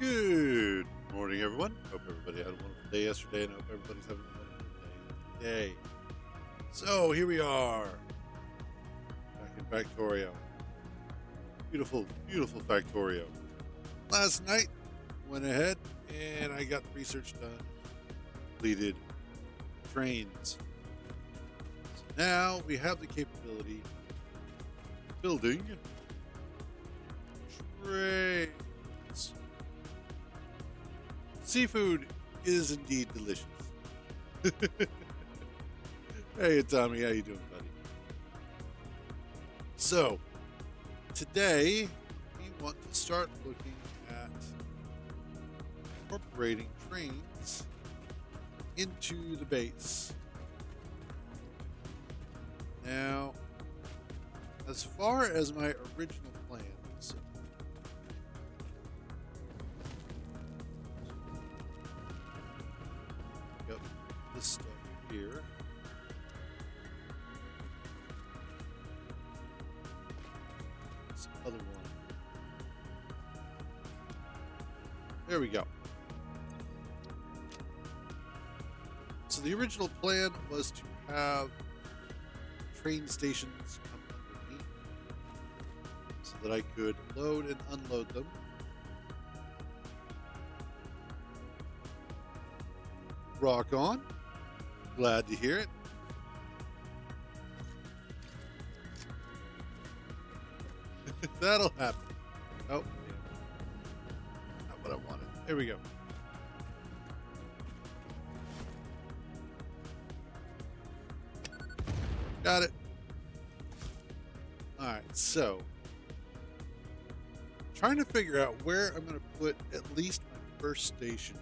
Good morning, everyone. Hope everybody had a wonderful day yesterday, and hope everybody's having a wonderful day today. So here we are, back in Factorio. Beautiful, beautiful Factorio. Last night, went ahead and I got the research done. Completed trains. So now we have the capability of building trains. Seafood is indeed delicious. Hey, Tommy, how you doing, buddy? So, today we want to start looking at incorporating trains into the base. Now, as far as my original plans, got this stuff here. This other one. There we go. So the original plan was to have train stations come underneath so that I could load and unload them. Rock on. Glad to hear it. That'll happen. Oh, yeah. Not what I wanted. There we go. Got it. Alright, so trying to figure out where I'm going to put at least my first station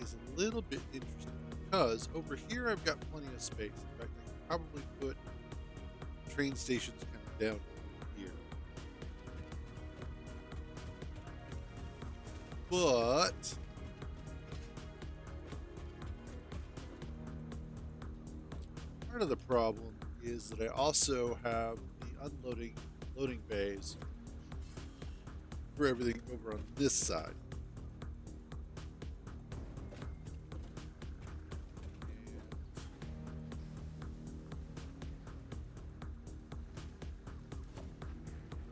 is a little bit interesting because over here I've got plenty of space. In fact, I can probably put train stations kind of down here. But part of the problem is that I also have the unloading loading bays for everything over on this side.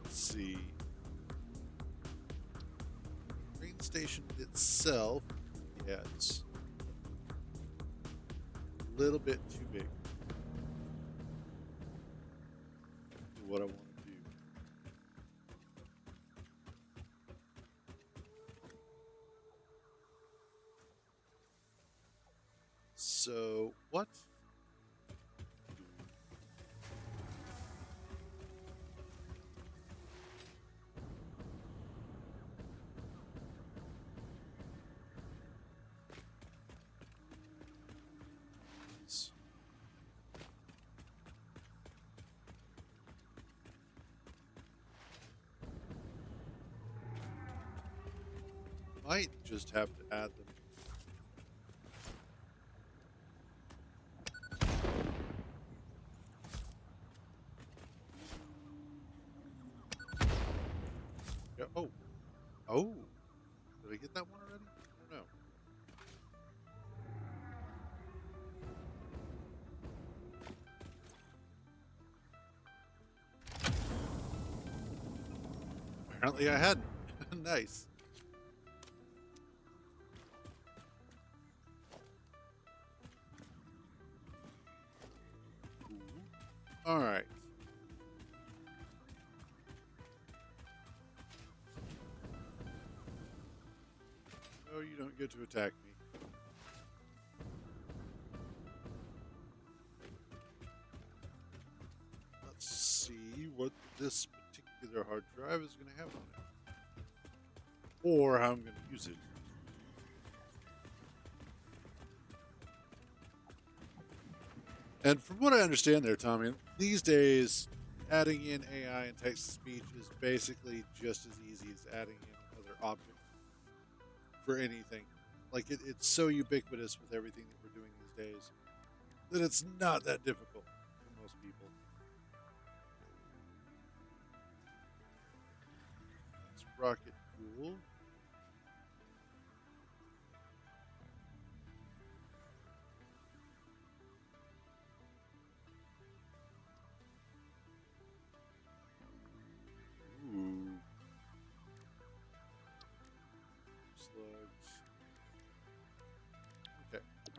Let's see. Train station itself, yeah, it's a little bit too big for what I want to do. So what? Might just have to add them. Yeah, oh, did I get that one already? I don't know. Apparently I hadn't. Nice. All right. No, you don't get to attack me. Let's see what this particular hard drive is going to have on it. Or how I'm going to use it. And from what I understand there, Tommy, these days, adding in AI and text to speech is basically just as easy as adding in another object for anything. Like, it's so ubiquitous with everything that we're doing these days that it's not that difficult for most people. That's rocket fuel.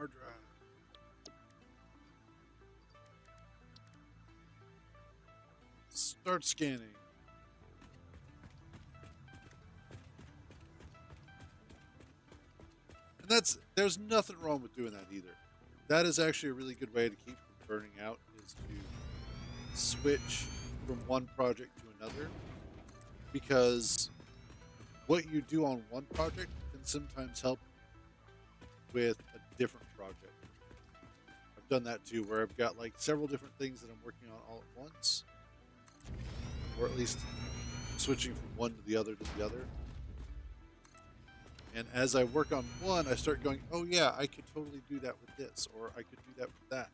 hard drive. Start scanning. And there's nothing wrong with doing that either. That is actually a really good way to keep from burning out, is to switch from one project to another, because what you do on one project can sometimes help with a different project. I've done that too, where I've got like several different things that I'm working on all at once, or at least switching from one to the other to the other. And as I work on one, I start going, oh yeah, I could totally do that with this, or I could do that with that.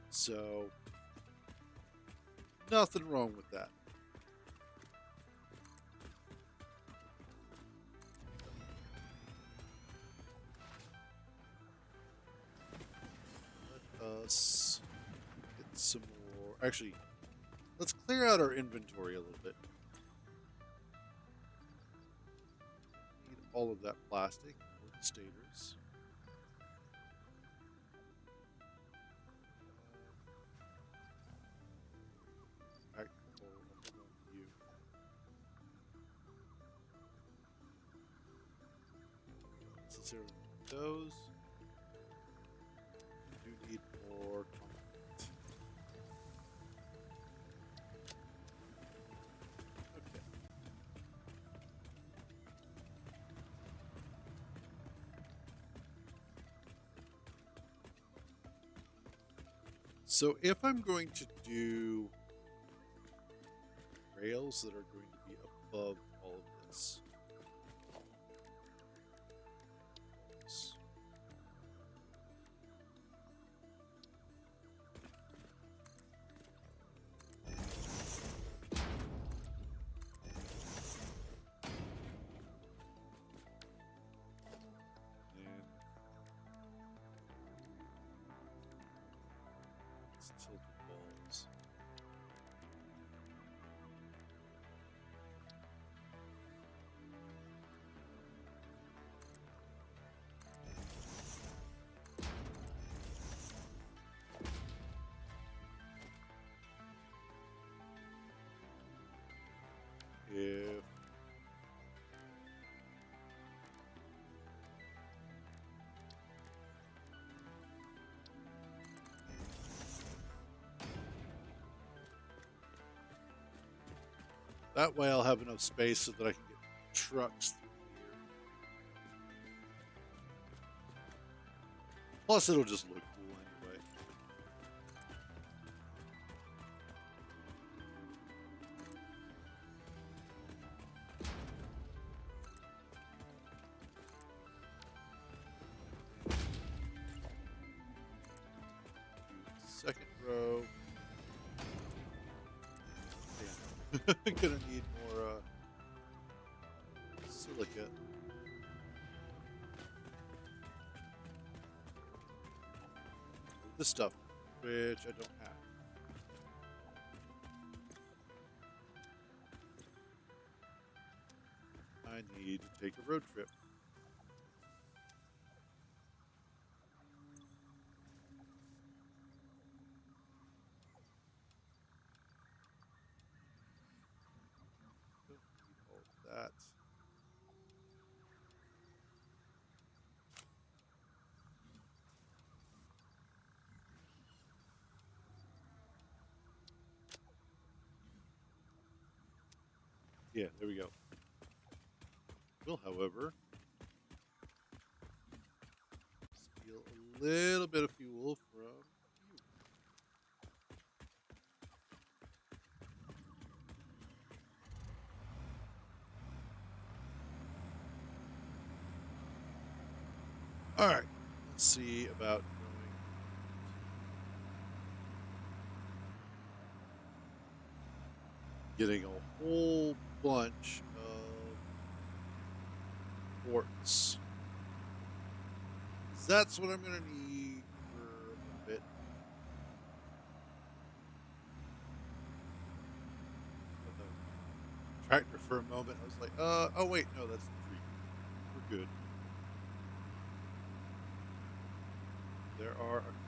So, nothing wrong with that. Let us get some more. Actually, let's clear out our inventory a little bit. Need all of that plastic for the stators. Pack full of you. Necessarily need those. We do need more concrete. Okay. So if I'm going to do rails that are going to be above all of this, and let's tilt the balls. If that way I'll have enough space so that I can get trucks through here. Plus, it'll just look cool anyway. Second row. Damn. Gonna need more silicate. This stuff, which I don't have. I need to take a road trip. Don't need all of that. Yeah, there we go. Will, however, steal a little bit of fuel from you. All right, let's see about getting a whole bunch of quartz. That's what I'm going to need for a bit. The tractor for a moment. I was like, oh wait, no, that's the tree. We're good.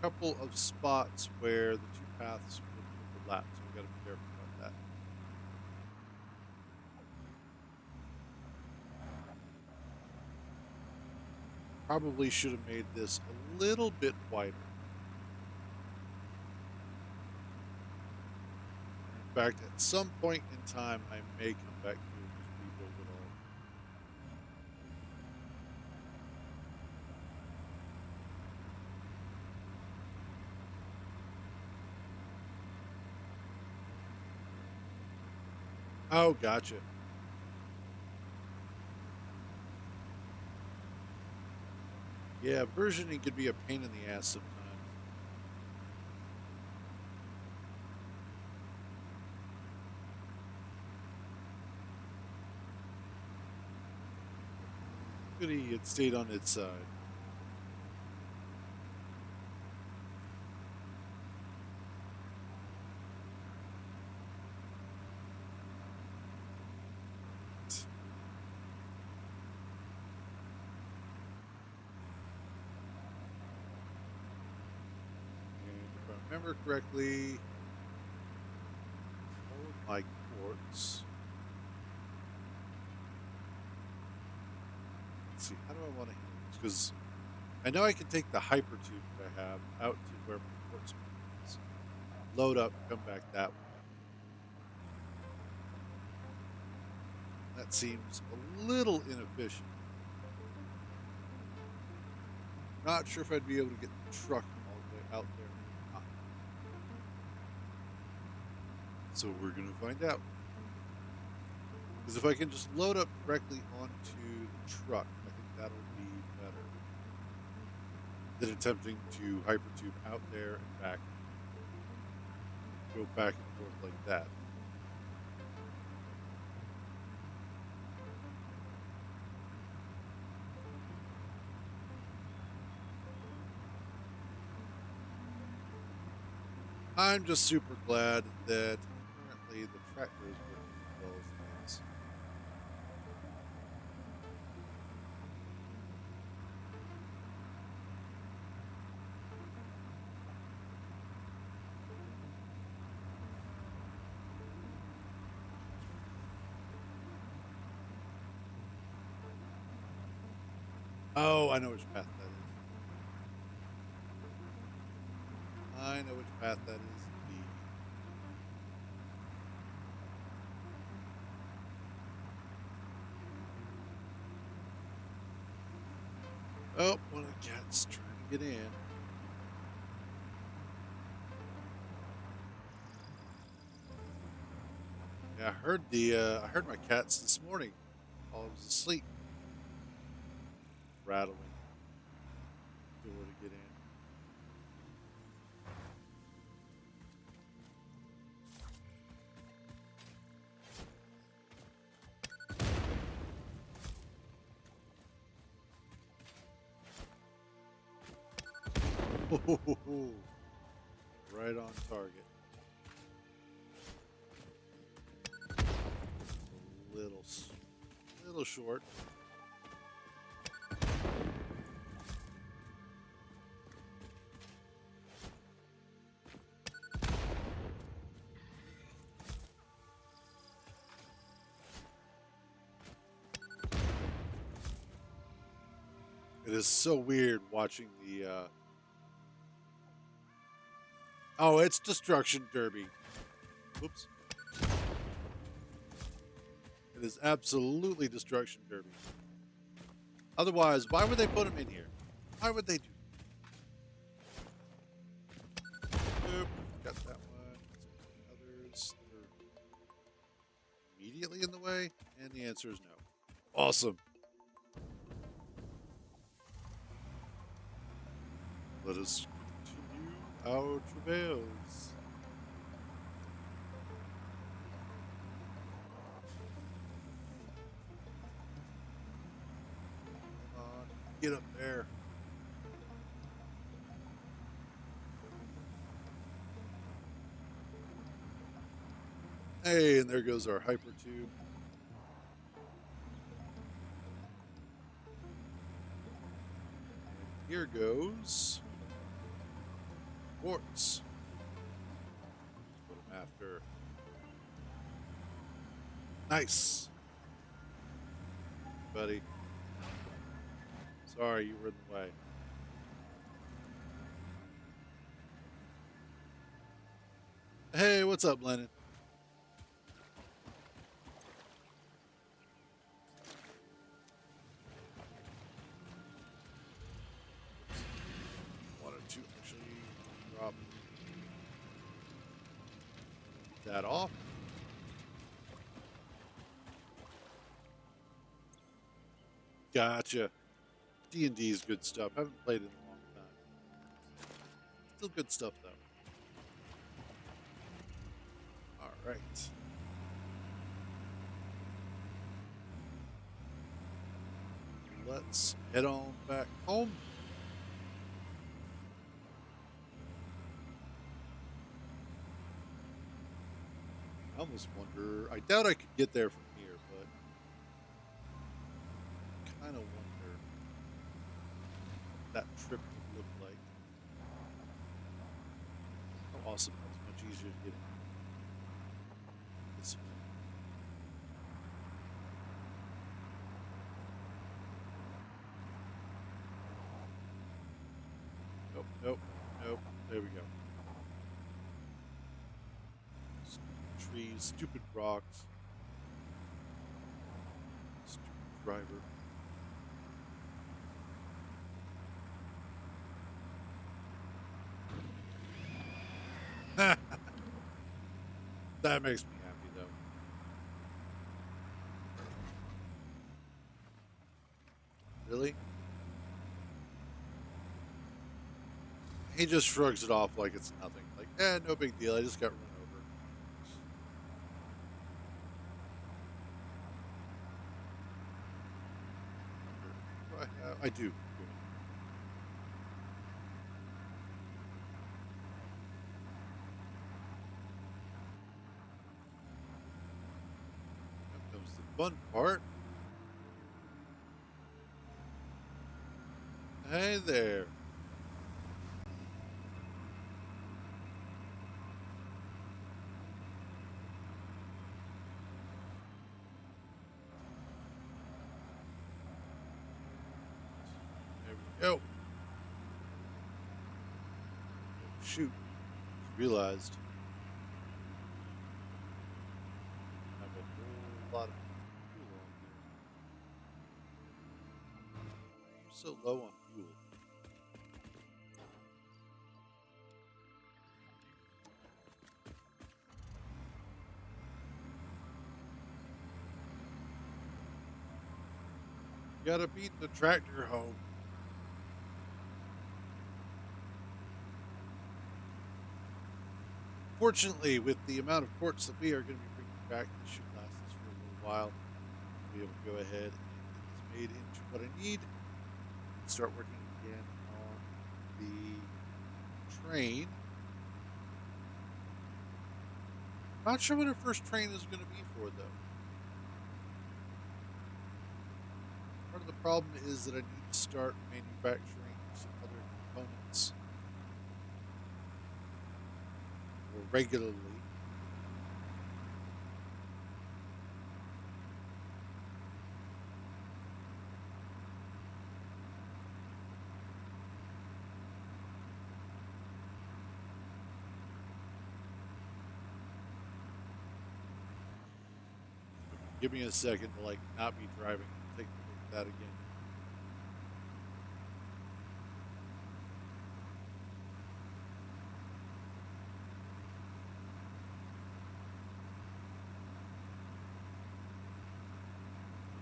couple of spots where the two paths would overlap, so we got to be careful about that. Probably should have made this a little bit wider. In fact, at some point in time, I may come back here and just rebuild it all. Oh, gotcha. Yeah, versioning could be a pain in the ass sometimes. Goody, it stayed on its side. And if I remember correctly, all of my quartz. Let's see, how do I want to handle this? Because I know I can take the hypertube that I have out to where my quartz is, load up, come back that way. That seems a little inefficient. Not sure if I'd be able to get the truck all the way out there or not. So we're going to find out. Because if I can just load up directly onto the truck, I think that'll be better than attempting to hypertube out there and back, go back and forth like that. I'm just super glad that currently the tractor is working as well as it is. Oh, I know which path that is. I know which path that is indeed. Oh, one of the cats trying to get in. Yeah, I heard my cats this morning while I was asleep, rattling the door to get in. Right on target. A little short. It is so weird watching the. Oh, it's Destruction Derby. Oops. It is absolutely Destruction Derby. Otherwise, why would they put him in here? Why would they do? Nope. Got that one. Some others that are immediately in the way, and the answer is no. Awesome. Let us continue our travails. Come on, get up there. Hey, and there goes our hyper tube. And here goes Quartz. What I'm after. Nice. Buddy. Sorry, you were in the way. Hey, what's up, Lennon? Wanted to actually drop that off. Gotcha. D&D is good stuff. Haven't played it in a long time. Still good stuff, though. All right. Let's head on back home. I almost wonder. I doubt I could get there from here, but I kind of wonder what that trip would look like. How awesome! It's much easier to get in this way. Nope, nope, nope. There we go. Stupid trees, stupid rocks, stupid driver. That makes me happy, though. Really? He just shrugs it off like it's nothing. Like, no big deal. I just got run over. I do. Now comes the fun part. Hey there. There we go. Shoot. Just realized I have a whole lot of fuel on there. You're so low on fuel. You gotta beat the tractor home. Fortunately, with the amount of quartz that we are going to be bringing back, this should last us for a little while. I'll be able to go ahead and get this made into what I need and start working again on the train. Not sure what our first train is going to be for, though. Part of the problem is that I need to start manufacturing some other components more regularly. Give me a second to like not be driving and take a look at that again.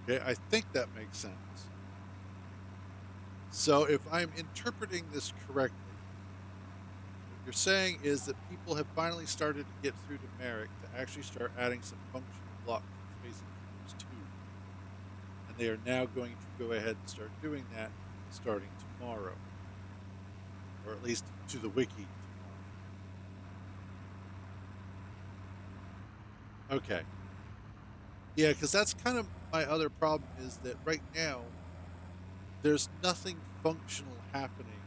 Okay, I think that makes sense. So if I'm interpreting this correctly, what you're saying is that people have finally started to get through to Merrick to actually start adding some functional blocks to Space Intruders 2. And they are now going to go ahead and start doing that starting tomorrow. Or at least to the wiki tomorrow. Okay. Yeah, because that's kind of my other problem is that right now there's nothing functional happening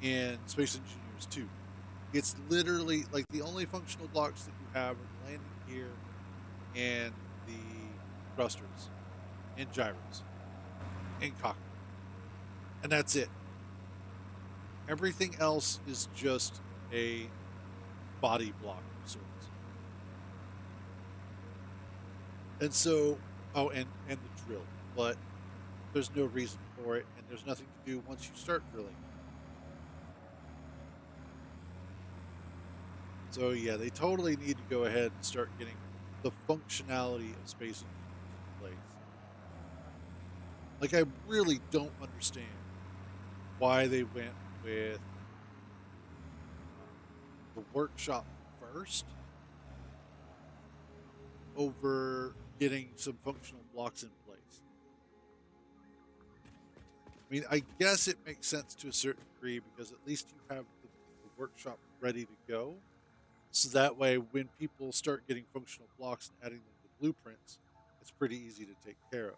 in Space Engineers 2. It's literally like the only functional blocks that you have are the landing gear and the thrusters and gyros and cockpit. And that's it. Everything else is just a body block of sorts. And so, oh, and the drill, but there's no reason for it, and there's nothing to do once you start drilling. So yeah, they totally need to go ahead and start getting the functionality of Space Engineers in place. Like, I really don't understand why they went with the workshop first over getting some functional blocks in place. I mean, I guess it makes sense to a certain degree because at least you have the workshop ready to go. So that way, when people start getting functional blocks and adding them to blueprints, it's pretty easy to take care of.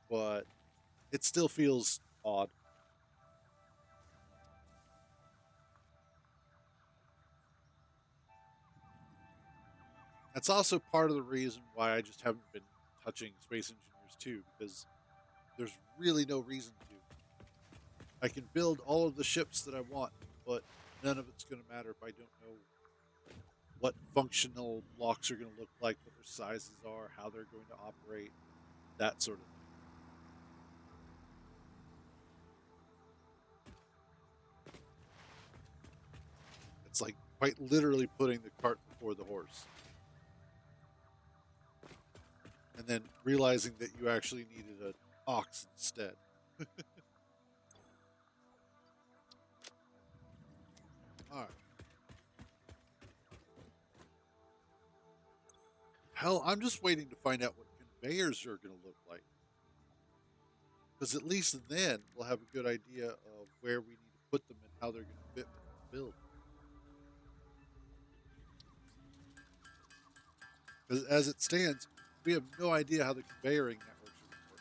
But it still feels odd. That's also part of the reason why I just haven't been touching Space Engineers 2 because there's really no reason to. I can build all of the ships that I want, but none of it's going to matter if I don't know what functional blocks are going to look like, what their sizes are, how they're going to operate, that sort of thing. It's like quite literally putting the cart before the horse. And then realizing that you actually needed an ox instead. All right. Hell, I'm just waiting to find out what conveyors are going to look like. Because at least then we'll have a good idea of where we need to put them and how they're going to fit with the build. Because as it stands, we have no idea how the conveyoring networks are going to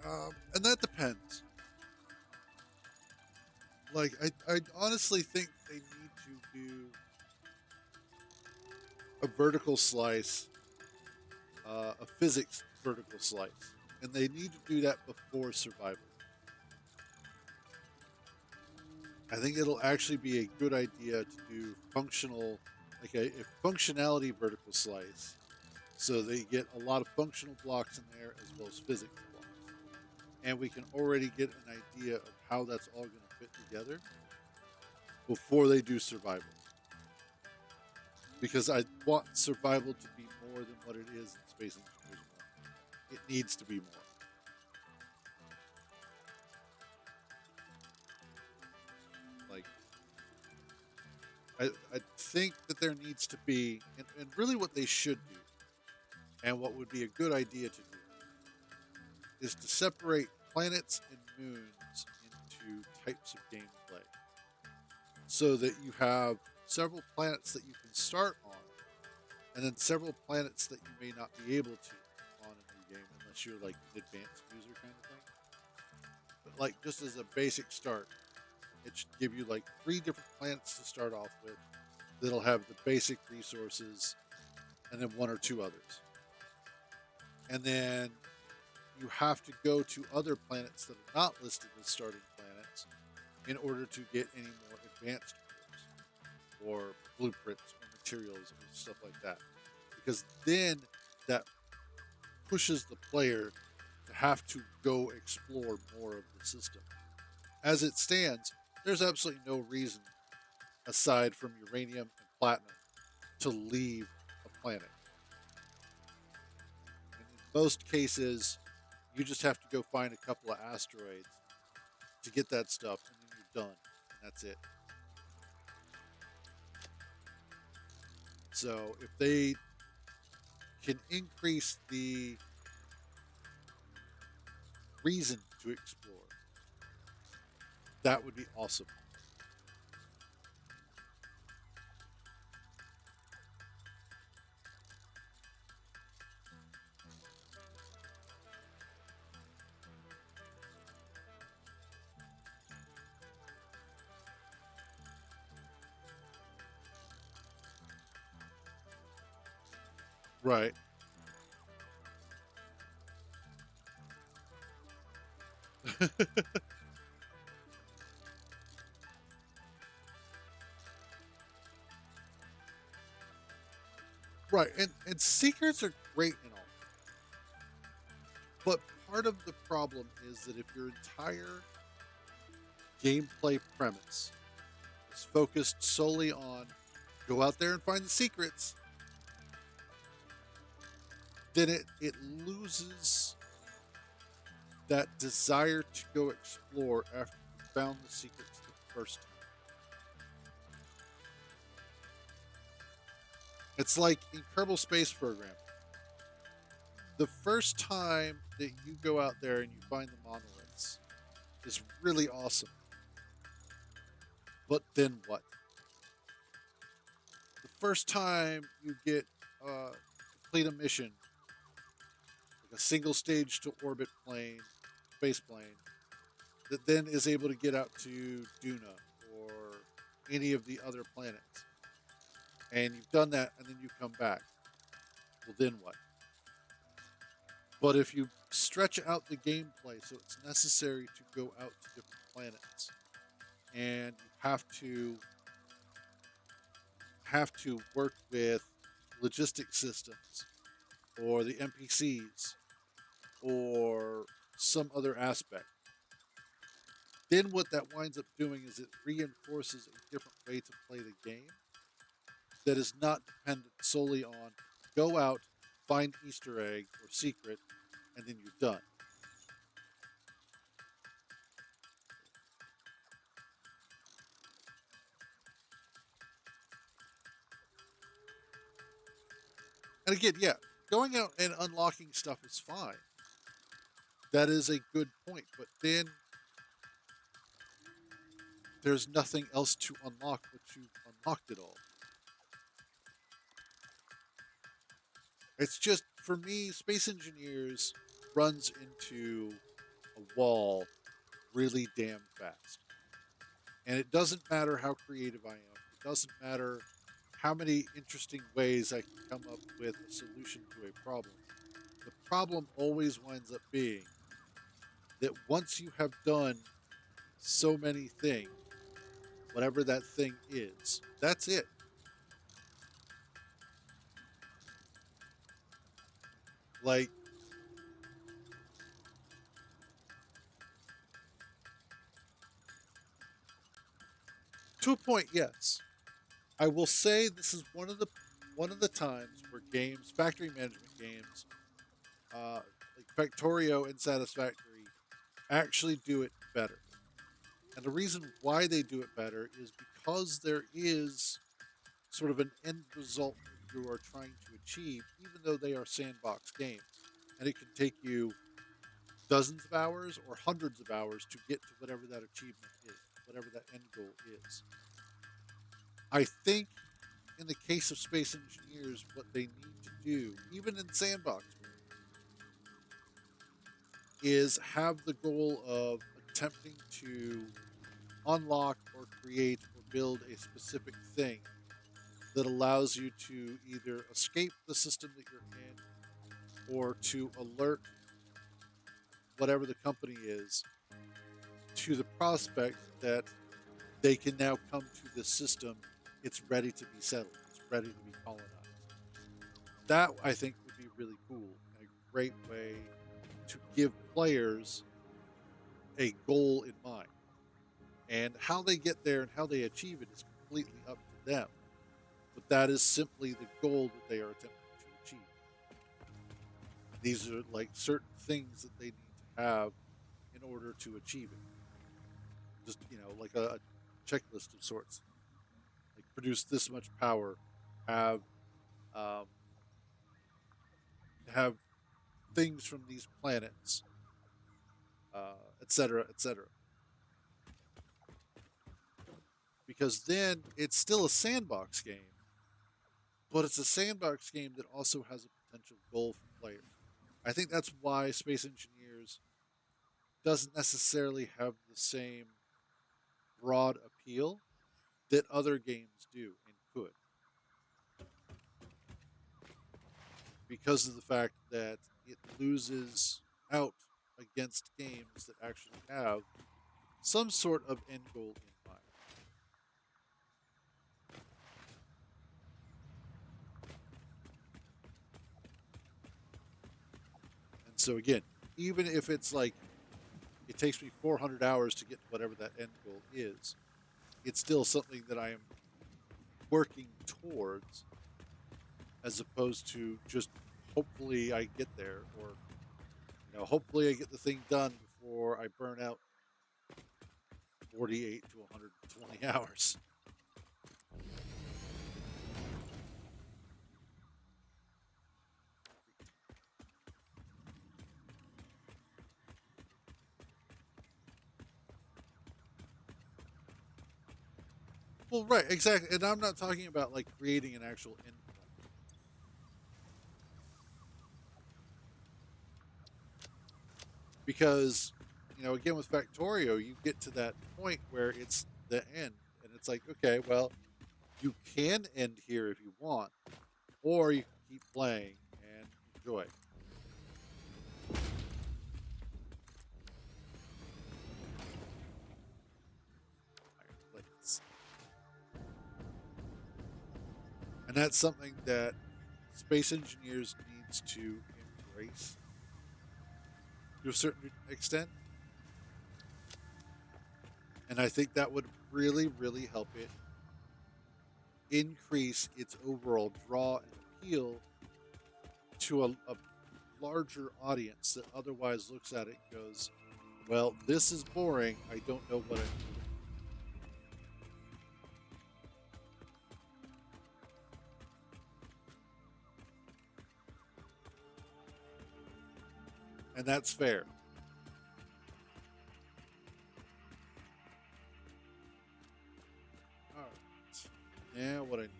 work. And that depends. Like, I honestly think they need to do a vertical slice, a physics vertical slice. And they need to do that before survival. I think it'll actually be a good idea to do functional, like a functionality vertical slice. So they get a lot of functional blocks in there as well as physics blocks. And we can already get an idea of how that's all going to fit together before they do survival. Because I want survival to be more than what it is in Space Engineers 1. It needs to be more. Like, I think that there needs to be, and really what they should do, and what would be a good idea to do, is to separate planets and moons into types of gameplay. So that you have several planets that you can start on, and then several planets that you may not be able to on a new game unless you're like an advanced user kind of thing. But like just as a basic start, it should give you like 3 different planets to start off with that'll have the basic resources and then 1 or 2 others. And then you have to go to other planets that are not listed as starting planets in order to get any more advanced cores or blueprints or materials or stuff like that. Because then that pushes the player to have to go explore more of the system. As it stands, there's absolutely no reason, aside from uranium and platinum, to leave a planet. And in most cases, you just have to go find a couple of asteroids to get that stuff, and then you're done. And that's it. So if they can increase the reason to explore. That would be awesome. Right. Right. And secrets are great and all. But part of the problem is that if your entire gameplay premise is focused solely on go out there and find the secrets, then it loses that desire to go explore after you found the secrets the first time. It's like in Kerbal Space Program. The first time that you go out there and you find the monoliths is really awesome. But then what? The first time you get complete a mission, like a single stage to orbit plane, space plane, that then is able to get out to Duna or any of the other planets. And you've done that and then you come back. Well, then what? But if you stretch out the gameplay so it's necessary to go out to different planets and you have to work with logistic systems or the NPCs or some other aspect, then what that winds up doing is it reinforces a different way to play the game that is not dependent solely on go out, find Easter egg or secret, and then you're done. And again, yeah, going out and unlocking stuff is fine. That is a good point. But then there's nothing else to unlock but you've unlocked it all. It's just, for me, Space Engineers runs into a wall really damn fast. And it doesn't matter how creative I am, it doesn't matter how many interesting ways I can come up with a solution to a problem. The problem always winds up being that once you have done so many things, whatever that thing is, that's it. Like, to a point, yes. I will say this is one of the times where games, factory management games, like Factorio and Satisfactory, actually do it better. And the reason why they do it better is because there is sort of an end result that you are trying to achieve, even though they are sandbox games. And it can take you dozens of hours or hundreds of hours to get to whatever that achievement is, whatever that end goal is. I think in the case of Space Engineers, what they need to do, even in sandbox, is have the goal of attempting to unlock or create or build a specific thing that allows you to either escape the system that you're in or to alert whatever the company is to the prospect that they can now come to this system. It's ready to be settled. It's ready to be colonized. That I think would be really cool and a great way to give players a goal in mind. And how they get there and how they achieve it is completely up to them. But that is simply the goal that they are attempting to achieve. These are like certain things that they need to have in order to achieve it. Just, like a checklist of sorts. Like produce this much power, have um, have things from these planets, etc., etc. Because then it's still a sandbox game, but it's a sandbox game that also has a potential goal for players. I think that's why Space Engineers doesn't necessarily have the same broad appeal that other games do and could, because of the fact that it loses out against games that actually have some sort of end goal in mind. And so, again, even if it's like it takes me 400 hours to get to whatever that end goal is, it's still something that I am working towards, as opposed to just hopefully I get there, or hopefully I get the thing done before I burn out 48 to 120 hours. Well, right, exactly. And I'm not talking about like creating an actual endpoint, because again, with Factorio, you get to that point where it's the end, and it's like, okay, well, you can end here if you want, or you can keep playing and enjoy. And that's something that Space Engineers needs to embrace to a certain extent. And I think that would really, really help it increase its overall draw and appeal to a larger audience that otherwise looks at it and goes, well, this is boring. I don't know what I'm doing. And that's fair. All right. Now, what I need.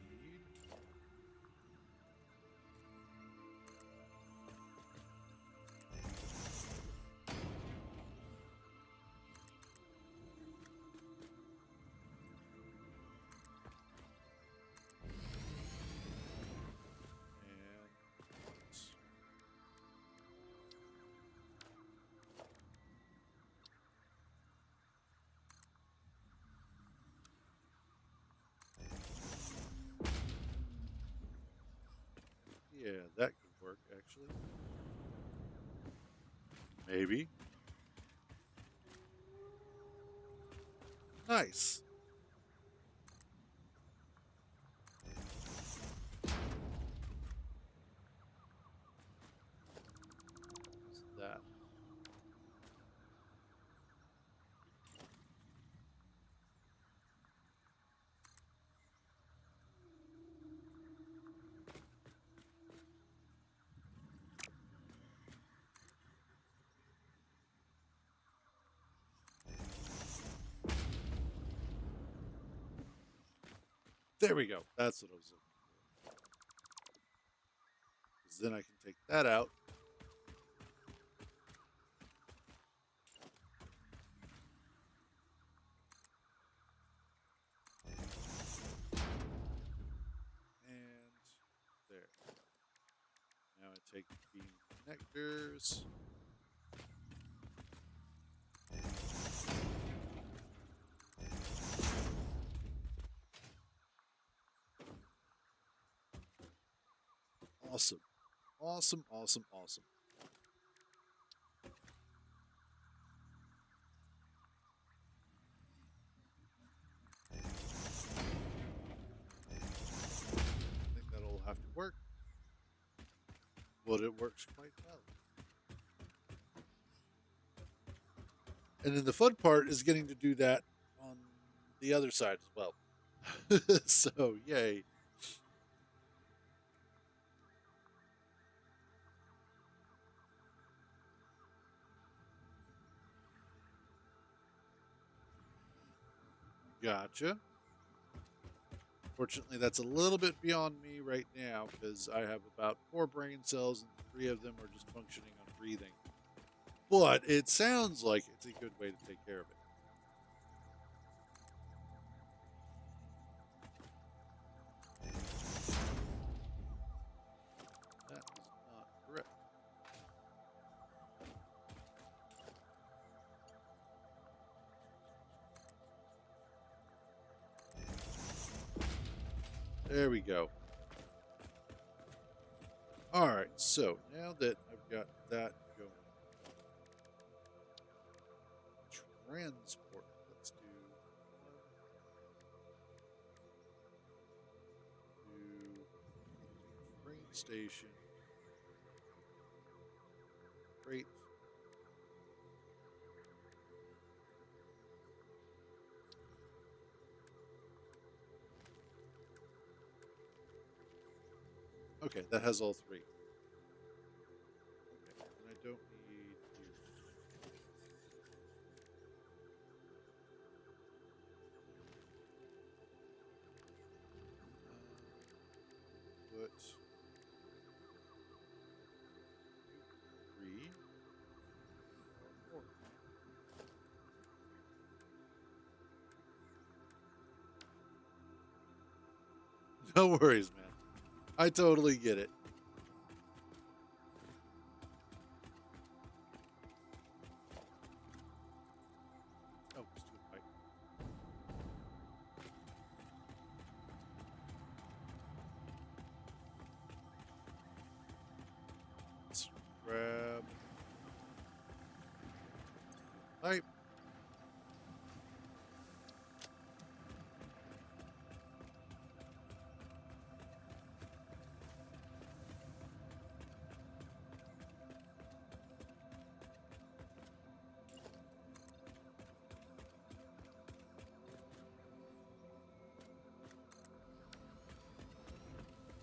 Yeah, that could work actually. Maybe. Nice. That. There we go. That's what I was looking for. 'Cause then I can take that out. And there. Now I take the beam connectors. Awesome. Awesome, awesome, awesome. I think that'll have to work. But it works quite well. And then the fun part is getting to do that on the other side as well. So, yay. Gotcha. Fortunately, that's a little bit beyond me right now because I have about 4 brain cells and 3 of them are just functioning on breathing. But it sounds like it's a good way to take care of it. That is not correct. There we go. All right, so now that I've got that going, transport. Let's do train station, freight. Okay, that has all 3. Okay, and I don't need you. Put 3 or 4. No worries, man. I totally get it. Oh, it's too high. Let's grab pipe.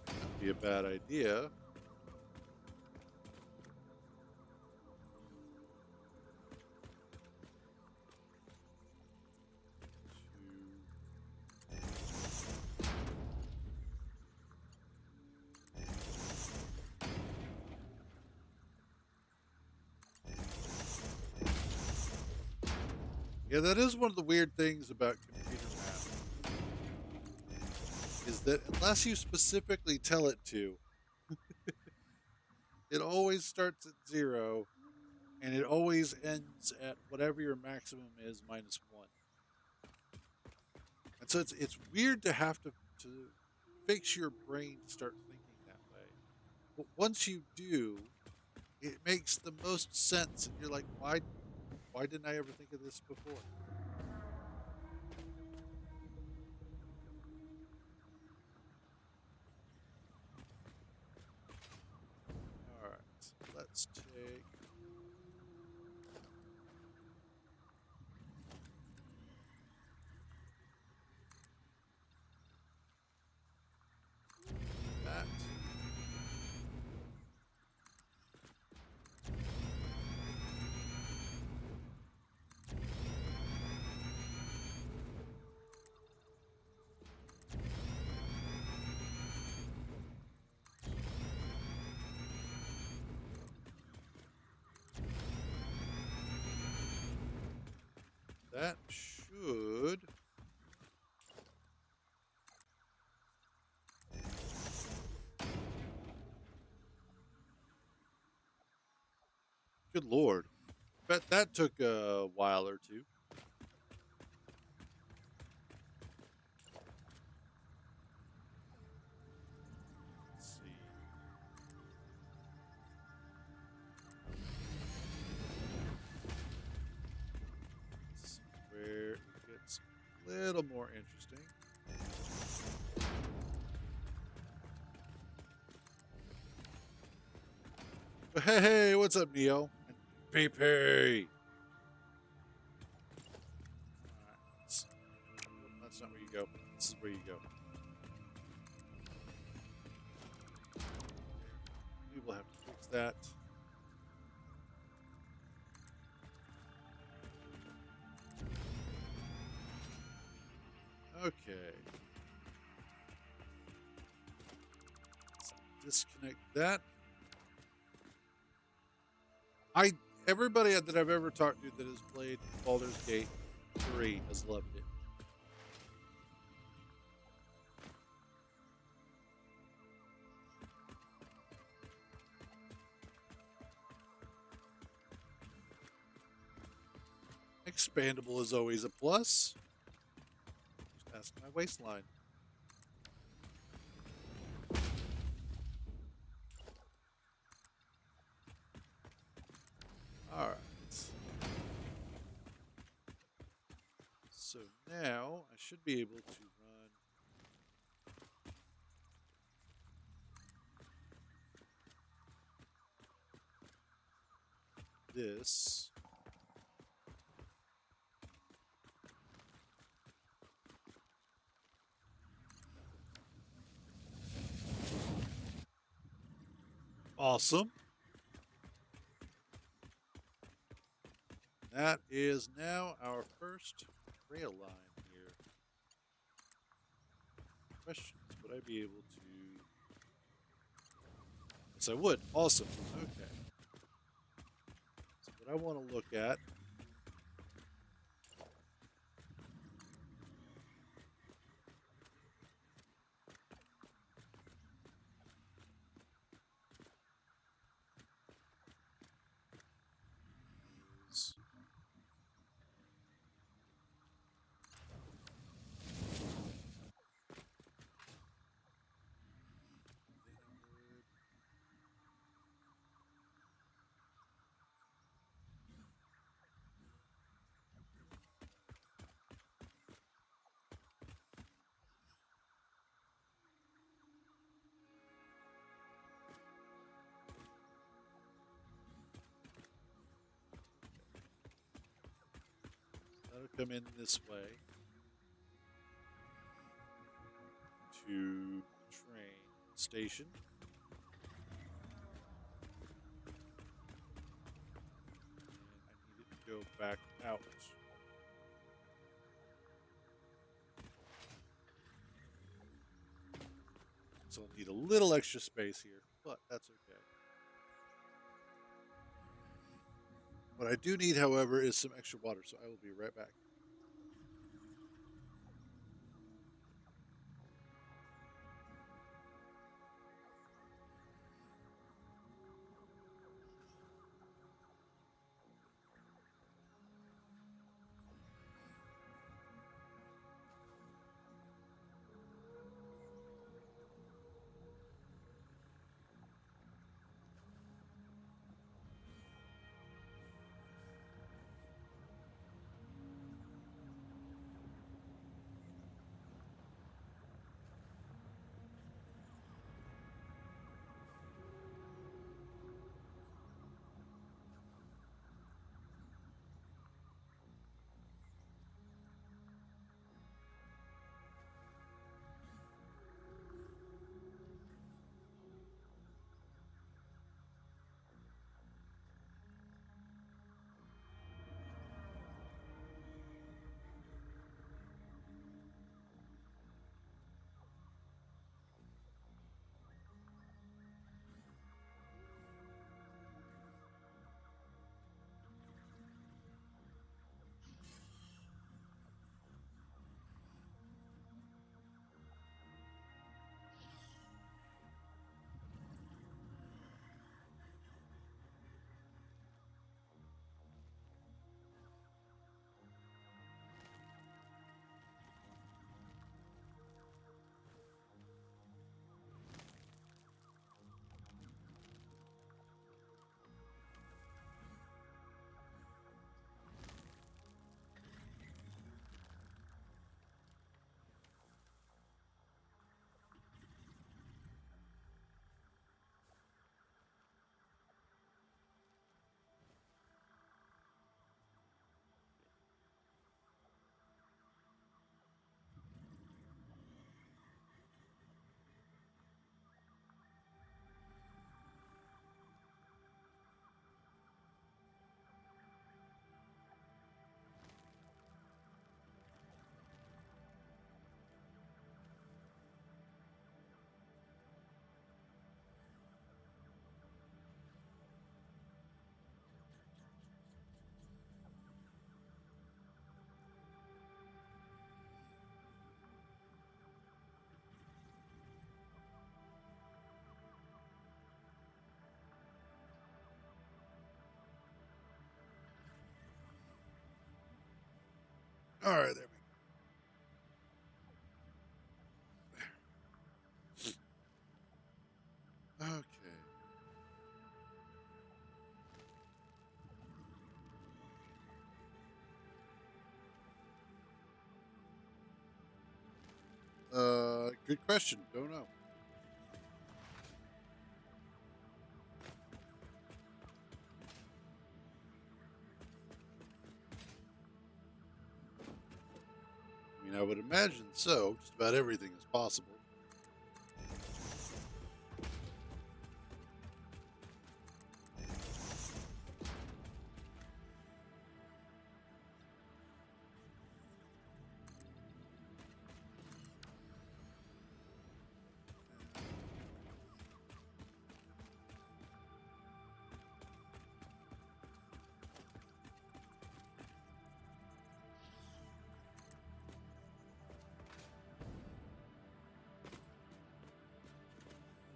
That'd be a bad idea. Yeah, that is one of the weird things about computer math is that unless you specifically tell it to, it always starts at 0 and it always ends at whatever your maximum is minus 1. And so it's weird to have to fix your brain to start thinking that way. But once you do, it makes the most sense and you're like, why didn't I ever think of this before? All right. Let's take that. That should. Good lord. Bet that took a while or two. Let's see. This is where it gets a little more interesting. But hey, what's up, Neo? And PP. Alright, that's not where you go. This is where you go. We will have to fix that. Okay. Let's disconnect that. Everybody that I've ever talked to that has played Baldur's Gate 3 has loved it. Expandable is always a plus. Just ask my waistline. All right. So now I should be able to run this. Awesome. That is now our first rail line here. Questions, would I be able to? Yes, I would. Awesome. Okay. So what I want to look at is that'll come in this way to train station. And I need it to go back out. So I'll need a little extra space here, but that's okay. What I do need, however, is some extra water, so I will be right back. All right, there we go. Okay. Good question. Don't know. I mean, I would imagine so. Just about everything is possible.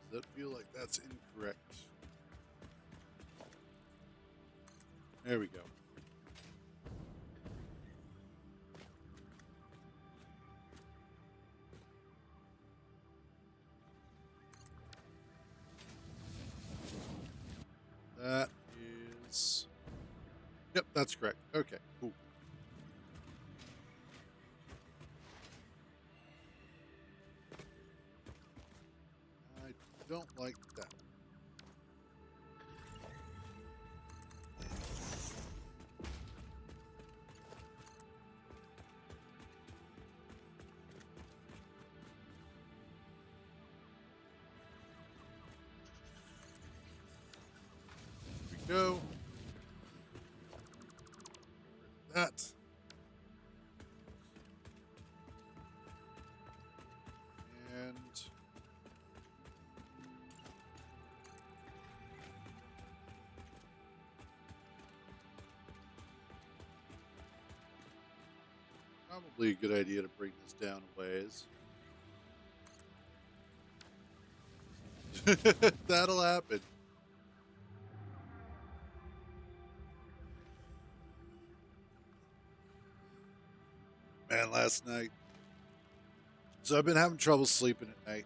Does that feel like that's incorrect? There we go. That is. Yep, that's correct. Okay, cool. I don't like that. Here we go. That. And probably a good idea to bring this down a ways. That'll happen. Man, last night. So I've been having trouble sleeping at night.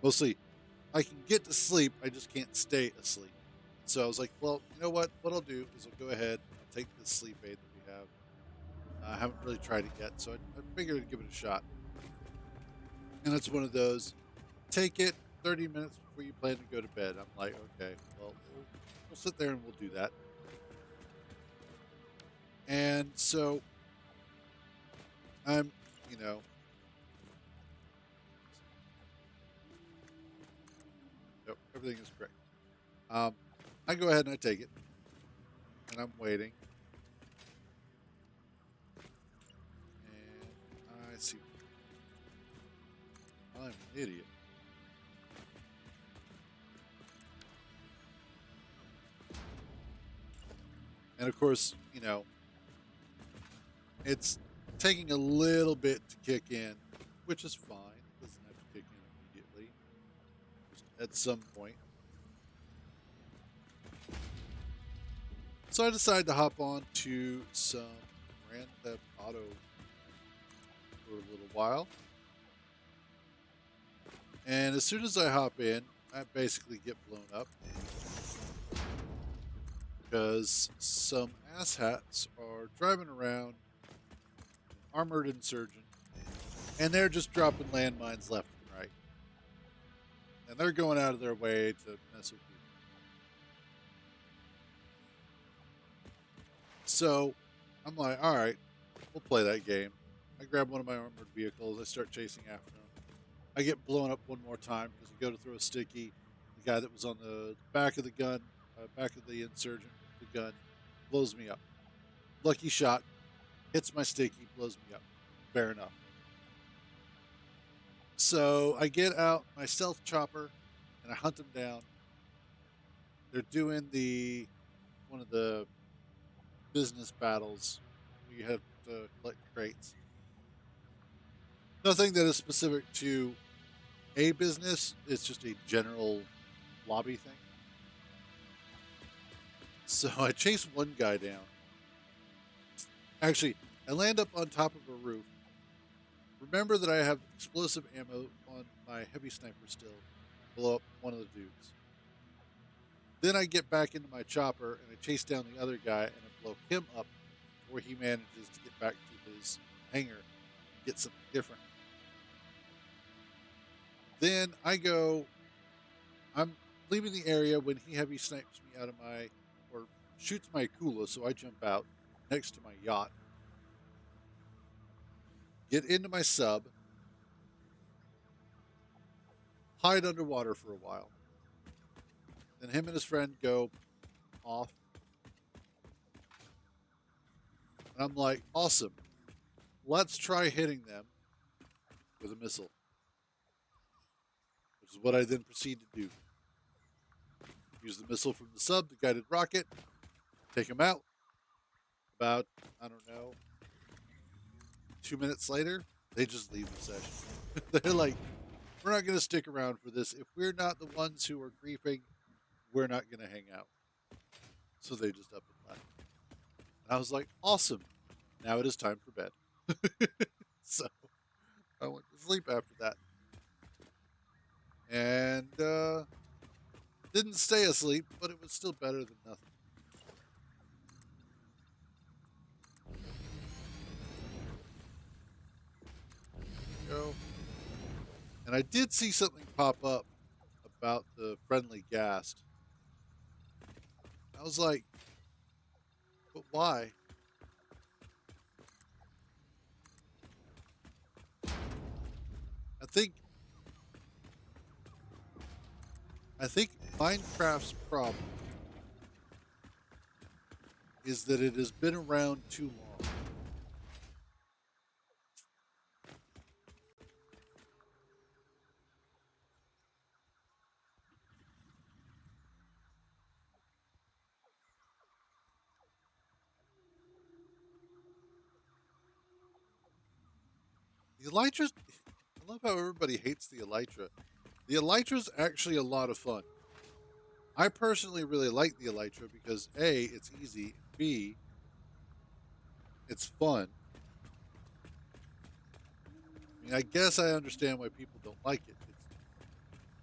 Mostly, I can get to sleep, I just can't stay asleep. So I was like, well, you know what? What I'll do is I'll go ahead, I'll take this sleep aid that we have. I haven't really tried it yet, so I figured I'd give it a shot. And it's one of those, take it 30 minutes before you plan to go to bed. I'm like, okay, well, we'll sit there and we'll do that. And so I'm, you know, nope, everything is correct. I go ahead and I take it, and I'm waiting. And I see. I'm an idiot. And of course, it's taking a little bit to kick in, which is fine. It doesn't have to kick in immediately. Just at some point. So I decided to hop on to some Grand Theft Auto for a little while. And as soon as I hop in, I basically get blown up. Because some asshats are driving around, armored insurgent, and they're just dropping landmines left and right. And they're going out of their way to mess with people. So I'm like, all right, we'll play that game. I grab one of my armored vehicles. I start chasing after them. I get blown up one more time because I go to throw a sticky. The guy that was on the back of the gun, back of the insurgent, the gun, blows me up. Lucky shot, hits my sticky, blows me up. Fair enough. So I get out my stealth chopper and I hunt them down. They're doing one of the business battles. You have to collect crates. Nothing that is specific to a business. It's just a general lobby thing. So I chase one guy down. Actually, I land up on top of a roof. Remember that I have explosive ammo on my heavy sniper still. Blow up one of the dudes. Then I get back into my chopper and I chase down the other guy and I blow him up before he manages to get back to his hangar and get something different. Then I'm leaving the area when he heavy snipes me out of or shoots my Kula, so I jump out next to my yacht, get into my sub, hide underwater for a while. Then him and his friend go off. And I'm like, awesome. Let's try hitting them with a missile, which is what I then proceed to do. Use the missile from the sub, the guided rocket, take them out. About, I don't know, 2 minutes later, they just leave the session. They're like, we're not going to stick around for this. If we're not the ones who are griefing, we're not going to hang out. So they just up and left. And I was like, awesome. Now it is time for bed. So I went to sleep after that. And didn't stay asleep, but it was still better than nothing. Go. And I did see something pop up about the friendly ghast. I was like, but why? I think Minecraft's problem is that it has been around too long. The Elytra's, I love how everybody hates the Elytra. The Elytra's actually a lot of fun. I personally really like the Elytra because A, it's easy, and B, it's fun. I mean, I guess I understand why people don't like it.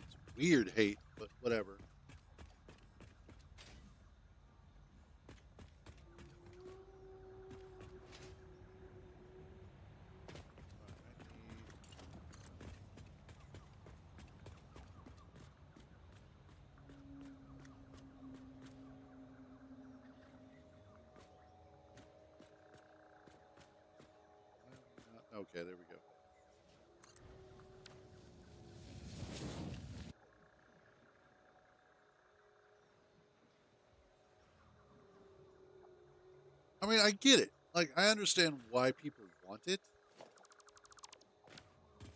It's weird hate, but whatever. Okay, there we go. I mean, I get it. Like, I understand why people want it.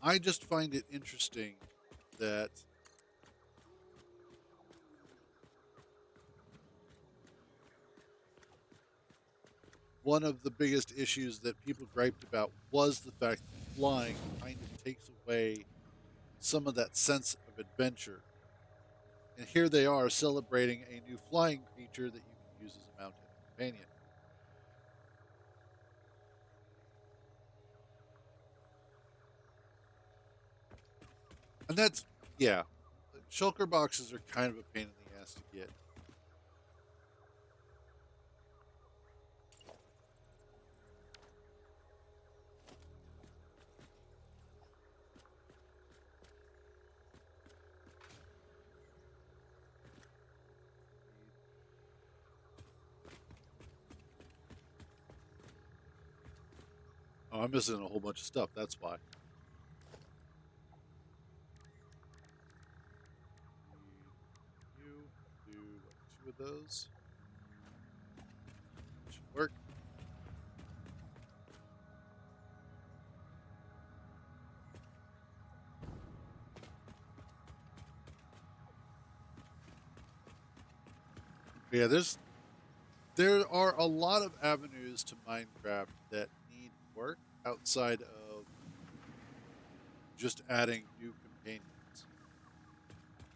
I just find it interesting that one of the biggest issues that people griped about was the fact that flying kind of takes away some of that sense of adventure. And here they are celebrating a new flying creature that you can use as a mounted companion. And that's, yeah, shulker boxes are kind of a pain in the ass to get. Oh, I'm missing a whole bunch of stuff. That's why. You do what, two of those? Should work. Yeah, there are a lot of avenues to Minecraft that need work outside of just adding new companions.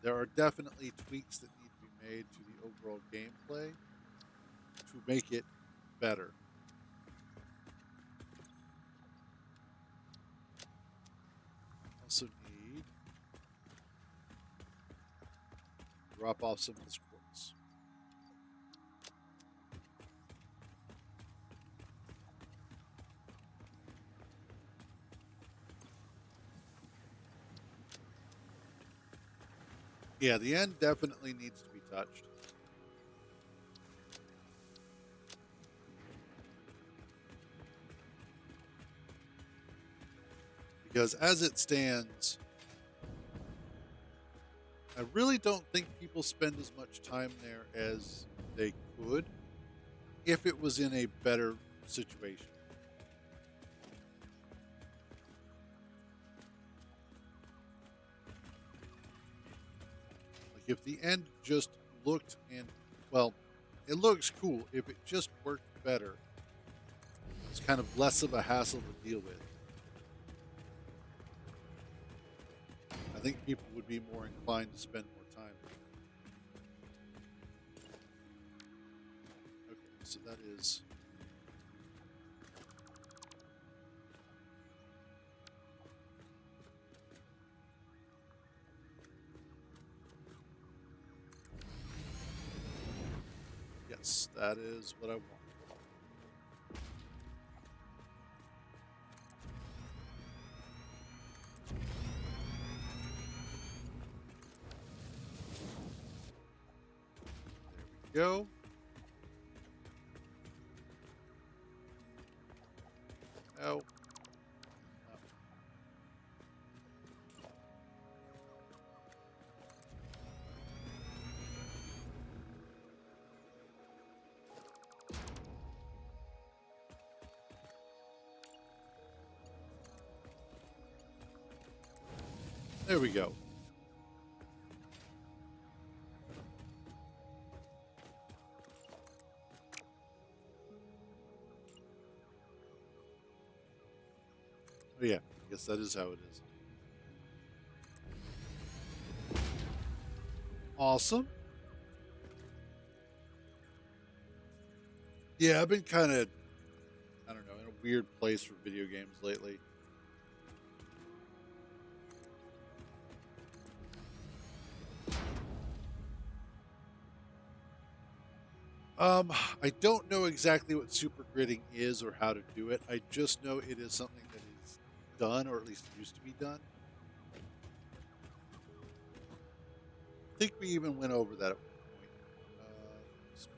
There are definitely tweaks that need to be made to the overall gameplay to make it better. drop off some of this quartz. Yeah, the end definitely needs to be touched. Because as it stands, I really don't think people spend as much time there as they could if it was in a better situation. Like if the end just looked and, well, it looks cool. If it just worked better, it's kind of less of a hassle to deal with. I think people would be more inclined to spend more time. Okay, so that is. Yes, that is what I want. There we go. Oh. There we go. Oh, yeah, I guess that is how it is. Awesome. Yeah, I've been kind of, I don't know, in a weird place for video games lately. I don't know exactly what super gridding is or how to do it. I just know it is something that is done, or at least used to be done. I think we even went over that at one point. Space.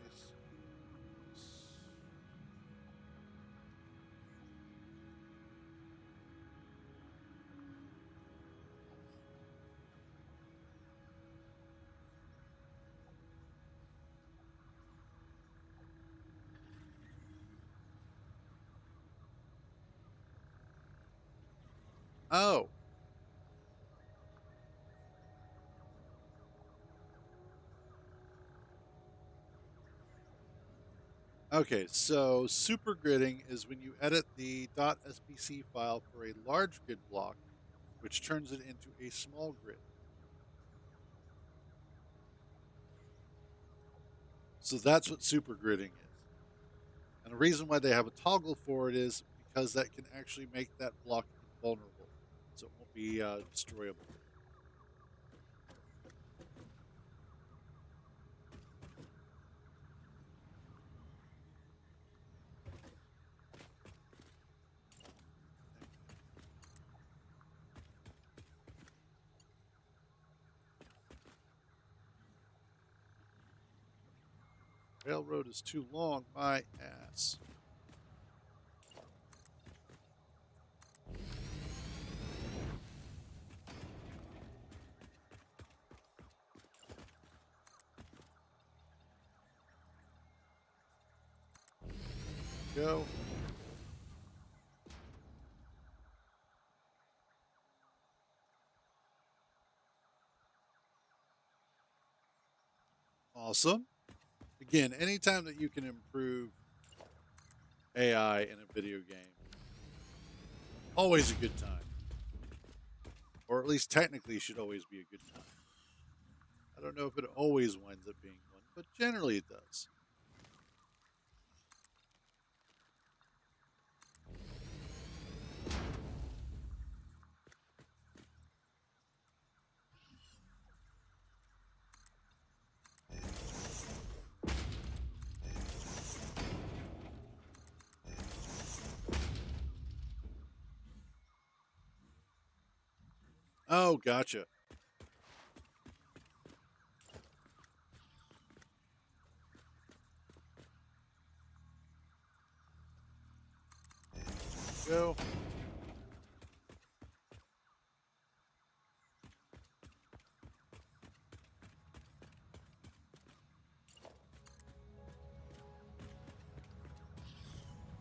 Oh, okay. So super gridding is when you edit the .spc file for a large grid block, which turns it into a small grid. So that's what super gridding is. And the reason why they have a toggle for it is because that can actually make that block invulnerable. So it won't be destroyable. Railroad is too long, my ass. Go. Awesome. Again, anytime that you can improve AI in a video game, always a good time. Or at least technically should always be a good time. I don't know if it always winds up being one, but generally it does. Oh, gotcha. Go.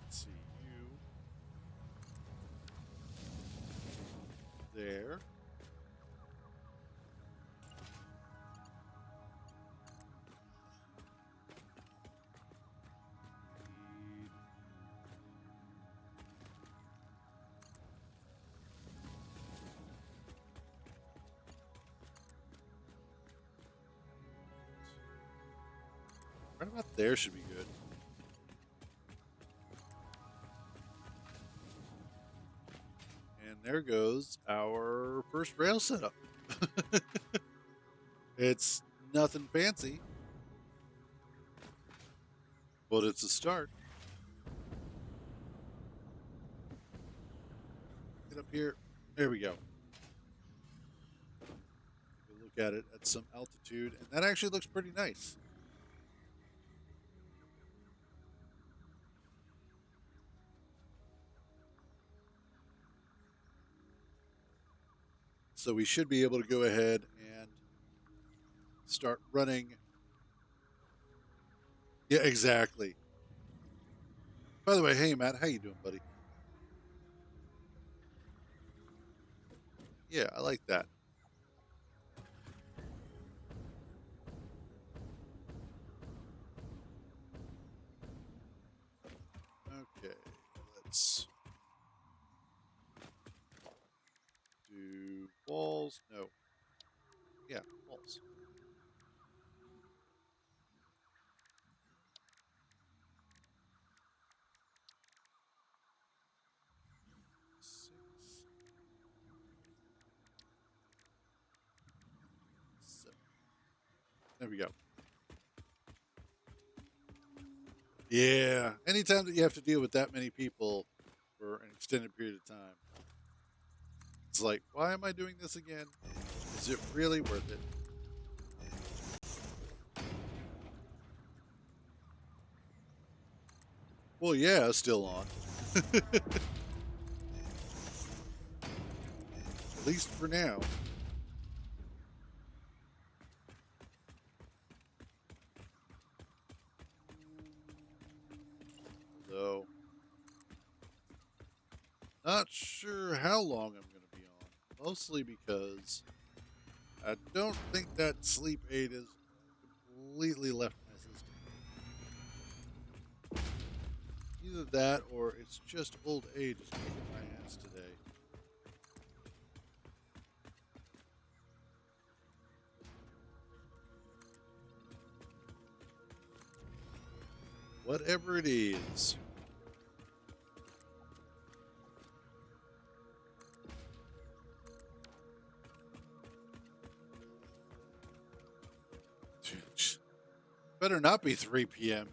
Let's see you there. Need- Right about there should be good. And there goes our first rail setup. It's nothing fancy, but it's a start. Get up here. There we go. We'll look at it at some altitude, and that actually looks pretty nice. So we should be able to go ahead and start running. Yeah, exactly. By the way, hey Matt, how you doing, buddy? Yeah, I like that. Okay, let's do walls. No, yeah, walls. 6, 7. There we go. Yeah, anytime that you have to deal with that many people for an extended period of time, it's like, why am I doing this again? Is it really worth it? Well, yeah, still on. At least for now. Though, not sure how long I'm going to be on. Mostly because I don't think that sleep aid is completely left my system. Either that or it's just old age is kicking my ass today. Whatever it is. Better not be 3 p.m.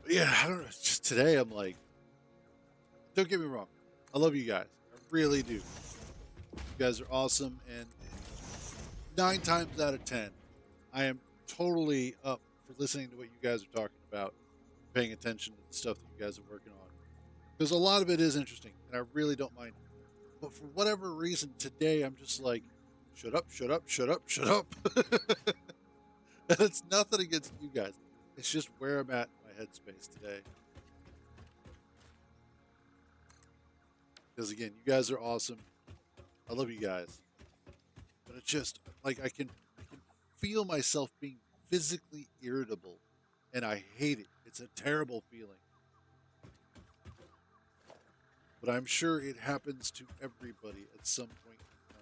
But yeah, I don't know. Just today, I'm like, don't get me wrong. I love you guys. I really do. You guys are awesome. And 9 times out of 10, I am totally up for listening to what you guys are talking about, paying attention to the stuff that you guys are working on. Because a lot of it is interesting, and I really don't mind it. But for whatever reason, today I'm just like, shut up, shut up, shut up, shut up. And it's nothing against you guys. It's just where I'm at in my headspace today. Because again, you guys are awesome. I love you guys. But it's just like I can feel myself being physically irritable, and I hate it. It's a terrible feeling. But I'm sure it happens to everybody at some point in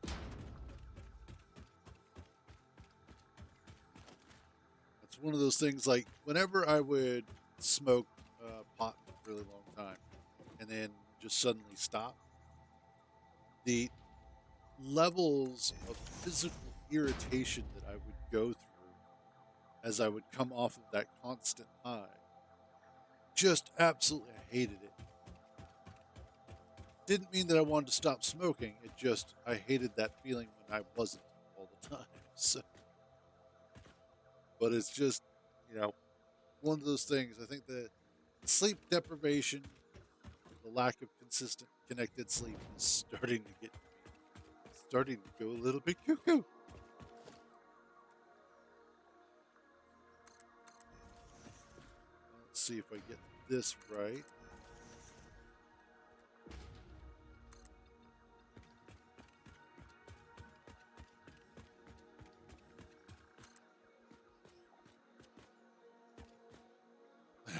time. It's one of those things like whenever I would smoke pot for a really long time and then just suddenly stop, the levels of physical irritation that I would go through as I would come off of that constant high. Just absolutely hated it. Didn't mean that I wanted to stop smoking. It just, I hated that feeling when I wasn't all the time. So, but it's just, you know, one of those things. I think the sleep deprivation, the lack of consistent connected sleep is starting to go a little bit cuckoo. Let's see if I get this right.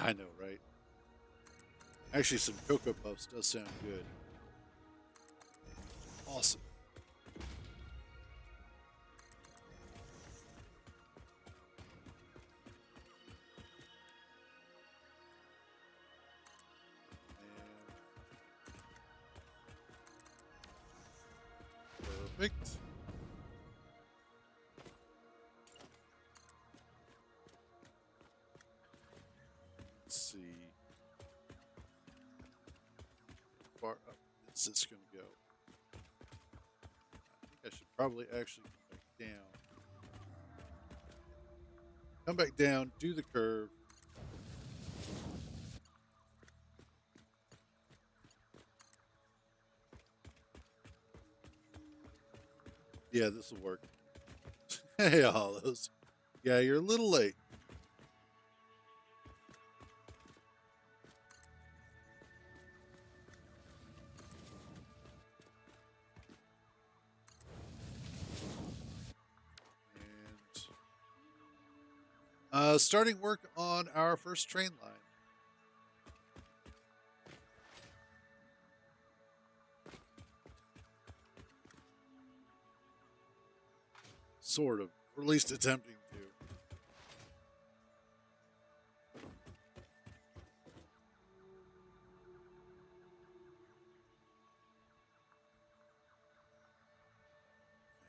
I know, right? Actually, some Cocoa Puffs does sound good. Awesome. And perfect. Let's see. How far up is this going to go? I think I should probably actually come back down. Come back down, do the curve. Yeah, this will work. Hey, Hollows. Yeah, you're a little late. And starting work on our first train line. Sort of, or at least attempting to.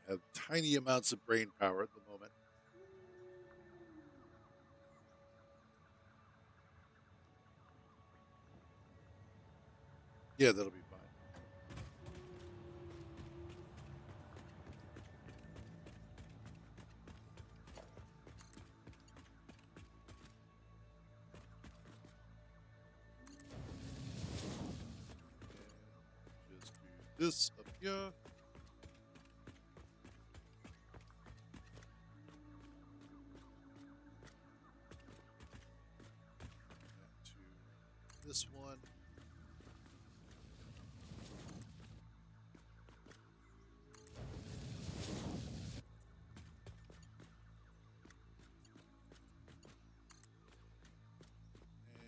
I have tiny amounts of brain power at the moment. Yeah, that'll be fine. And just do this up here. To this one. And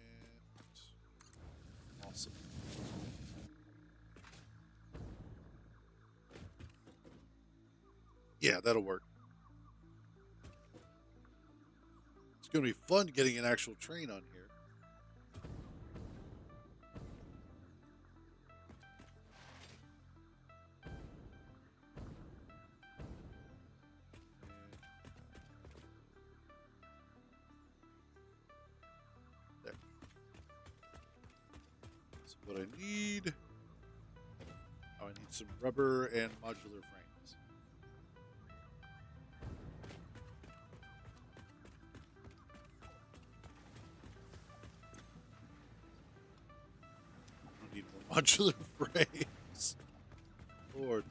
awesome. Yeah, that'll work. It's going to be fun getting an actual train on here. There. So what I need... Oh, I need some rubber and modular frames. I don't need more modular frames. Lord.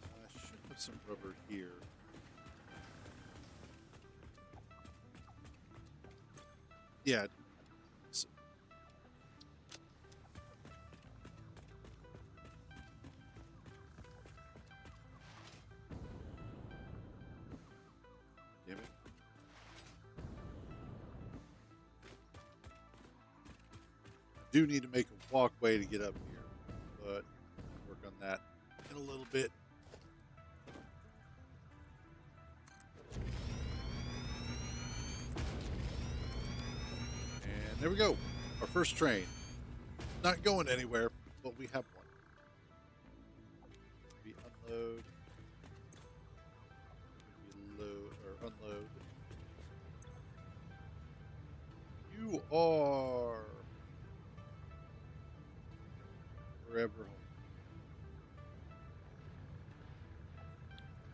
I should have some rubber here. Yeah. So, damn it. I do need to make a walkway to get up here, but I'll work on that in a little bit. And there we go. Our first train. Not going anywhere, but we have one. We load. Maybe load or unload. You are forever home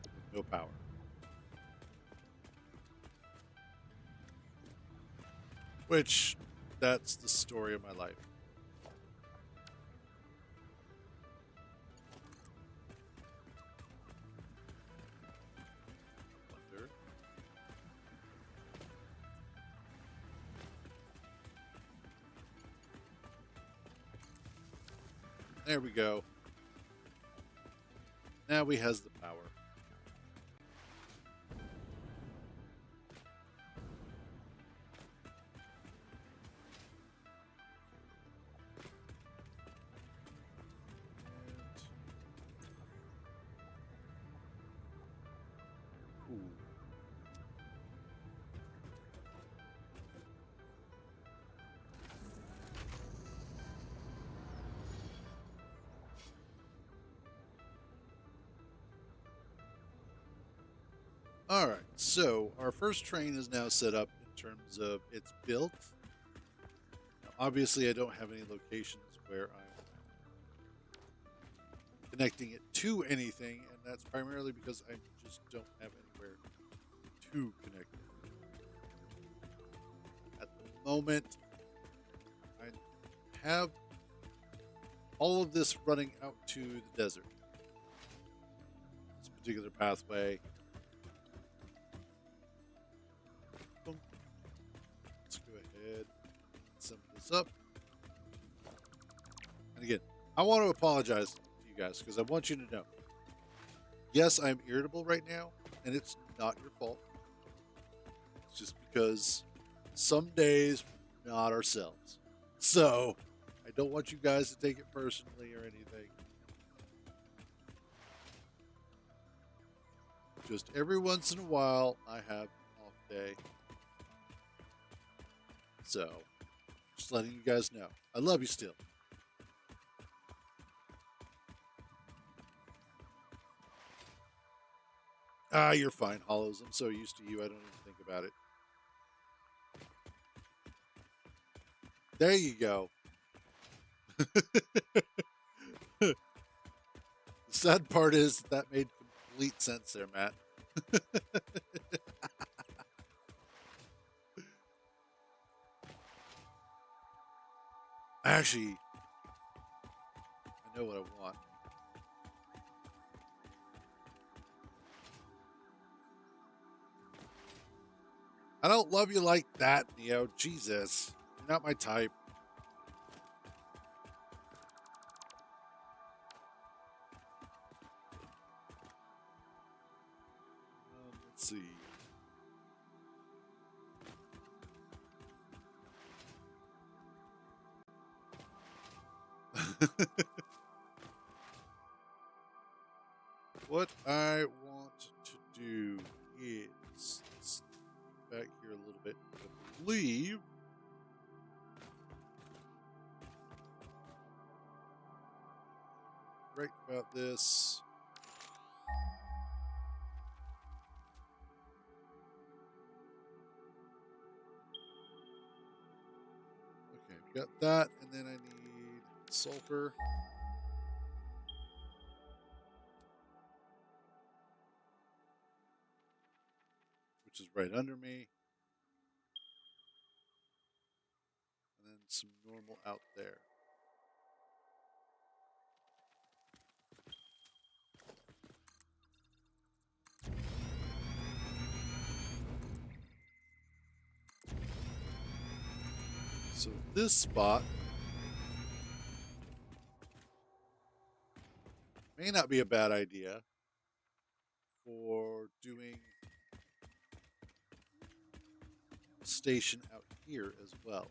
with no power. Which, that's the story of my life. Thunder. There we go. Now we has the power. And, ooh. All right, so our first train is now set up in terms of its built. Now, obviously, I don't have any locations where I'm connecting it to anything, and that's primarily because I just don't have anywhere to connect it. At the moment, I have all of this running out to the desert. This particular pathway. Boom. Let's go ahead and sum this up. And again, I want to apologize to you guys because I want you to know. Yes, I'm irritable right now, and it's not your fault. It's just because some days we're not ourselves. So I don't want you guys to take it personally or anything. Just every once in a while, I have an off day. So just letting you guys know. I love you still. Ah, you're fine, Hollows. I'm so used to you, I don't even think about it. There you go. The sad part is that made complete sense there, Matt. Actually, I know what I want. I don't love you like that, Neo. Jesus. You're not my type. Let's see. What I want to do is let's back here a little bit. I believe right about this. Okay, we got that, and then I need sulfur. Which is right under me. And then some normal out there. So this spot may not be a bad idea for doing a station out here as well.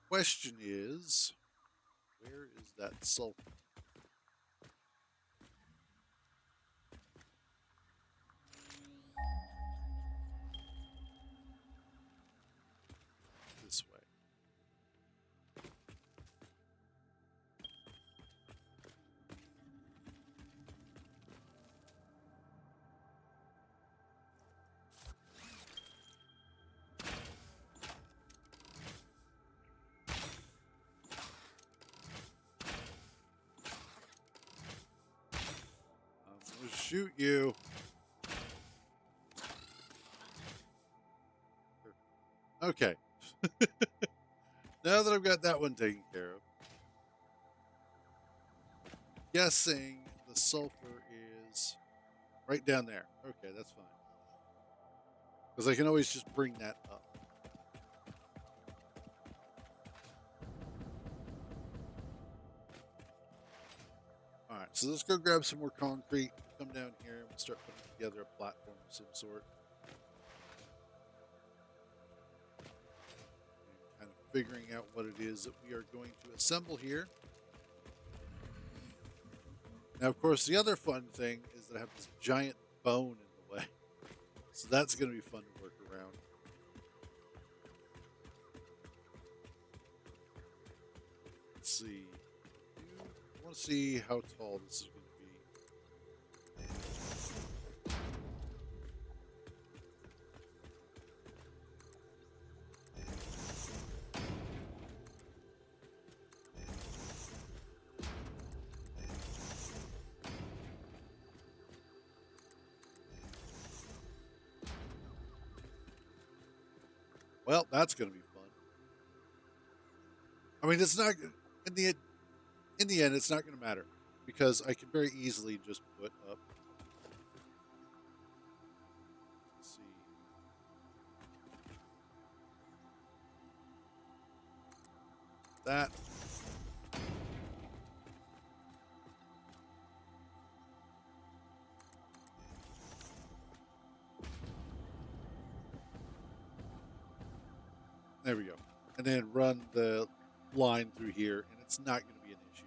Question is, where is that sulfur? shoot you. Okay. Now that I've got that one taken care of, guessing the sulfur is right down there. Okay, that's fine. Because I can always just bring that up. All right, so let's go grab some more concrete. Come down here and we'll start putting together a platform of some sort. And kind of figuring out what it is that we are going to assemble here. Now, of course, the other fun thing is that I have this giant bone in the way. So that's going to be fun to work around. Let's see. I want to see how tall this is going to be. Well, that's going to be fun. I mean, it's not in the end. It's not going to matter because I can very easily just put up. Let's see. That. There we go. And then run the line through here, and it's not going to be an issue.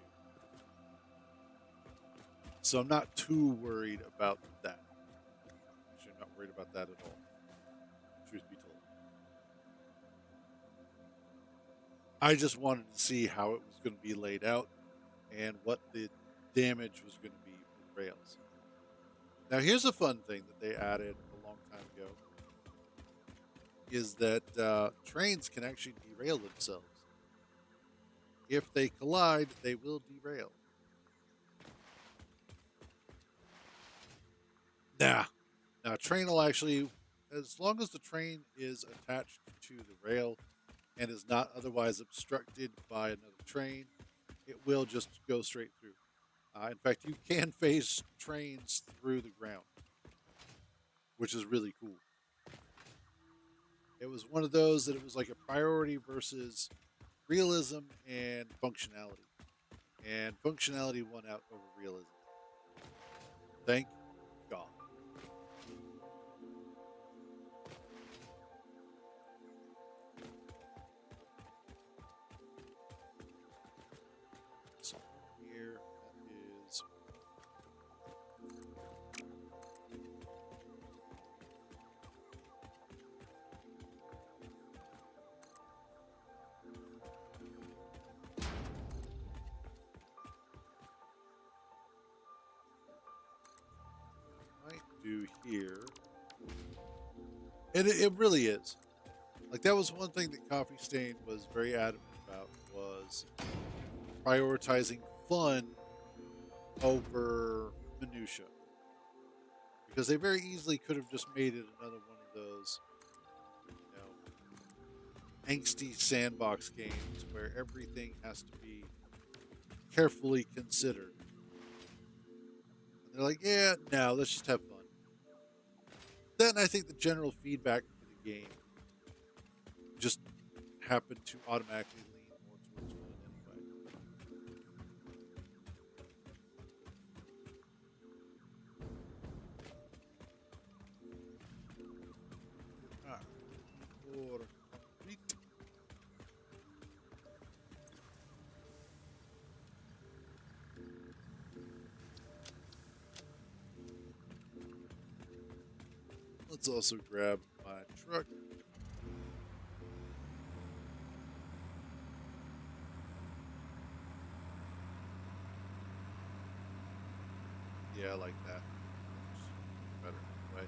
So I'm not too worried about that. Actually, I'm not worried about that at all. Truth be told. I just wanted to see how it was going to be laid out and what the damage was going to be with rails. Now, here's a fun thing that they added a long time ago. Is that trains can actually derail themselves. If they collide, they will derail. Now, a train will actually, as long as the train is attached to the rail and is not otherwise obstructed by another train, it will just go straight through. In fact, you can phase trains through the ground, which is really cool. It was one of those that it was like a priority versus realism and functionality. And functionality won out over realism. Thank God. So here that is. Might do here. And it really is. Like that was one thing that Coffee Stain was very adamant about was prioritizing fun over minutia. Because they very easily could have just made it another one of those, angsty sandbox games where everything has to be carefully considered. And they're like, yeah, no, let's just have fun. Then I think the general feedback for the game just happened to automatically lean more towards fun anyway. All right. More concrete. Let's also grab my truck. Yeah, I like that. Better anyway.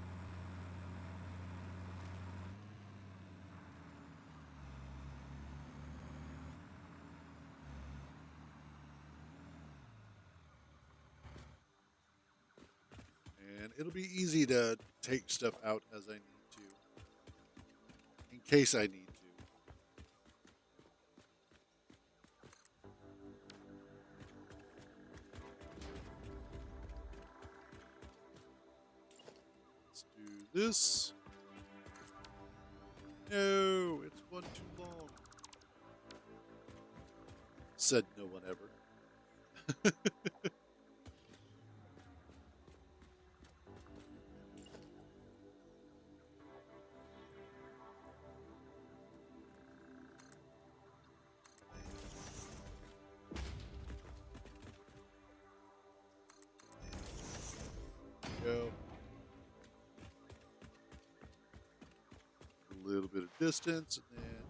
It'll be easy to take stuff out as I need to, in case I need to. Let's do this. No, it's one too long. Said no one ever. Go. A little bit of distance, and then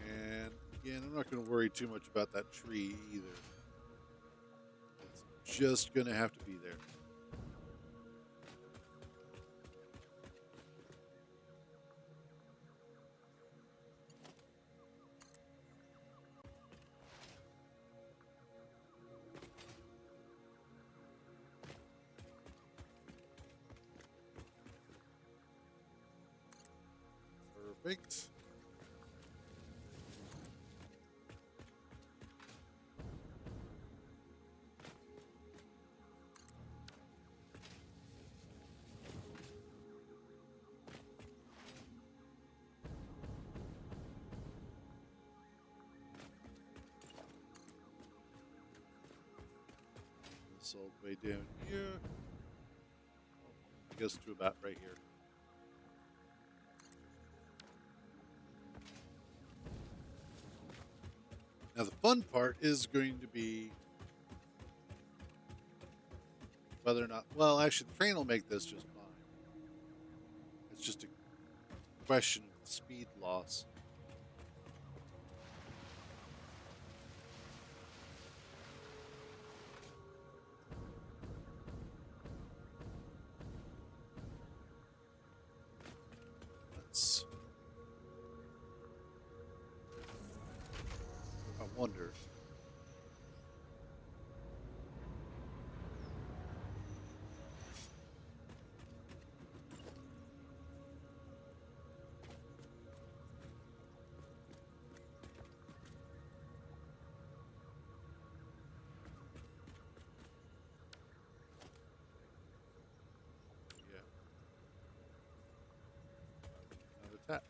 and again, I'm not going to worry too much about that tree either. It's just going to have to be there. Perfect. This all the way down here. I guess to about right here. Now the fun part is going to be whether or not, well, actually the train will make this just fine. It's just a question of speed loss. Let's, I wonder. Yeah. Not attach.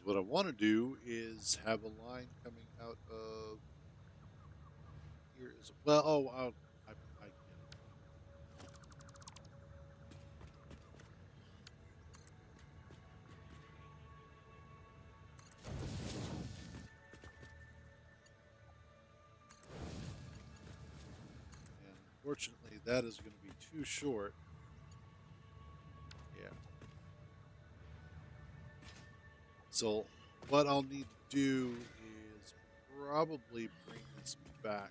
What I want to do is have a line coming out of here as well. Oh, I get it. And unfortunately, that is going to be too short. Yeah. So what I'll need to do is probably bring this back.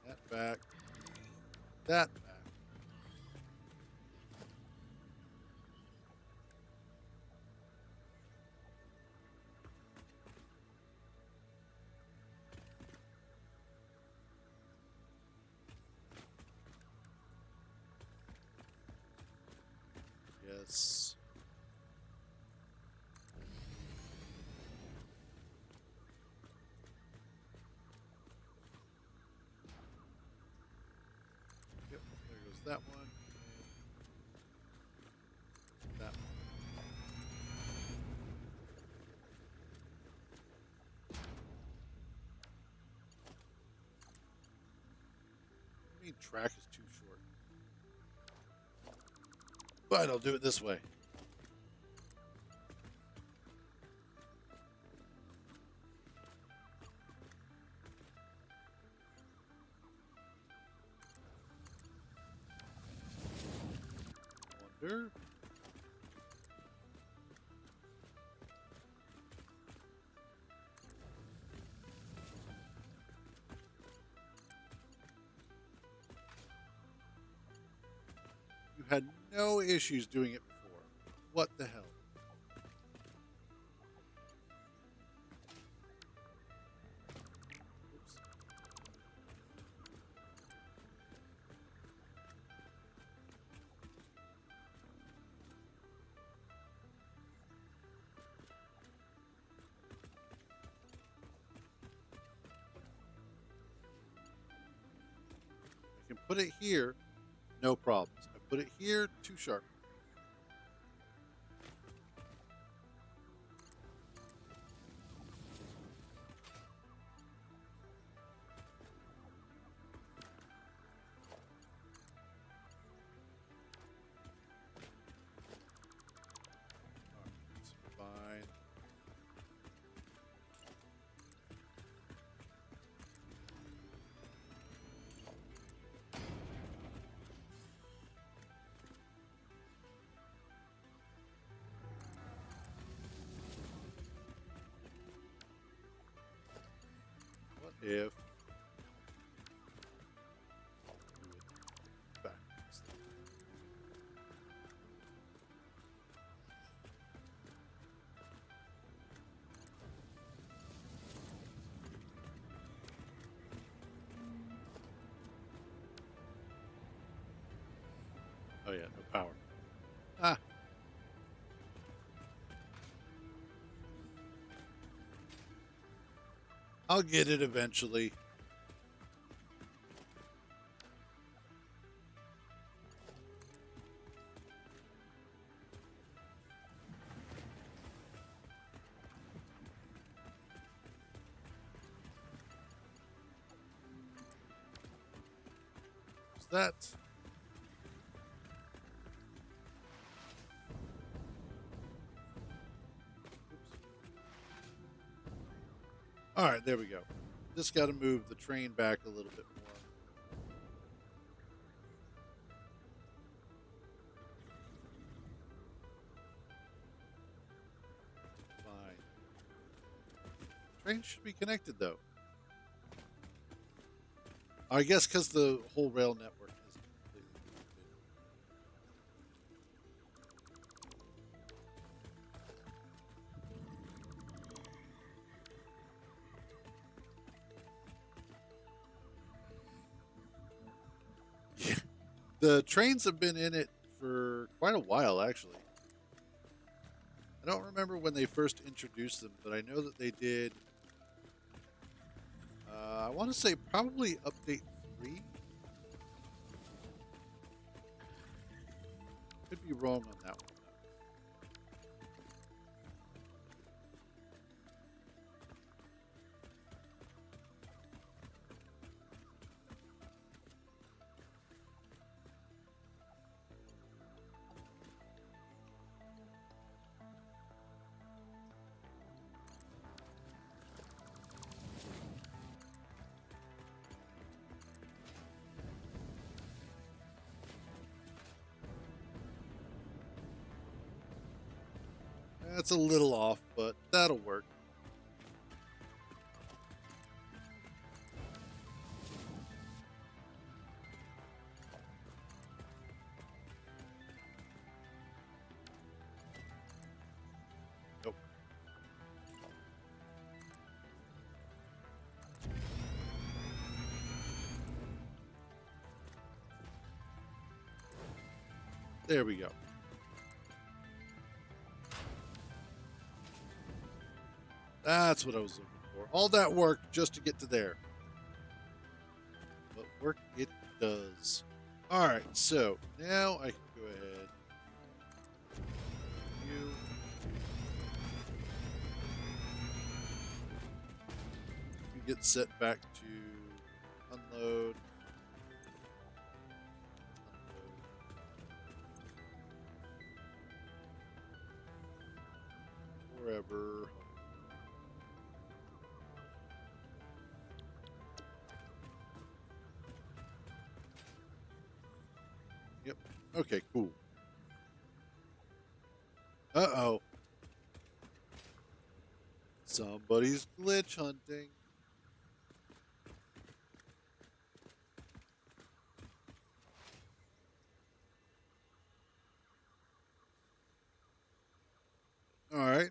That back. That back. Yes. Yep, there goes that one. And that one. I mean, track is too short. But I'll do it this way. Wonder. You had no issues doing it before. What the hell? Oops. I can put it here, no problems. I put it here, too sharp. It's fine. What if do it backwards? Oh yeah, no power. Ah, I'll get it eventually. Is that? All right, there we go. Just got to move the train back a little bit more. Fine. Train should be connected though. I guess because the whole rail network isn't completely connected. Yeah. The trains have been in it for quite a while, actually. I don't remember when they first introduced them, but I know that they did. I want to say probably update 3. Could be wrong on that one. That's a little off, but that'll work. Nope. There we go. That's what I was looking for. All that work just to get to there. But work it does. Alright, so now I can go ahead. You. You get set back to unload. Okay, cool. Uh-oh. Somebody's glitch hunting. All right.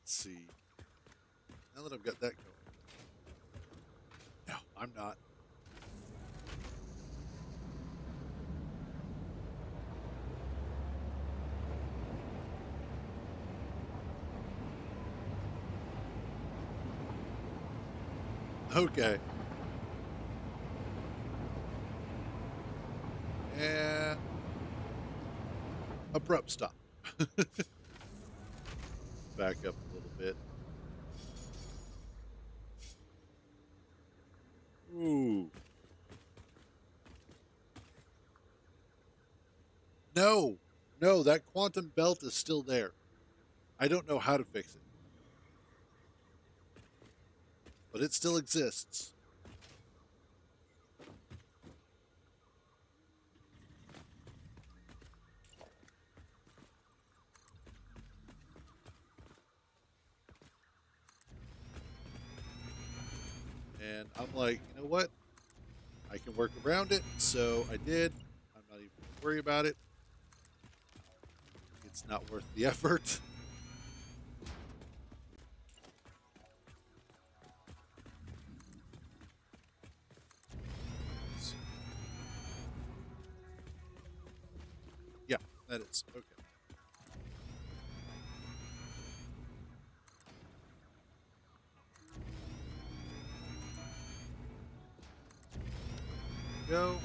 Let's see. Now that I've got that going. No, I'm not. Okay. And abrupt stop. Back up a little bit. Ooh. No. No, that quantum belt is still there. I don't know how to fix it, but it still exists. And I'm like, you know what? I can work around it. So I did. I'm not even going to worry about it. It's not worth the effort. Yeah, that is. Okay. Go.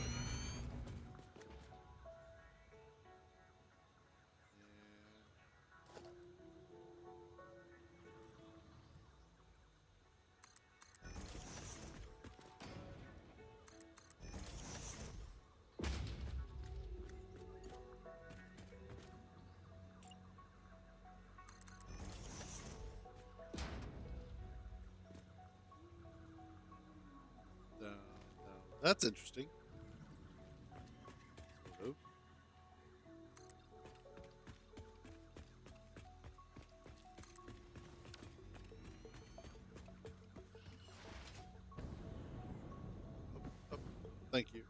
Down, down. That's interesting. Sort of. Up, up. Thank you.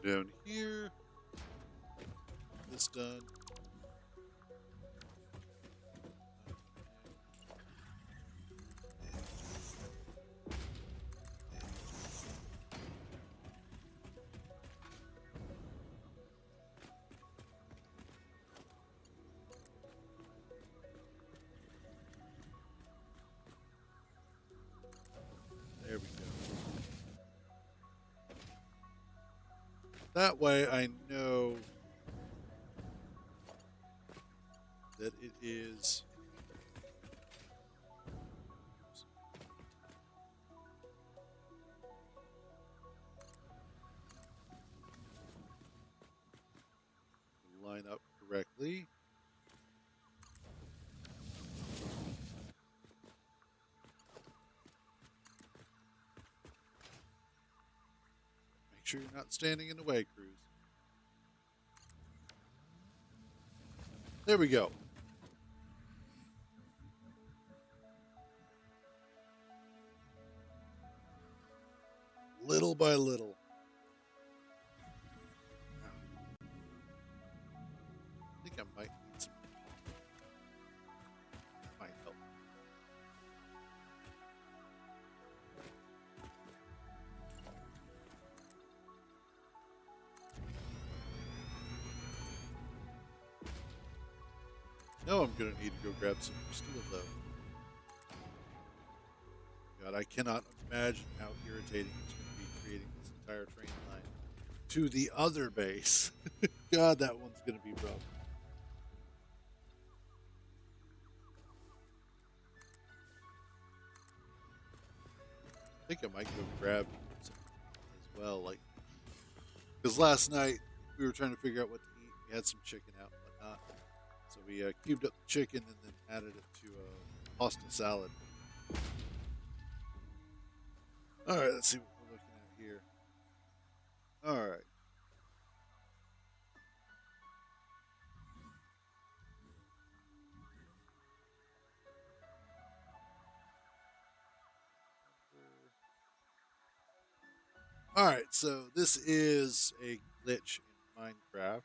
Down here. This done. There we go. That way I know that it is. Line up correctly. Make sure you're not standing in the way, Cruz. There we go. Little by little. I think I might need some. That might help. No, I'm going to need to go grab some more steel, though. God, I cannot imagine how irritating it's going to be creating this entire train line to the other base. God, that one's going to be rough. I think I might go grab some as well, like Because last night we were trying to figure out what to eat. We had some chicken out and whatnot. So we cubed up the chicken and then added it to a pasta salad. All right, let's see what we're looking at here. All right. All right, so this is a glitch in Minecraft.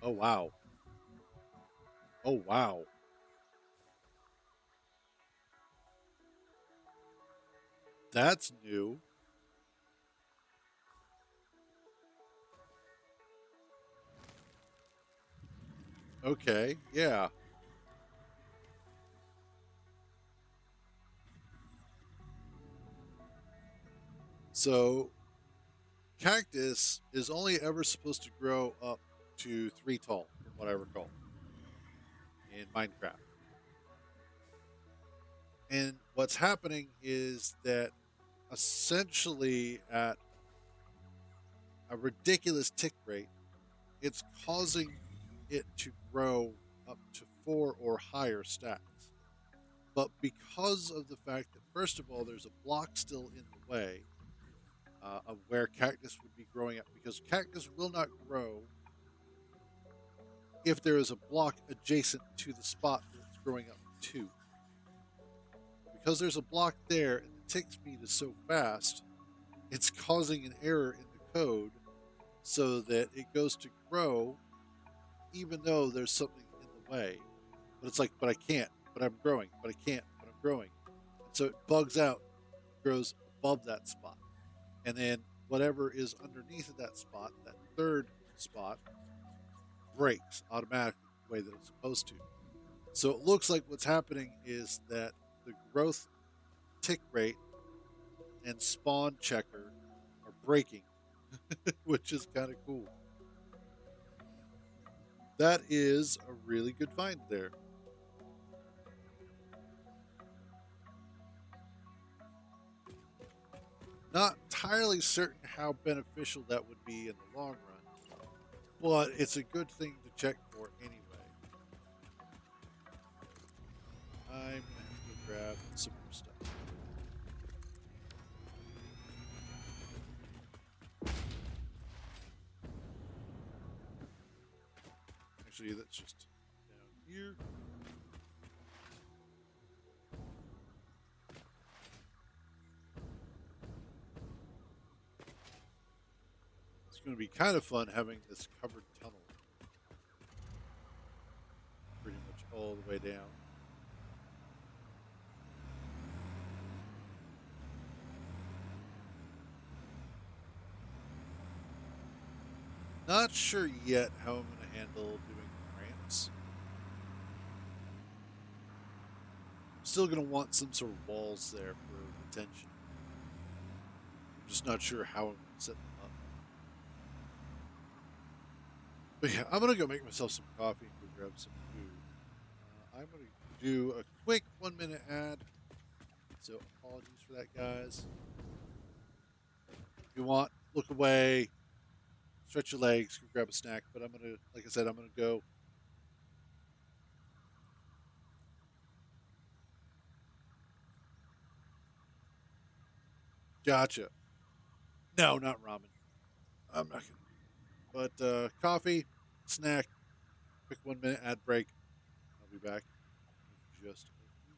Oh wow. Oh wow. That's new. Okay, yeah. So cactus is only ever supposed to grow up to 3 tall, from what I recall, in Minecraft. And what's happening is that essentially at a ridiculous tick rate, it's causing it to grow up to 4 or higher stacks. But because of the fact that, first of all, there's a block still in the way of where cactus would be growing up, because cactus will not grow if there is a block adjacent to the spot that it's growing up to. Because there's a block there and the tick speed is so fast, it's causing an error in the code so that it goes to grow even though there's something in the way. But it's like, but I can't, but I'm growing, but I can't, but I'm growing. And so it bugs out, grows above that spot. And then whatever is underneath of that spot, that third spot, breaks automatically the way that it's supposed to. So it looks like what's happening is that the growth tick rate and spawn checker are breaking, which is kind of cool. That is a really good find there. Not entirely certain how beneficial that would be in the long run, but it's a good thing to check for anyway. I'm gonna have to go grab some more stuff. Actually, that's just down here. It's going to be kind of fun having this covered tunnel pretty much all the way down. Not sure yet how I'm going to handle doing ramps. I'm still going to want some sort of walls there for retention. I'm just not sure how I'm going to set them up. But yeah, I'm going to go make myself some coffee and go grab some food. I'm going to do a quick 1 minute ad. So apologies for that, guys. If you want, look away, stretch your legs, go grab a snack. But I'm going to, like I said, I'm going to go. Gotcha. No, not ramen. I'm not going to. But coffee, snack, quick 1 minute ad break. I'll be back in just a few.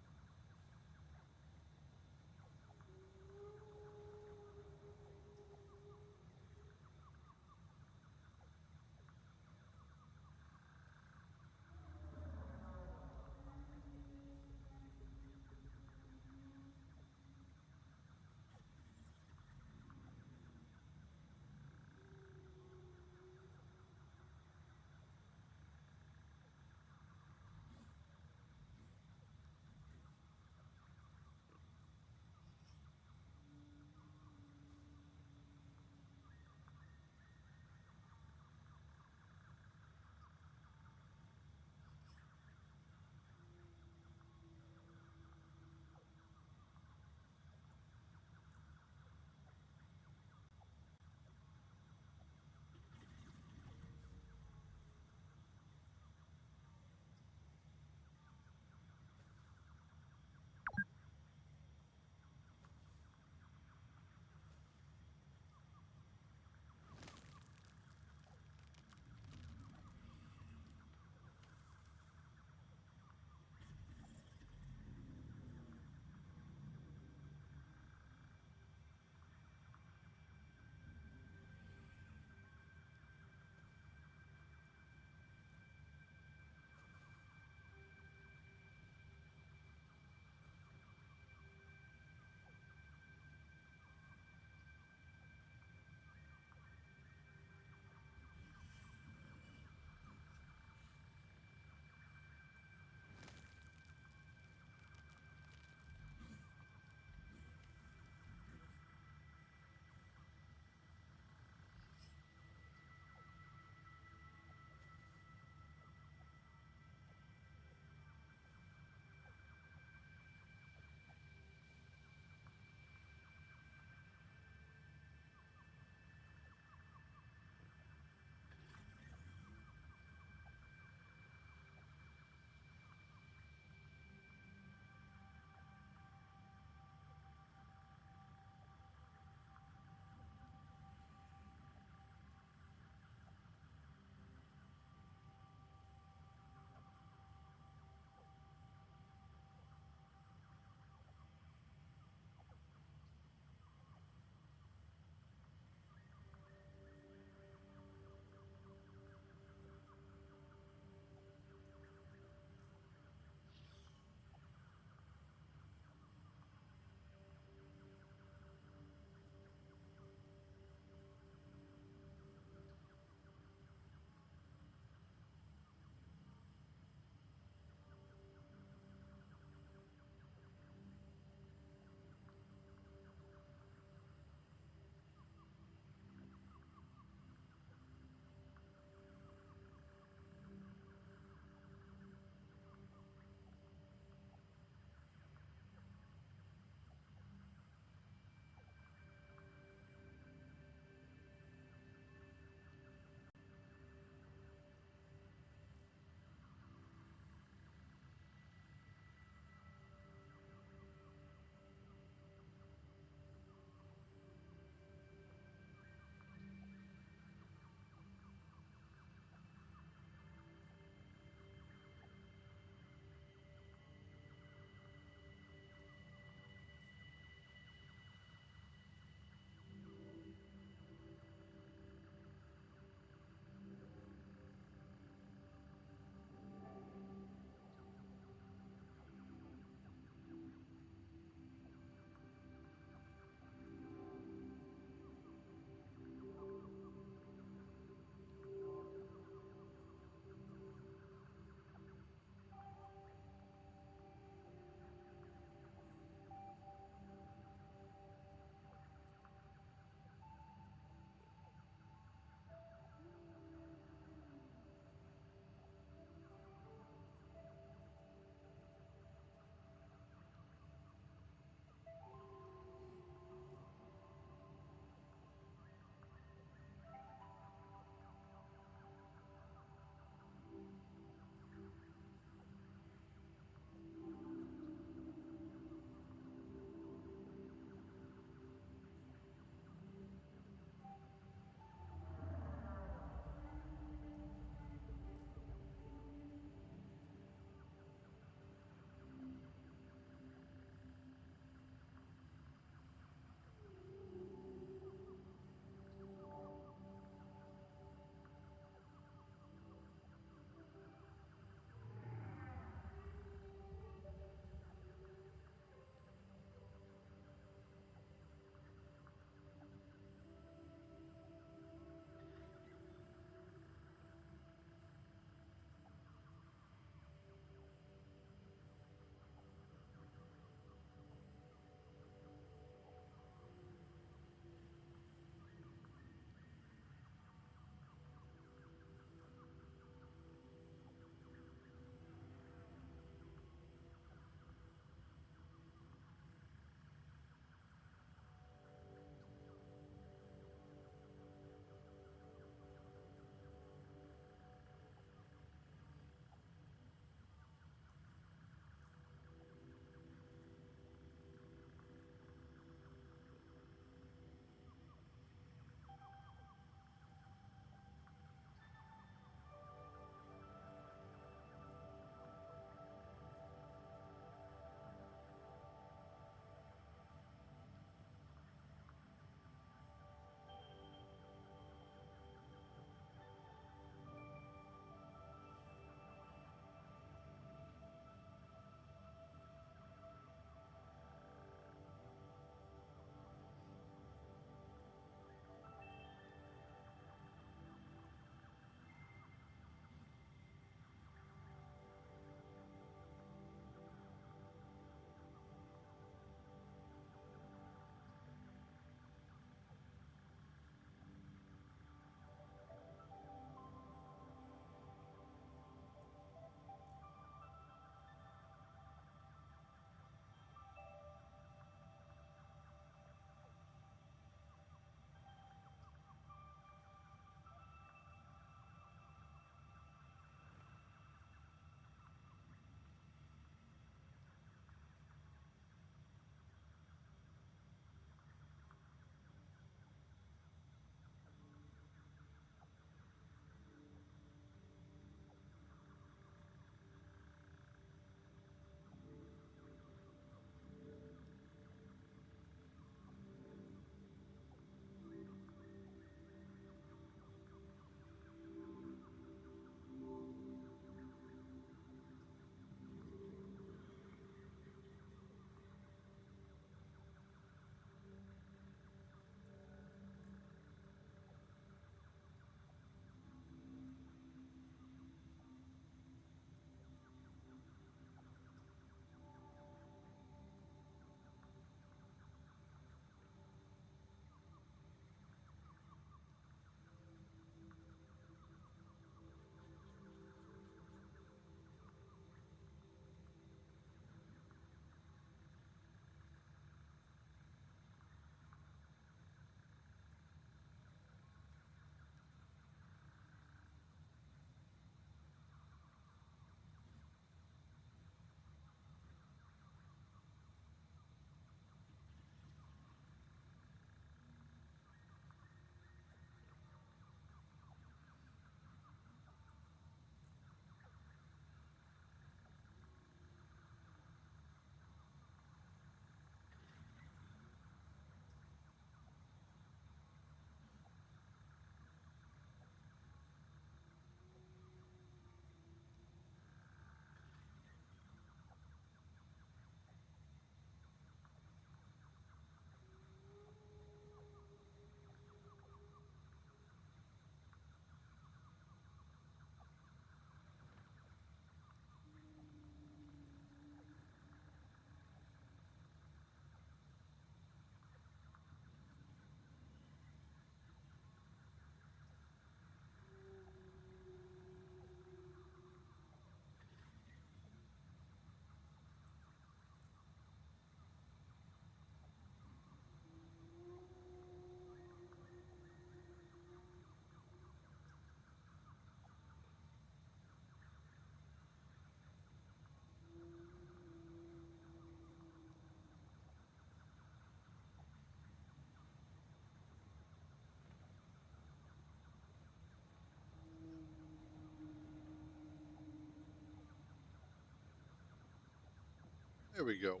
There we go.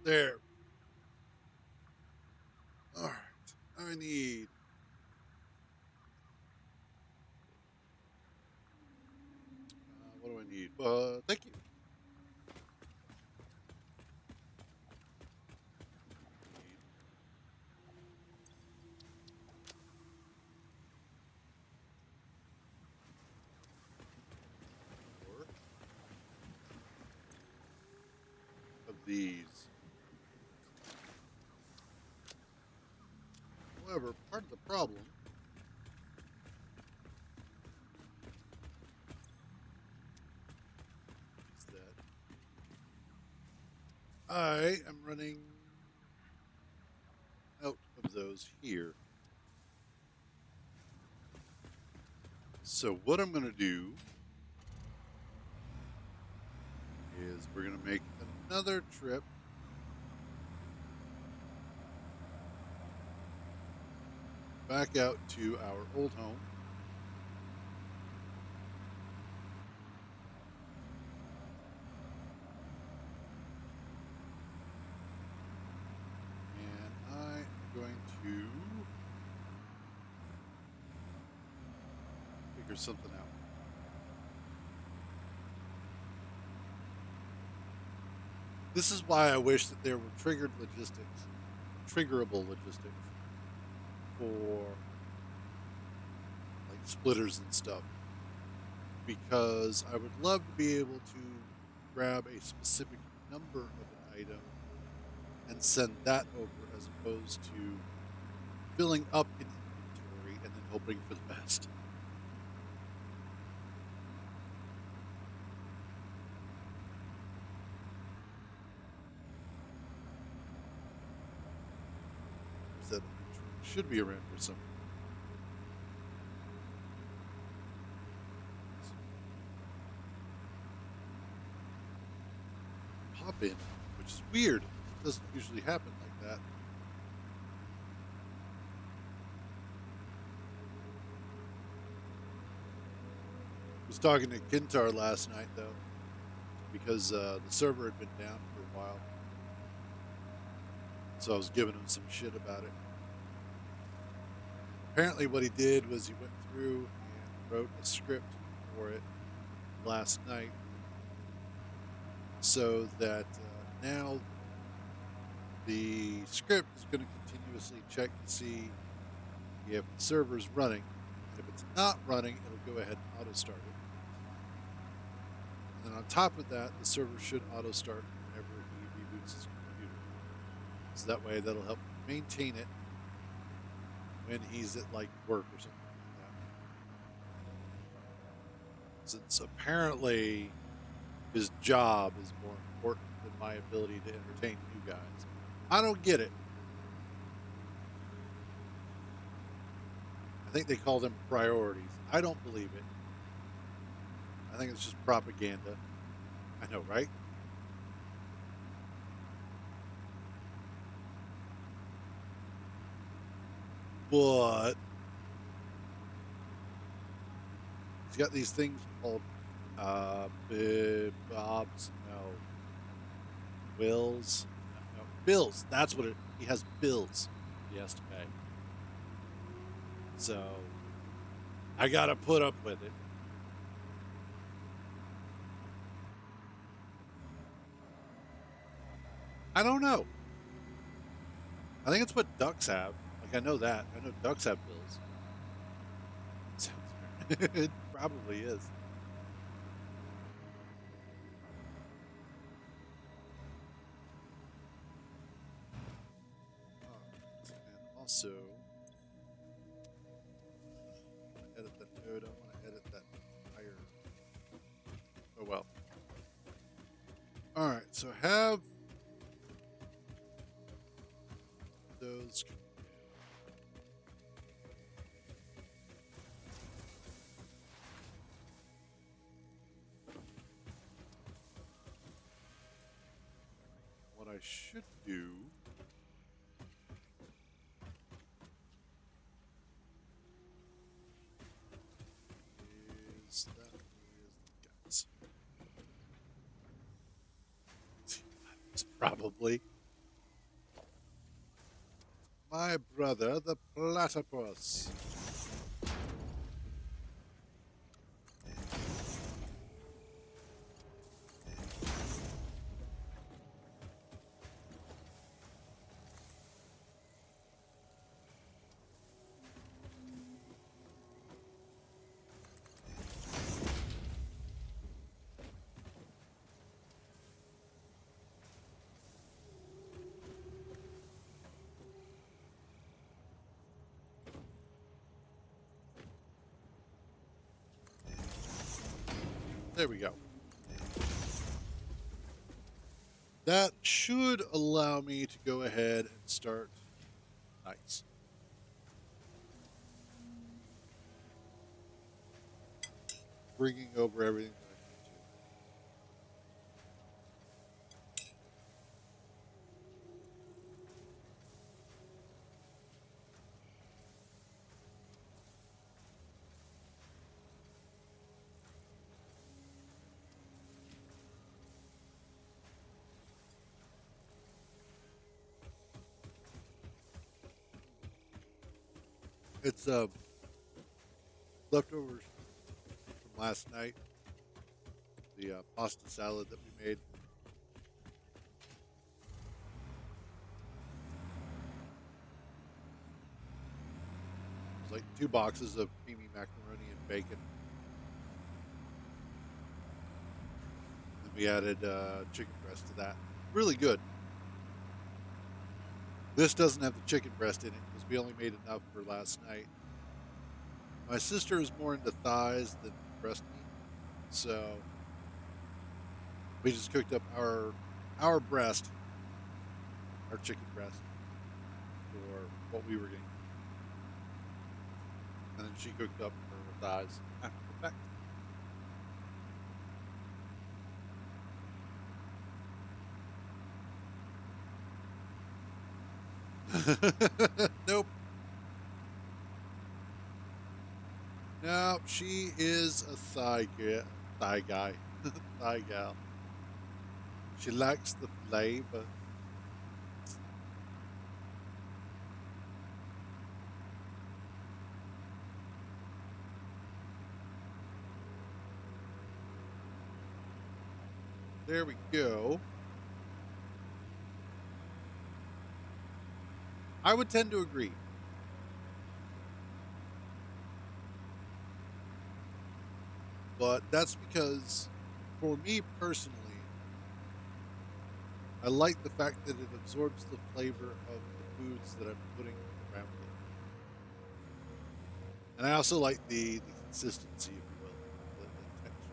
There. All right. I need. What do I need? Thank you. Need more of these. However, part of the problem is that I am running out of those here. So what I'm going to do is we're going to make another trip back out to our old home. And I am going to figure something out. This is why I wish that there were triggerable logistics for like splitters and stuff. Because I would love to be able to grab a specific number of an item and send that over as opposed to filling up an inventory and then hoping for the best. That should be around here somewhere. Pop in, which is weird. It doesn't usually happen like that. I was talking to Kintar last night though, because the server had been down for a while. So I was giving him some shit about it. Apparently, what he did was he went through and wrote a script for it last night so that now the script is going to continuously check to see if the server's running. And if it's not running, it'll go ahead and auto start it. And then on top of that, the server should auto start whenever he reboots his computer. So that way, that'll help maintain it when he's at like work or something like that. Since apparently his job is more important than my ability to entertain you guys. I don't get it. I think they call them priorities. I don't believe it. I think it's just propaganda. I know, right? But he's got these things called Bob's, no, Wills, no, bills. That's what he has bills he has to pay. So I got to put up with it. I don't know. I think it's what ducks have. Like, I know that. I know ducks have bills. It probably is. And also, I want to edit that node. I want to edit that entire. Oh, well. All right. So have those. What I should do is that Probably. My brother, the platypus. There we go. That should allow me to go ahead and start. Nice. Bringing over everything that I need to. It's leftovers from last night. The pasta salad that we made. It was like 2 boxes of creamy macaroni and bacon. Then we added chicken breast to that. Really good. This doesn't have the chicken breast in it because we only made enough for last night. My sister is more into thighs than breast meat, so we just cooked up our breast, our chicken breast, for what we were getting, and then she cooked up her thighs after the fact. Nope. No, she is a thigh guy, thigh gal. She likes the flavor. There we go. I would tend to agree. But that's because, for me personally, I like the fact that it absorbs the flavor of the foods that I'm putting around it. And I also like the consistency, if you will, the texture.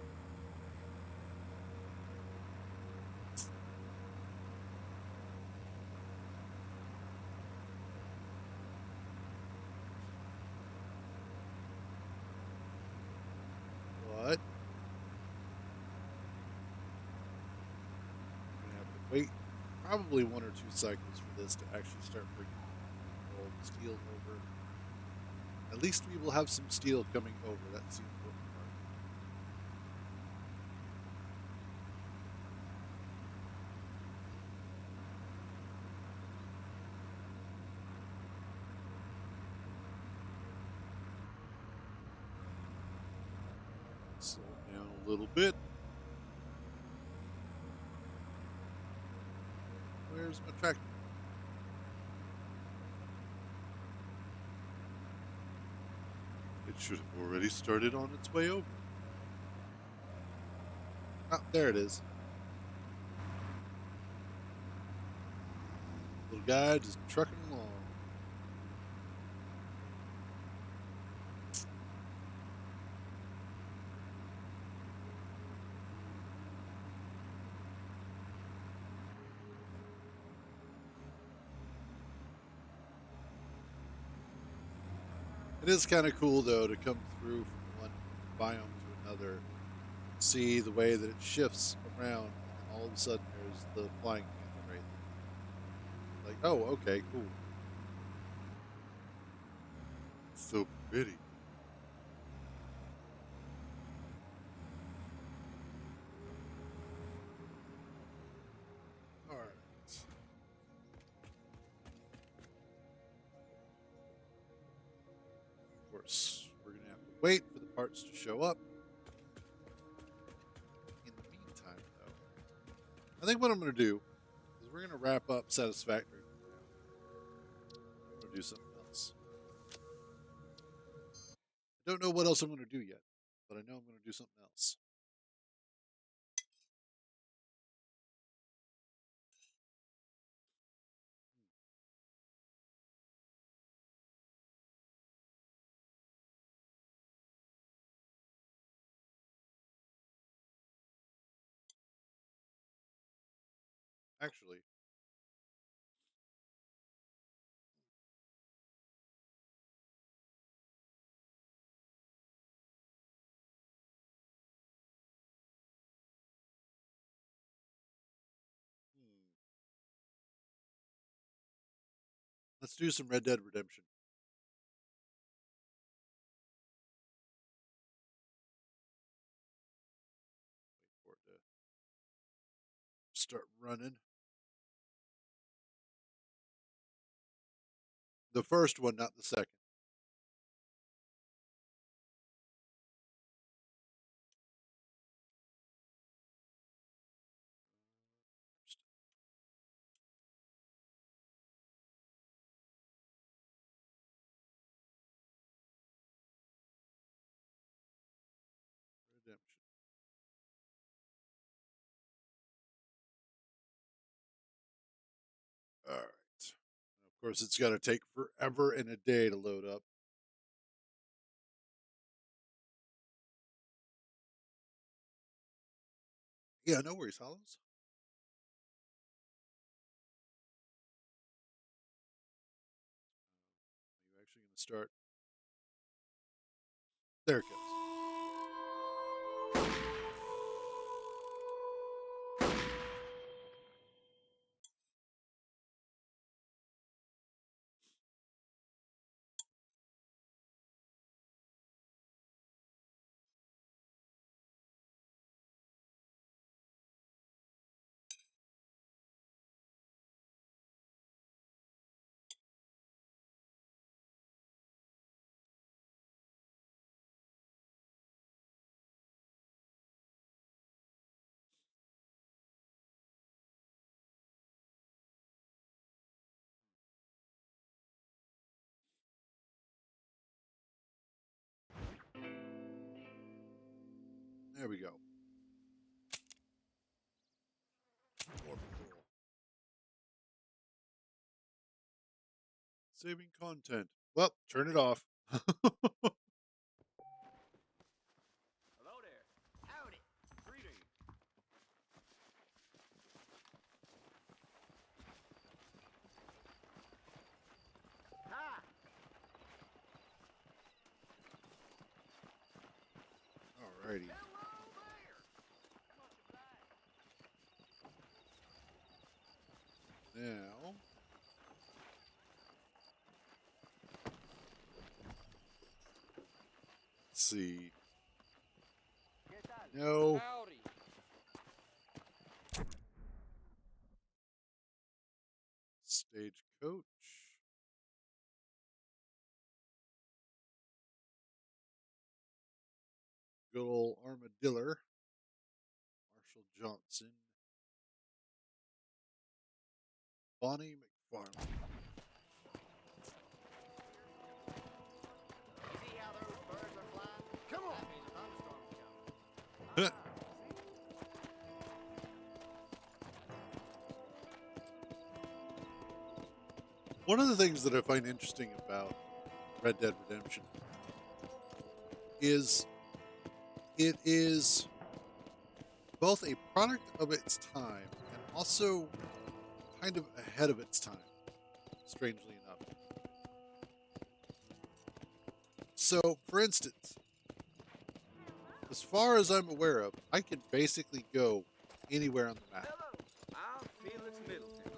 But I'm going to have to wait probably 1 or 2 cycles for this to actually start bringing all the steel over. At least we will have some steel coming over. That's the important part. Slow it down a little bit. Where's my tractor? It should have already started on its way over. Ah, there it is. Little guy just trucking along. It is kind of cool, though, to come through from one biome to another, see the way that it shifts around, and all of a sudden there's the flying panther right there. Like, oh, okay, cool. It's so pretty. All right. course, we're going to have to wait for the parts to show up. In the meantime, though, I think what I'm going to do is we're going to wrap up Satisfactory for now. I'm going to do something else. I don't know what else I'm going to do yet, but I know I'm going to do something else. Actually, let's do some Red Dead Redemption. Wait for it to start running. The first one, not the second. Redemption. All right. Of course, it's got to take forever and a day to load up. Yeah, no worries, Hollows. Are you actually going to start? There it goes. There we go. Orbital. Saving content. Well, turn it off. Hello there. Howdy. Greetings. Hi. Alrighty. Hello there. Much obliged. Now, let's see. ¿Qué tal? No. Howdy. Stagecoach. Good old Armadillo. Marshall Johnson. Bonnie McFarland. See how those birds are flying? Come on. That means a thunderstorm's coming. One of the things that I find interesting about Red Dead Redemption is it is both a product of its time and also kind of ahead of its time, strangely enough. So, for instance, as far as I'm aware of, I can basically go anywhere on the map. Hello. I'm Felix Middleton.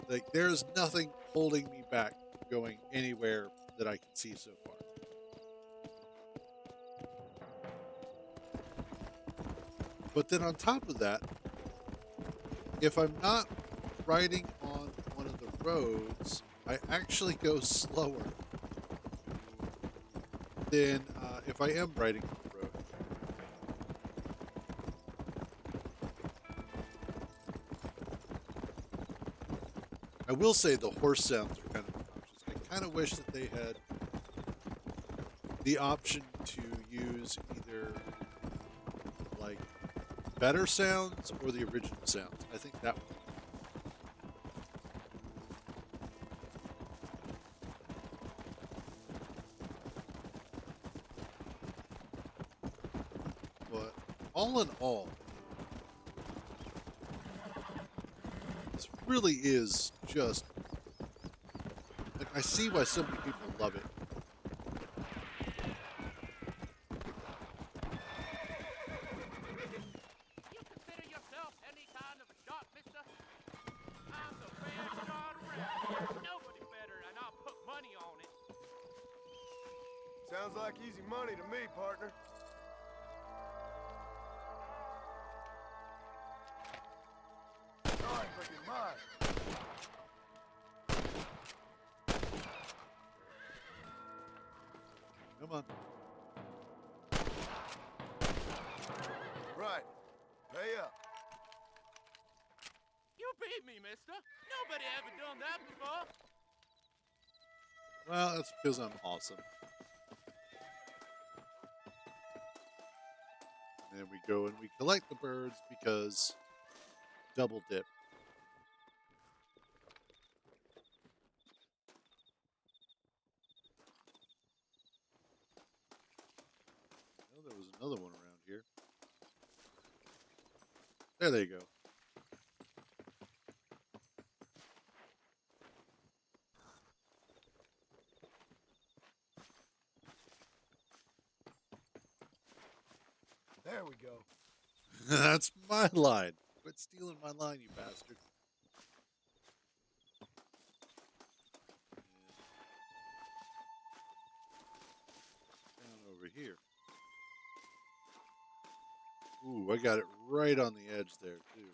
Like, there's nothing holding me back going anywhere that I can see so far. But then on top of that, if I'm not riding on one of the roads, I actually go slower. then if I am riding on the road, I will say the horse sounds are kind of obnoxious. I kind of wish that they had the option to use either like better sounds or the original sounds. I think that would. But all in all, this really is just like I see why so many people love it. You consider yourself any kind of a shot, mister? I'm the best shot around. Nobody better, and I'll put money on it. Sounds like easy money to me, partner. Sorry, but you're mine. Come on. Right. Pay up. You beat me, mister. Nobody ever done that before. Well, that's because I'm awesome. And then we go and we collect the birds because double dip. Oh, there was another one around here. There they go. There we go. That's my line. Quit stealing my line, you bastard. Down over here. Ooh, I got it right on the edge there, too.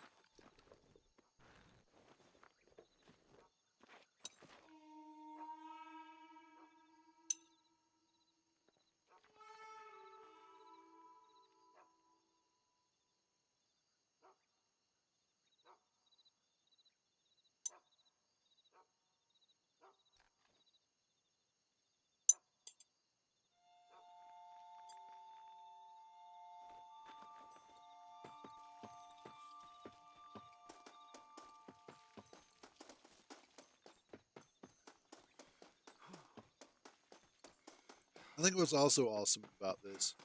I think what's also awesome about this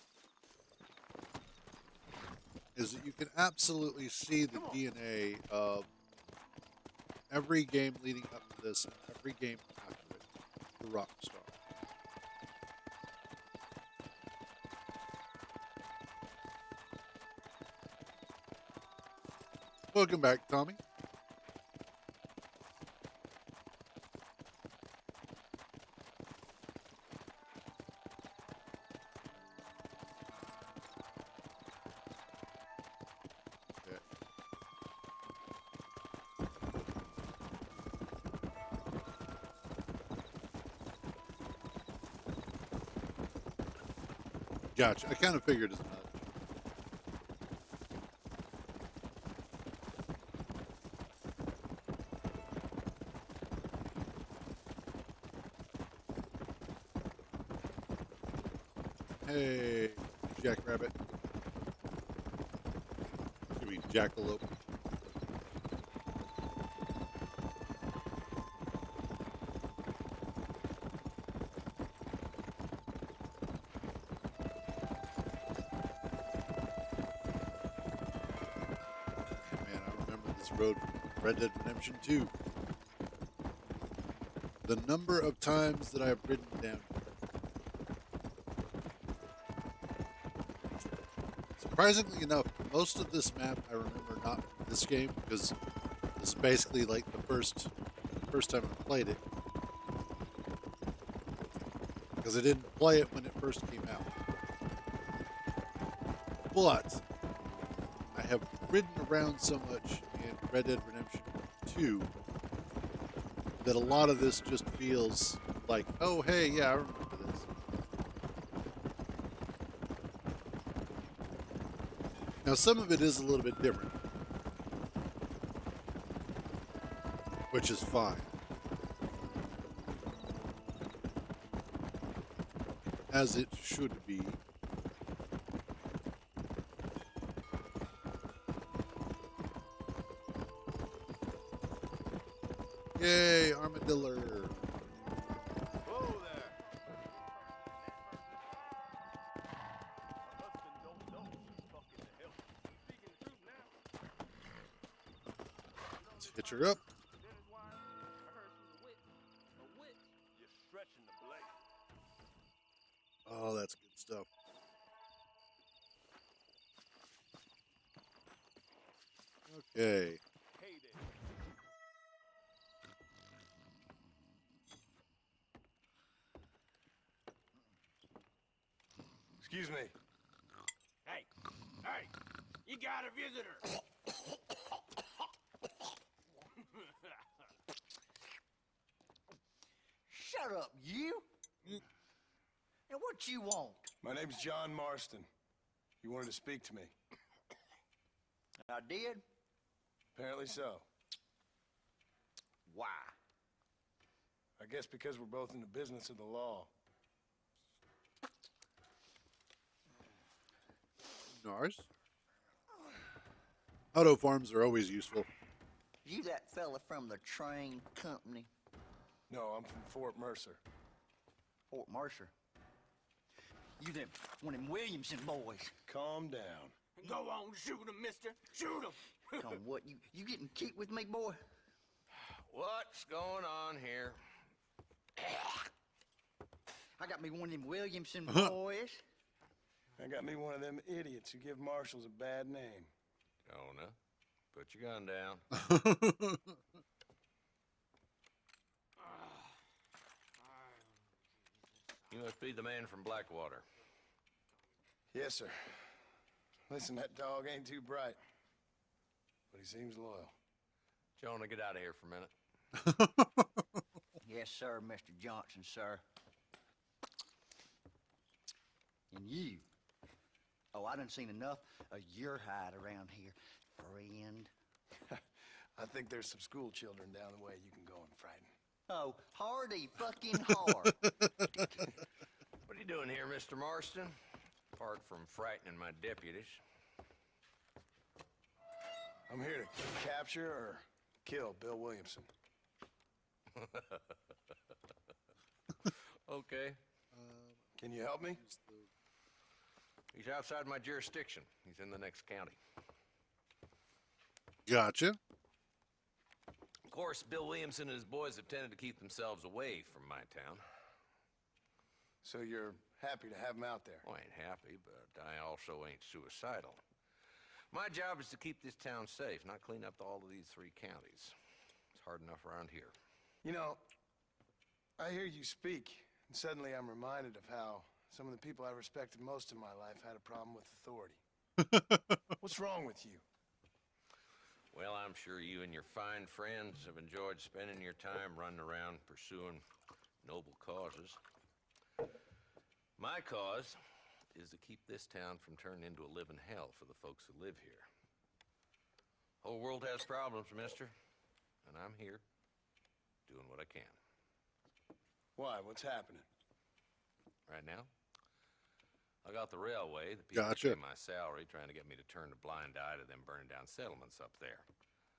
is that you can absolutely see the DNA of every game leading up to this and every game after it for Rockstar. Welcome back, Tommy. Okay. Gotcha. I kind of figured as much. Hey, Jackrabbit. Should be Jackalope. Man, I remember this road from Red Dead Redemption 2. The number of times that I've ridden down here. Surprisingly enough, most of this map I remember not from this game because this is basically like the first time I played it. Because I didn't play it when it first came out. But I have ridden around so much in Red Dead Redemption 2 that a lot of this just feels like, oh hey, yeah, I remember this. Now, some of it is a little bit different, which is fine. As it should be. Yay, armadillo. Whoa there. Let's hitch her up. You're stretching the blade. Oh, that's good stuff. Okay. Heyday. Excuse me. Hey, you got a visitor. Shut up, you! And what you want? My name's John Marston. You wanted to speak to me. I did? Apparently so. Why? I guess because we're both in the business of the law. Nars. Auto farms are always useful. You that fella from the train company, No, I'm from Fort Mercer. Fort Mercer? You them one of them Williamson boys. Calm down. Go on, shoot him, mister. Shoot him. Come on, what, you getting kicked with me, boy? What's going on here? I got me one of them Williamson Uh-huh. boys. I got me one of them idiots who give marshals a bad name. Jonah, put your gun down. You must be the man from Blackwater. Yes, sir. Listen, that dog ain't too bright, but he seems loyal. Jonah, get out of here for a minute. Yes, sir, Mr. Johnson, sir. And you. Oh, I done seen enough of your hide around here, friend. I think there's some school children down the way you can go and frighten. Oh, hardy fucking hard. What are you doing here, Mr. Marston? Apart from frightening my deputies. I'm here to capture or kill Bill Williamson. Okay. Can you help me? He's outside my jurisdiction. He's in the next county. Gotcha. Of course, Bill Williamson and his boys have tended to keep themselves away from my town. So you're happy to have him out there? Well, I ain't happy, but I also ain't suicidal. My job is to keep this town safe, not clean up all of these 3 counties. It's hard enough around here. You know, I hear you speak, and suddenly I'm reminded of how some of the people I respected most in my life had a problem with authority. What's wrong with you? Well, I'm sure you and your fine friends have enjoyed spending your time running around pursuing noble causes. My cause is to keep this town from turning into a living hell for the folks who live here. Whole world has problems, mister, and I'm here doing what I can. Why? What's happening? Right now, I got the railway, the people Gotcha. pay my salary, trying to get me to turn a blind eye to them burning down settlements up there.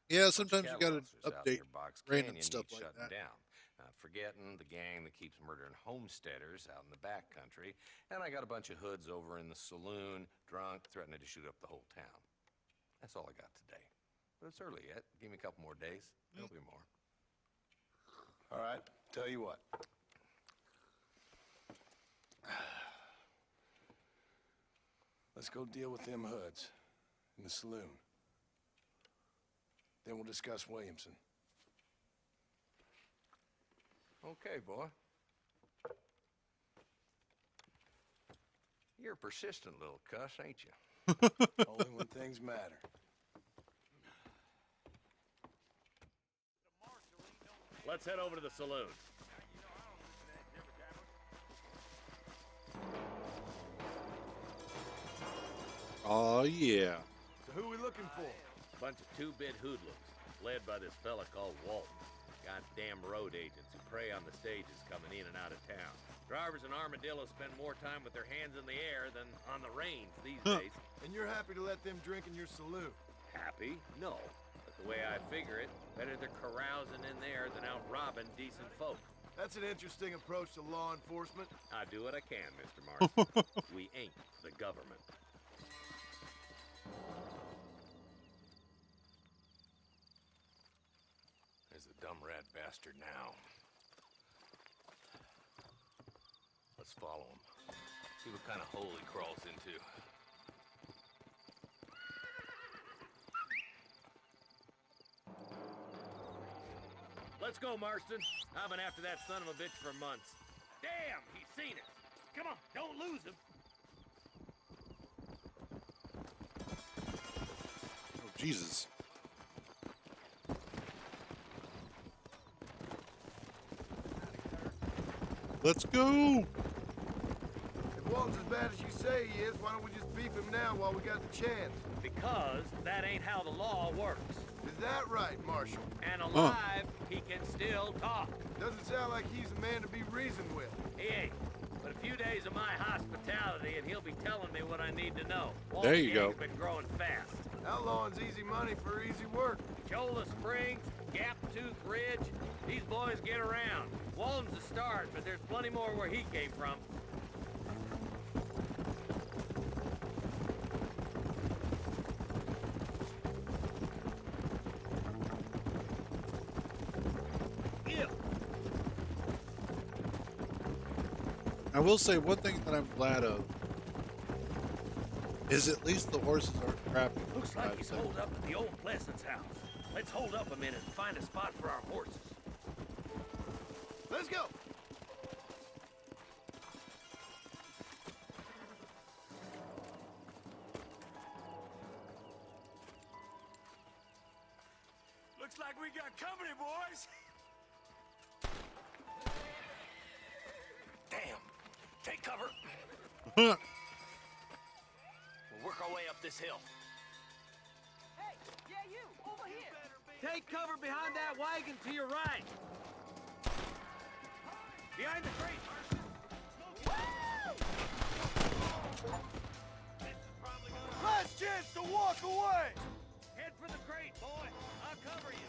Yeah, sometimes you Cattle gotta officers out update near Box random Canyon stuff need like shutting that. down. Not forgetting the gang that keeps murdering homesteaders out in the back country, and I got a bunch of hoods over in the saloon, drunk, threatening to shoot up the whole town. That's all I got today. But it's early yet. Give me a couple more days. There'll be more. All right, tell you what. Let's go deal with them hoods in the saloon. Then we'll discuss Williamson. Okay, boy. You're a persistent little cuss, ain't you? Only when things matter. Let's head over to the saloon. Oh yeah. Who we looking for? Bunch of two-bit hoodlums, led by this fella called Walton. Goddamn road agents who prey on the stages coming in and out of town. Drivers in Armadillo spend more time with their hands in the air than on the reins these days. And you're happy to let them drink in your saloon? Happy? No. But the way I figure it, better they're carousing in there than out robbing decent folk. That's an interesting approach to law enforcement. I do what I can, Mr. Marston. We ain't the government. There's the dumb rat bastard now. Let's follow him. See what kind of hole he crawls into. Let's go, Marston. I've been after that son of a bitch for months. Damn, he's seen us. Come on, don't lose him. Oh, Jesus. Let's go! If Walton's as bad as you say he is, why don't we just beef him now while we got the chance? Because that ain't how the law works. Is that right, Marshal? And alive, he can still talk. Doesn't sound like he's a man to be reasoned with. He ain't. But a few days of my hospitality and he'll be telling me what I need to know. There you go. Walton's been growing fast. Outlawing's easy money for easy work. Cholla Springs, Gap Tooth Ridge, these boys get around. Walton's a start, but there's plenty more where he came from. I will say one thing that I'm glad of is at least the horses aren't crappy. Looks like he's holed up at the old Pleasance house. Let's hold up a minute and find a spot for our horses. Let's go! Looks like we got company, boys. Damn! Take cover! Huh. We'll work our way up this hill. Hey, yeah, you, over here. Take cover behind that wagon to your right. Behind the crate. Last chance to walk away! Head for the crate, boy. I'll cover you.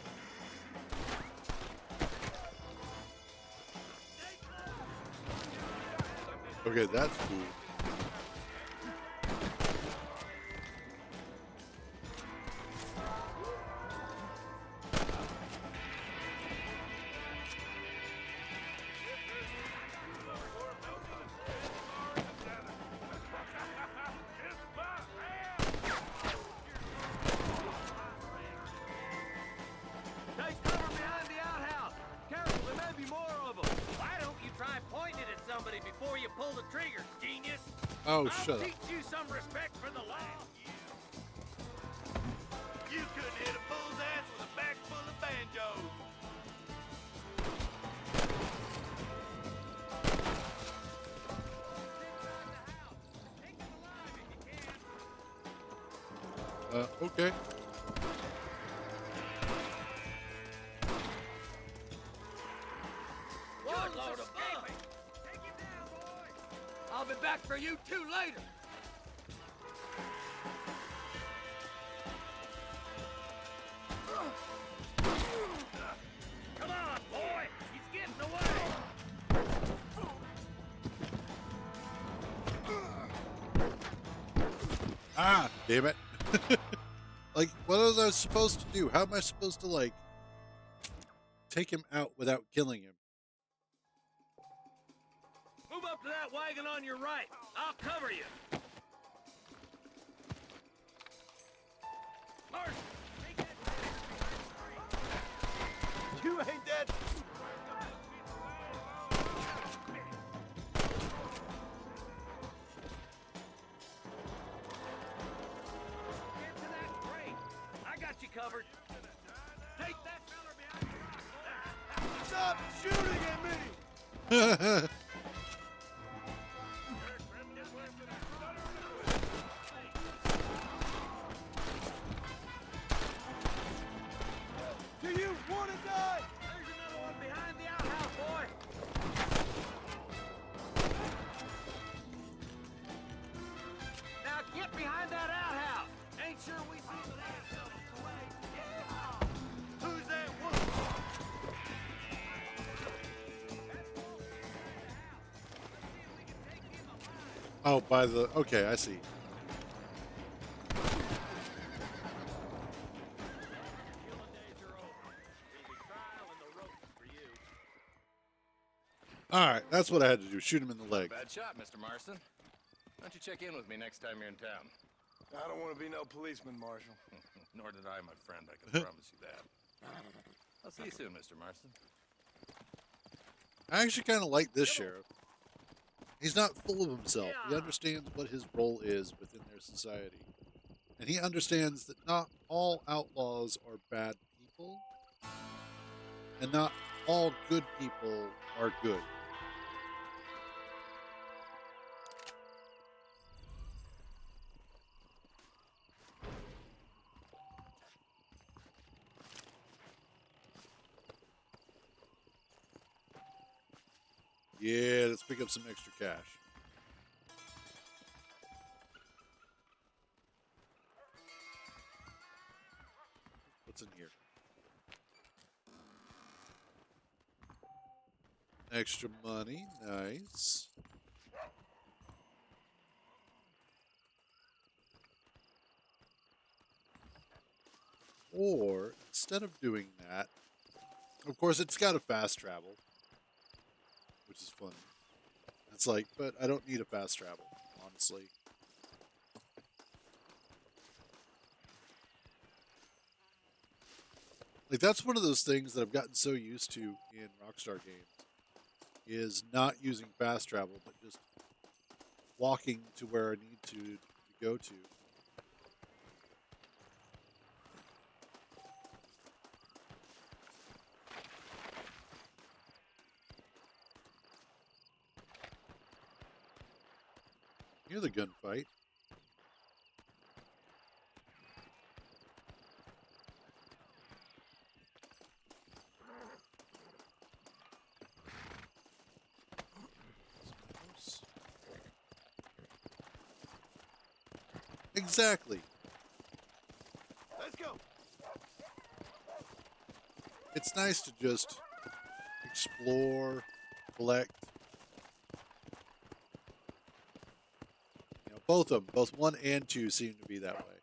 Okay, that's cool. Take cover behind the outhouse. Careful, there may be more of them. Why don't you try pointing it at somebody before you pull the trigger, genius? Oh, I'll shut up. teach you some respect for the law. You couldn't hit a bull's ass with a bag full of banjos. Okay. Good Lord above. Take him down, boy. I'll be back for you two later. Come on, boy. He's getting away. Ah, damn it. Like, what was I supposed to do? How am I supposed to, like, take him out without killing him? Move up to that wagon on your right. I'll cover you. Marshal, take that. You ain't that... Get to that crate. I got you covered. Take that feller behind you. Stop shooting at me! wanna die? There's another one behind the outhouse, boy. Now get behind that outhouse. Ain't sure we see the last of them. Who's that one? Oh, by the... Okay, I see. Killing days are over. Easy trial and the ropes for you. All right, that's what I had to do. Shoot him in the leg. Bad shot, Mr. Marston. Why don't you check in with me next time you're in town? I don't want to be no policeman, Marshal. Nor did I, my friend. I can promise you that. I'll see you soon, Mr. Marston. I actually kind of like this sheriff. He's not full of himself. He understands what his role is within their society. And he understands that not all outlaws are bad people. And not all good people are good. Yeah, let's pick up some extra cash. What's in here? Extra money, nice. Or, instead of doing that, of course, it's got a fast travel, which is funny. It's like, but I don't need a fast travel, honestly. Like, that's one of those things that I've gotten so used to in Rockstar games, is not using fast travel, but just walking to where I need to go to. Hear the gunfight. Exactly. Let's go. It's nice to just explore, collect. You know, both of them, both 1 and 2 seem to be that way.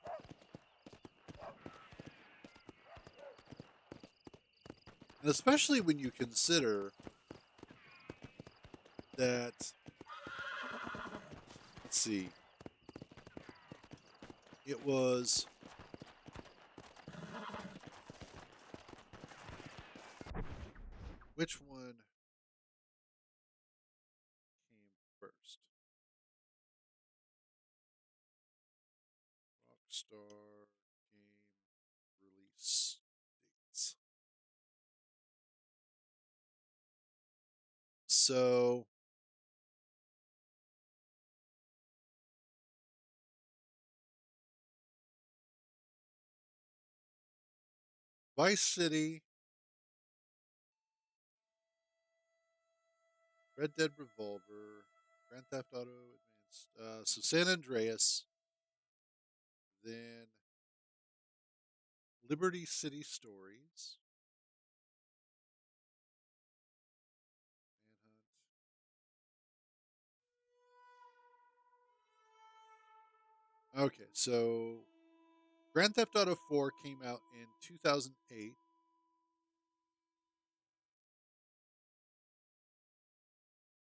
And especially when you consider that, let's see, it was which one came first? Rockstar game release dates. So Vice City, Red Dead Revolver, Grand Theft Auto Advanced, so San Andreas, then Liberty City Stories, Manhunt. Okay, so Grand Theft Auto 4 came out in 2008.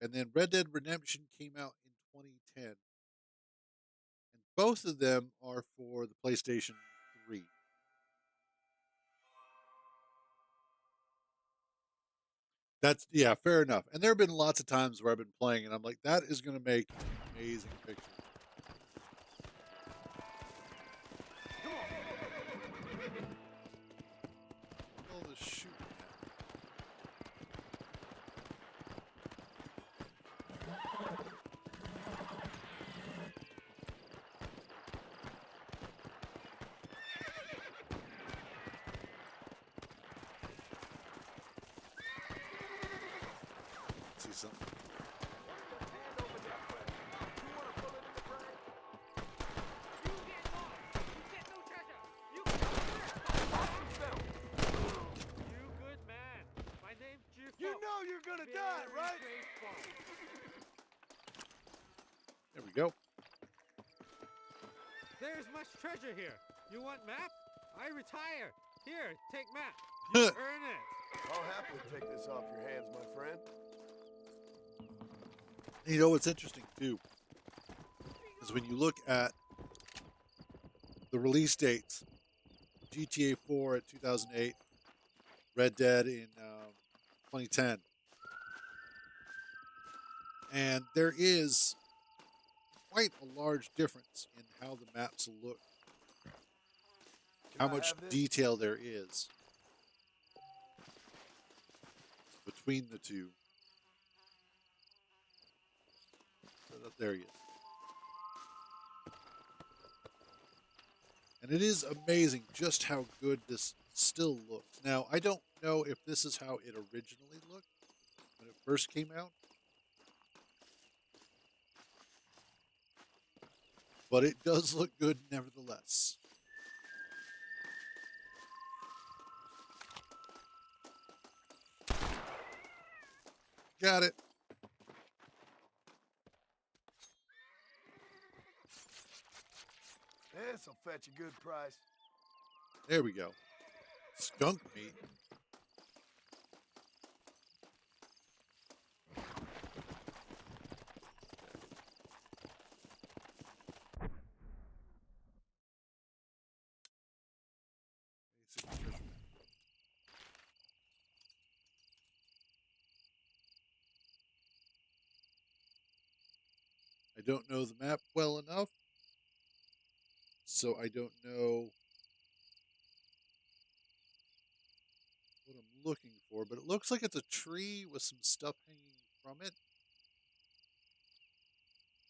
And then Red Dead Redemption came out in 2010. And both of them are for the PlayStation 3. That's, yeah, fair enough. And there have been lots of times where I've been playing and I'm like, that is going to make an amazing picture. All this shooting at. There's much treasure here. You want map? I retire. Here, take map. You earn it. I'll happily take this off your hands, my friend. You know what's interesting too is when you look at the release dates: GTA 4 at 2008, Red Dead in 2010, and there is quite a large difference in how the maps look, Can how I much have this? detail there is between the two. There he is. And it is amazing just how good this still looks. Now, I don't know if this is how it originally looked when it first came out, but it does look good nevertheless. Got it. This'll fetch a good price. There we go. Skunk meat. I don't know the map well enough, so I don't know what I'm looking for, but it looks like it's a tree with some stuff hanging from it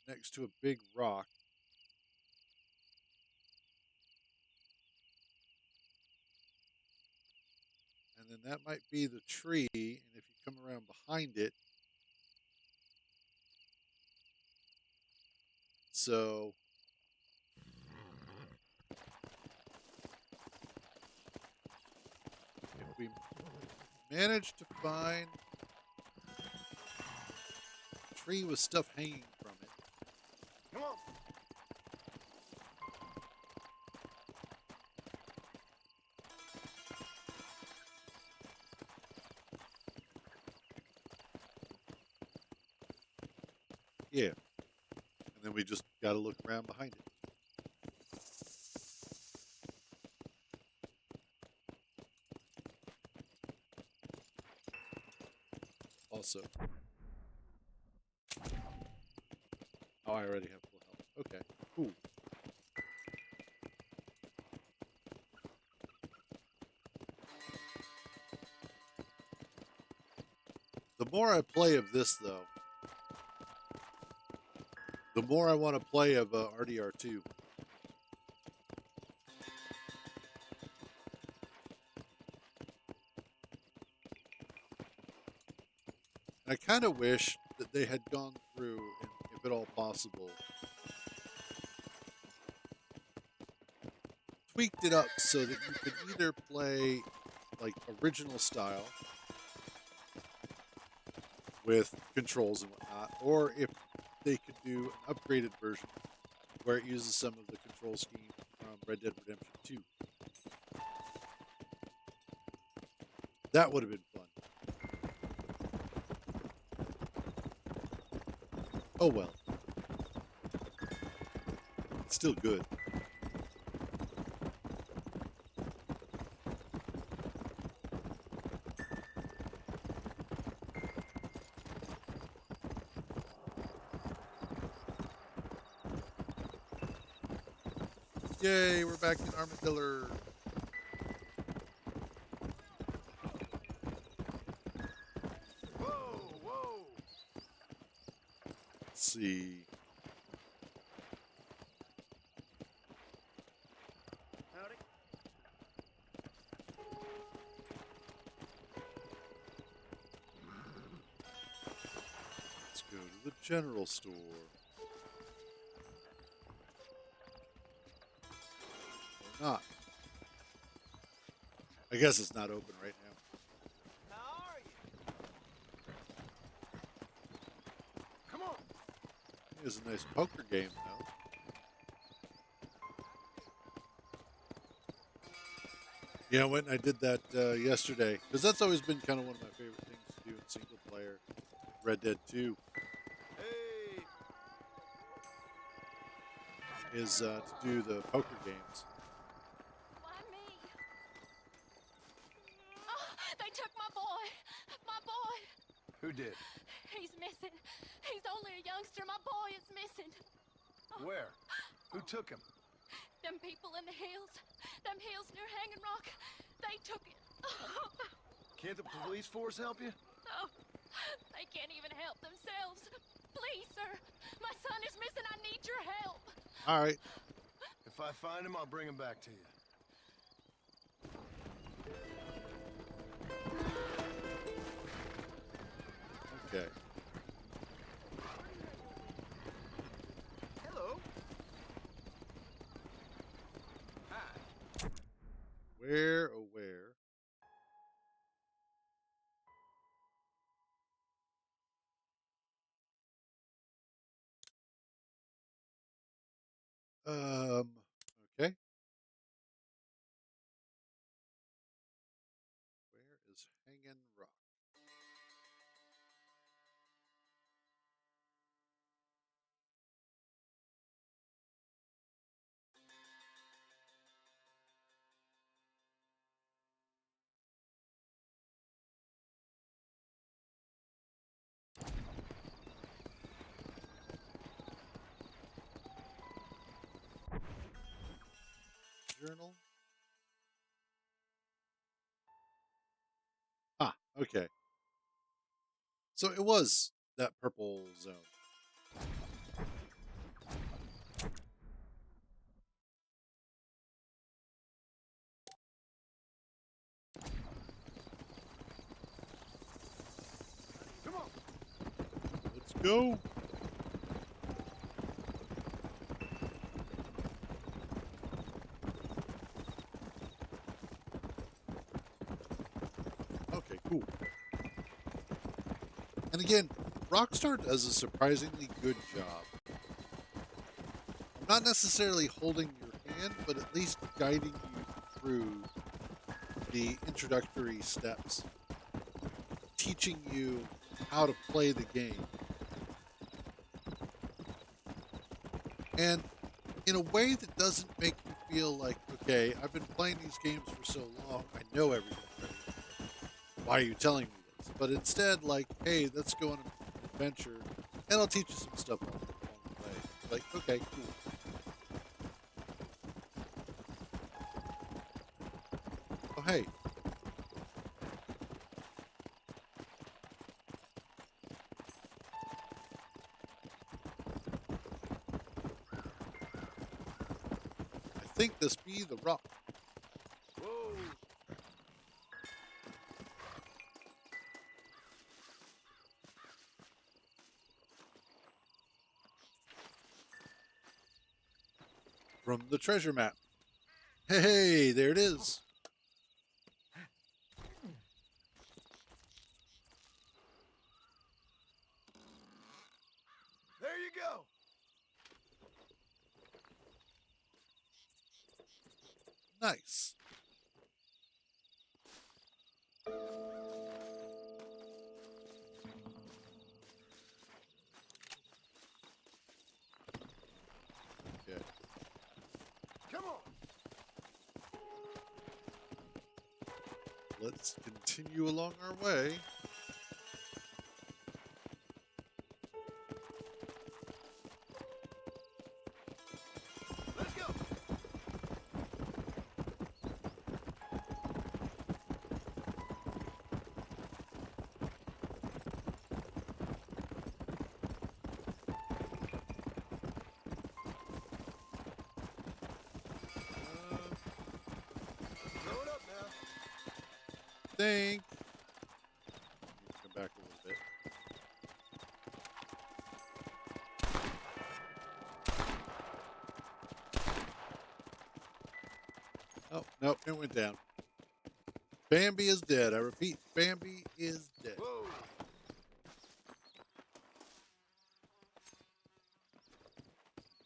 next to a big rock. And then that might be the tree, and if you come around behind it, so if we manage to find a tree with stuff hanging from it, Come on. yeah, and then we just got to look around behind it. Also, oh, I already have full health. Okay, cool. The more I play of this, though, the more I want to play of RDR2. And I kind of wish that they had gone through, and if at all possible, tweaked it up so that you could either play like original style with controls and whatnot, or if they could do an upgraded version where it uses some of the control scheme from Red Dead Redemption 2. That would have been fun. Oh well. It's still good. Yay, we're back in Armadillo. Whoa, whoa. Let's see. Howdy. Let's go to the general store. Or not. I guess it's not open right now. How are you? Come on. It was a nice poker game, though. Yeah, I went and I did that yesterday because that's always been kind of one of my favorite things to do in single player. Red Dead 2 Hey, is to do the poker games. Why me? Oh, they took my boy. My boy. who did? He's missing. He's only a youngster. My boy is missing. Where? Who took him? Them people in the hills. Them hills near Hanging Rock. They took it. Can't the police force help you? Oh, they can't even help themselves. Please, sir. My son is missing. I need your help. All right. If I find him, I'll bring him back to you. Okay. Hello. Hi. Where, oh, where? Okay. Where is Hanging Rock? Journal. Ah, okay. So it was that purple zone. Come on. Let's go. Okay, cool. And again, Rockstar does a surprisingly good job. Not necessarily holding your hand, but at least guiding you through the introductory steps, teaching you how to play the game. And in a way that doesn't make you feel like, okay, I've been playing these games for so long, I know everything already. Why are you telling me this? But instead, like, hey, let's go on an adventure, and I'll teach you some stuff along the way. Like, okay, cool. Oh, hey. I think this be the rock. Whoa. From the treasure map. Hey, there it is. There you go. Nice. Okay. Come on. Let's continue along our way. Let's go. Throw it up now. Think. Come back a little bit. Oh, nope, it went down. Bambi is dead. I repeat, Bambi is dead. Whoa.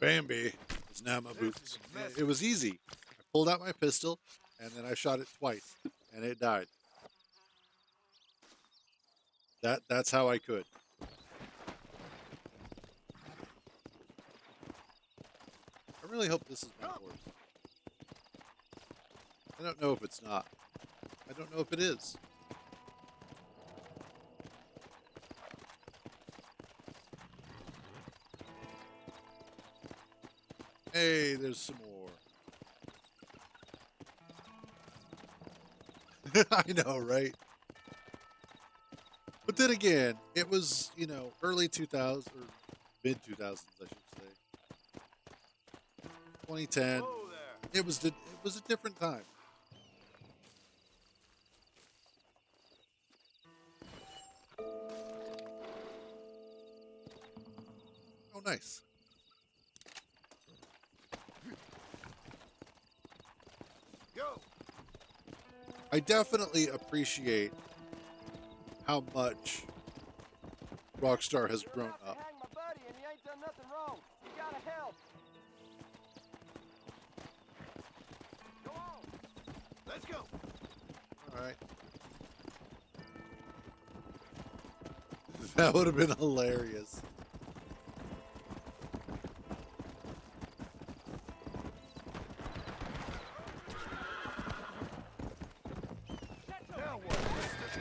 Bambi is now my This boots. is a mess. It was easy. I pulled out my pistol and then I shot it twice, and it died. That's how I could. I really hope this is my horse. I don't know if it's not. I don't know if it is. Hey, there's some more. I know, right? But then again, it was, early 2000s or mid 2000s, I should say. 2010. Whoa there. It was a different time. Oh, nice. Go. I definitely appreciate how much Rockstar has grown up. Hang my buddy and he ain't done nothing wrong. You gotta help. Go on. Let's go. All right. That would have been hilarious. Now what, mister?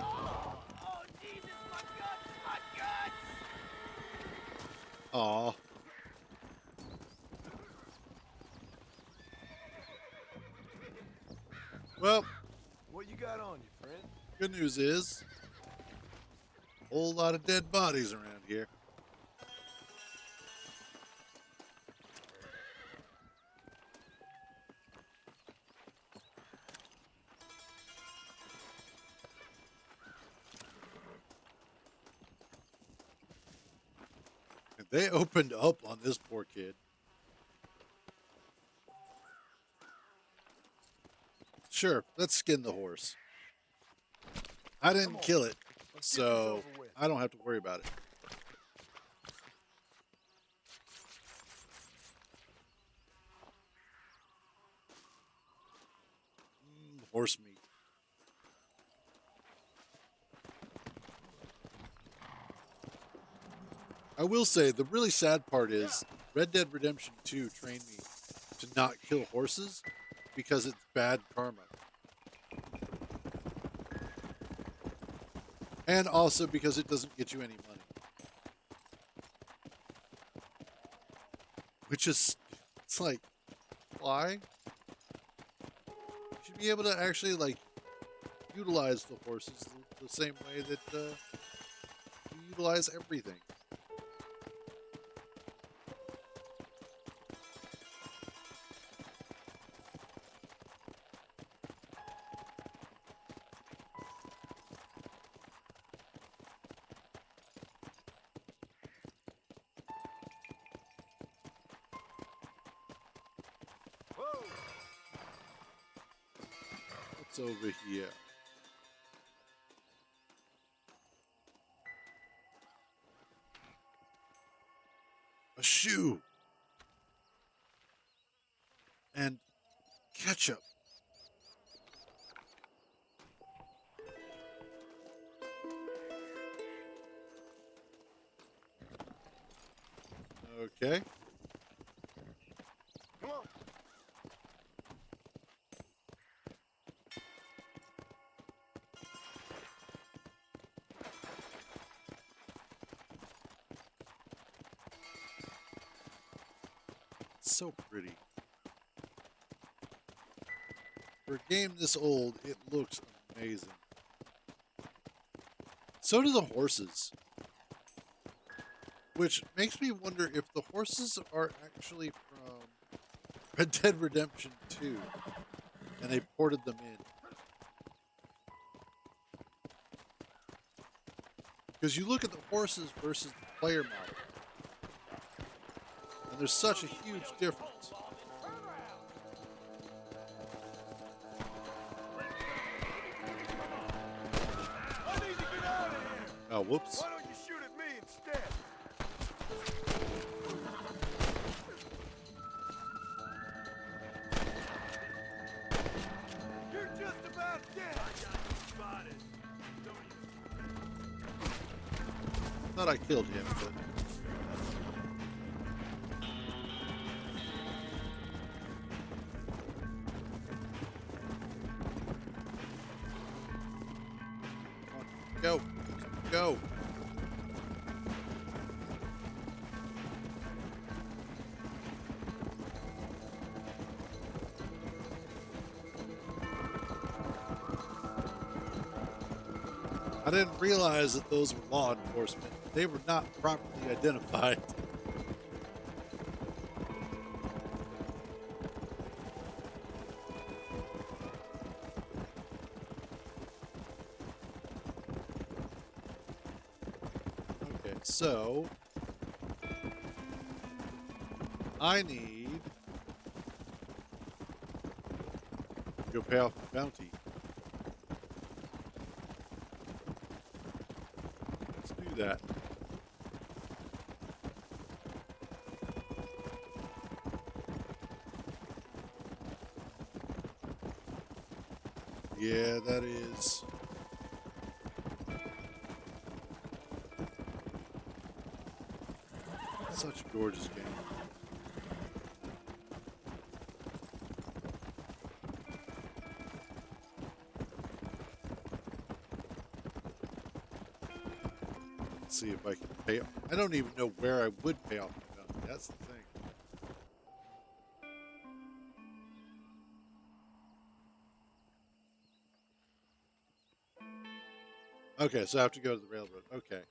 Oh, Jesus, my guts, my guts! Aw. Well, What you got on you, friend? good news is, a whole lot of dead bodies around here. And they opened up on this poor kid. Sure, let's skin the horse. I didn't kill it, Let's get this so over with. I don't have to worry about it. Horse meat. I will say the really sad part is Red Dead Redemption 2 trained me to not kill horses because it's bad karma. And also because it doesn't get you any money. Which is, it's like, why? You should be able to actually, like, utilize the horses the same way that you utilize everything. Whoa. What's over here? A shoe. And ketchup. Okay. Come on. So pretty. For a game this old, it looks amazing. So do the horses. Which makes me wonder if the horses are actually from Red Dead Redemption 2 and they ported them in. Because you look at the horses versus the player model, and there's such a huge difference. I need to get out of here. Oh, whoops. Why don't you shoot at me instead? You're just about dead. I got you spotted. Thought I killed him, but go, go. I didn't realize that those were law enforcement. They were not properly identified. Okay, so I need to go pay off the bounty. Let's do that. Yeah, that is. Such a gorgeous game. Let's see if I can pay. I don't even know where I would pay off the bounty. That's the thing. Okay, so I have to go to the railroad. Okay.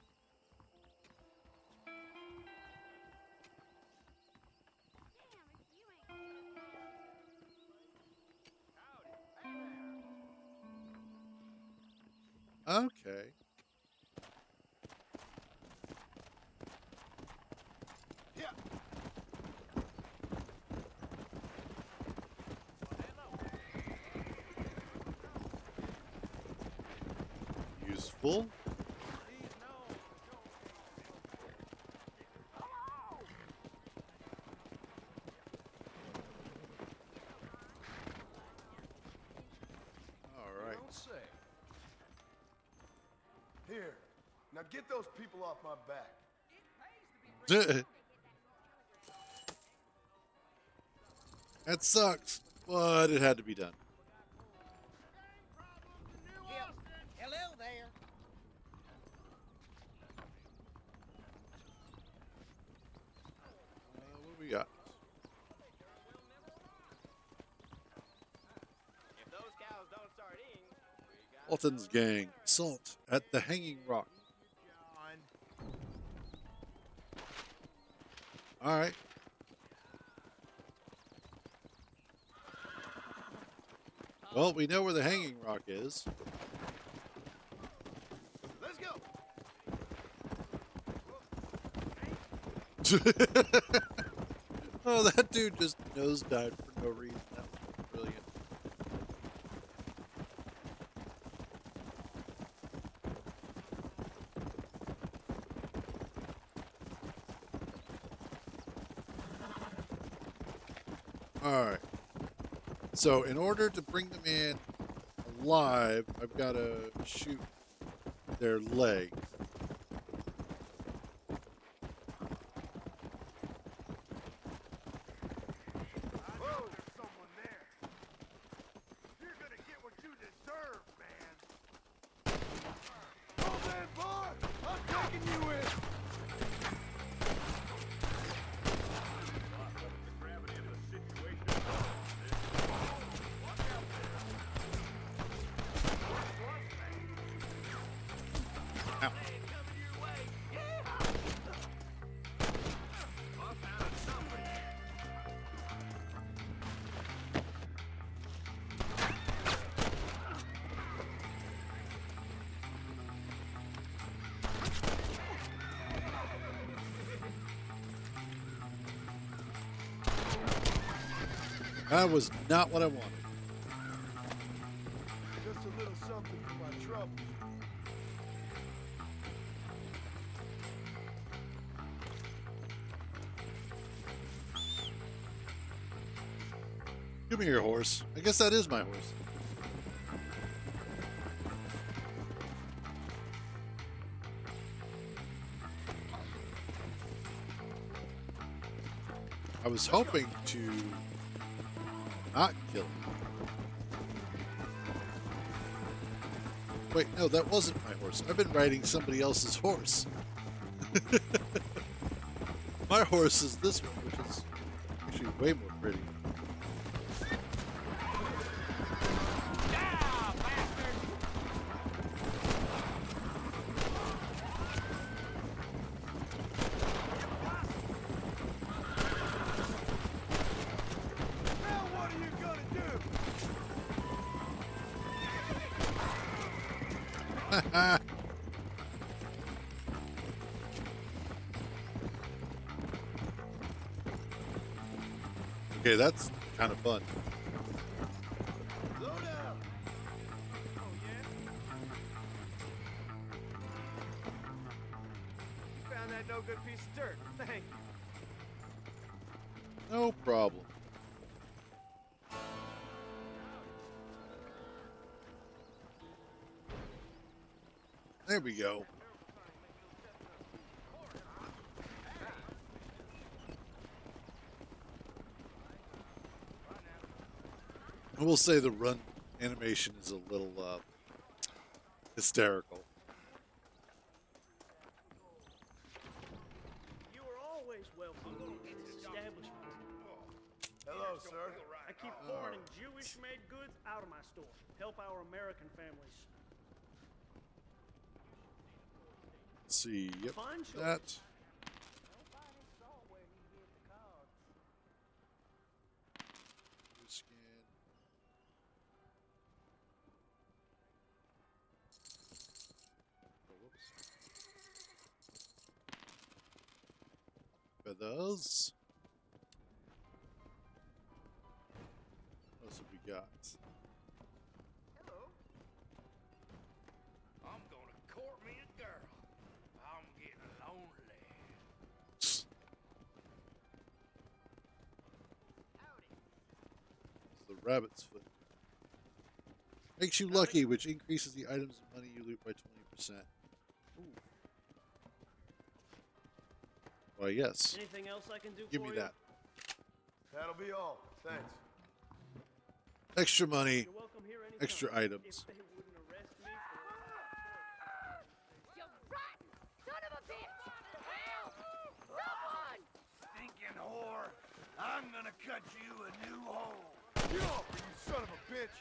Okay. Yeah. Useful. All right. Don't say. Here. Now get those people off my back. That sucks, but it had to be done. Hello there. What do we got? If those cows don't start eating, we got Walton's gang. Assault at the Hanging Rock. All right. Well, we know where the Hanging Rock is. Let's go. Oh, that dude just nosedived for no reason. That was brilliant. All right. So, in order to bring them in alive, I've got to shoot their legs. Whoa, there's someone there. You're gonna get what you deserve, man. Oh, man, boy, I'm taking you in. Ow. That was not what I wanted. Just a little something for my troubles. Give me your horse. I guess that is my horse. I was hoping to not kill him. Wait, no, that wasn't my horse. I've been riding somebody else's horse. My horse is this one, which is actually way more pretty. Now what are you gonna do? Okay, that's kind of fun. Slow down. Oh, yeah? You found that no good piece of dirt. Thank you. No problem. There we go. I will say the run animation is a little hysterical. You are always welcome in this establishment. Hello, sir. I keep foreign and Jewish-made goods out of my store. Help our American families. Let's see. Yep. Fine choice. That. Scan. Oh, whoops. Feathers. What else have we got? Hello. I'm gonna court me a girl. I'm getting lonely. It's the rabbit's foot. Makes you lucky, which increases the items and money you loot by 20%. Ooh. Why, yes. Anything else I can do Give for me you? that. That'll be all. Thanks. Extra money, You're welcome here anytime. extra items. If they wouldn't arrest me You rotten son of a bitch! Help! Someone! Stinking whore. I'm gonna cut you a new hole. Get off me, you son of a bitch!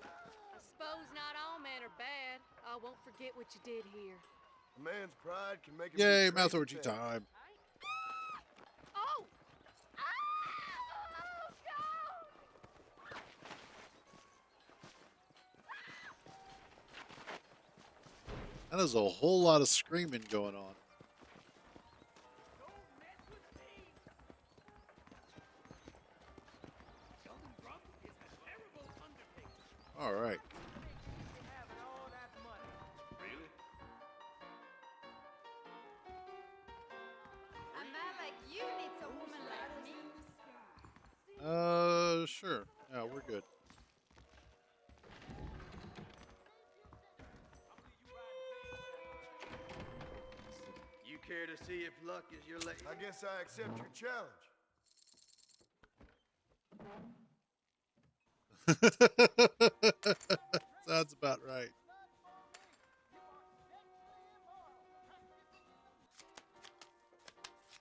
I suppose not all men are bad. I won't forget what you did here. A man's pride can make him Yay, do mouth crazy orgy things. time. Oh! Oh, That is a whole lot of screaming going on. All right. Really? a man like you needs a woman like me. Sure. Yeah, we're good. You care to see if luck is your lady? I guess I accept your challenge. Sounds about right.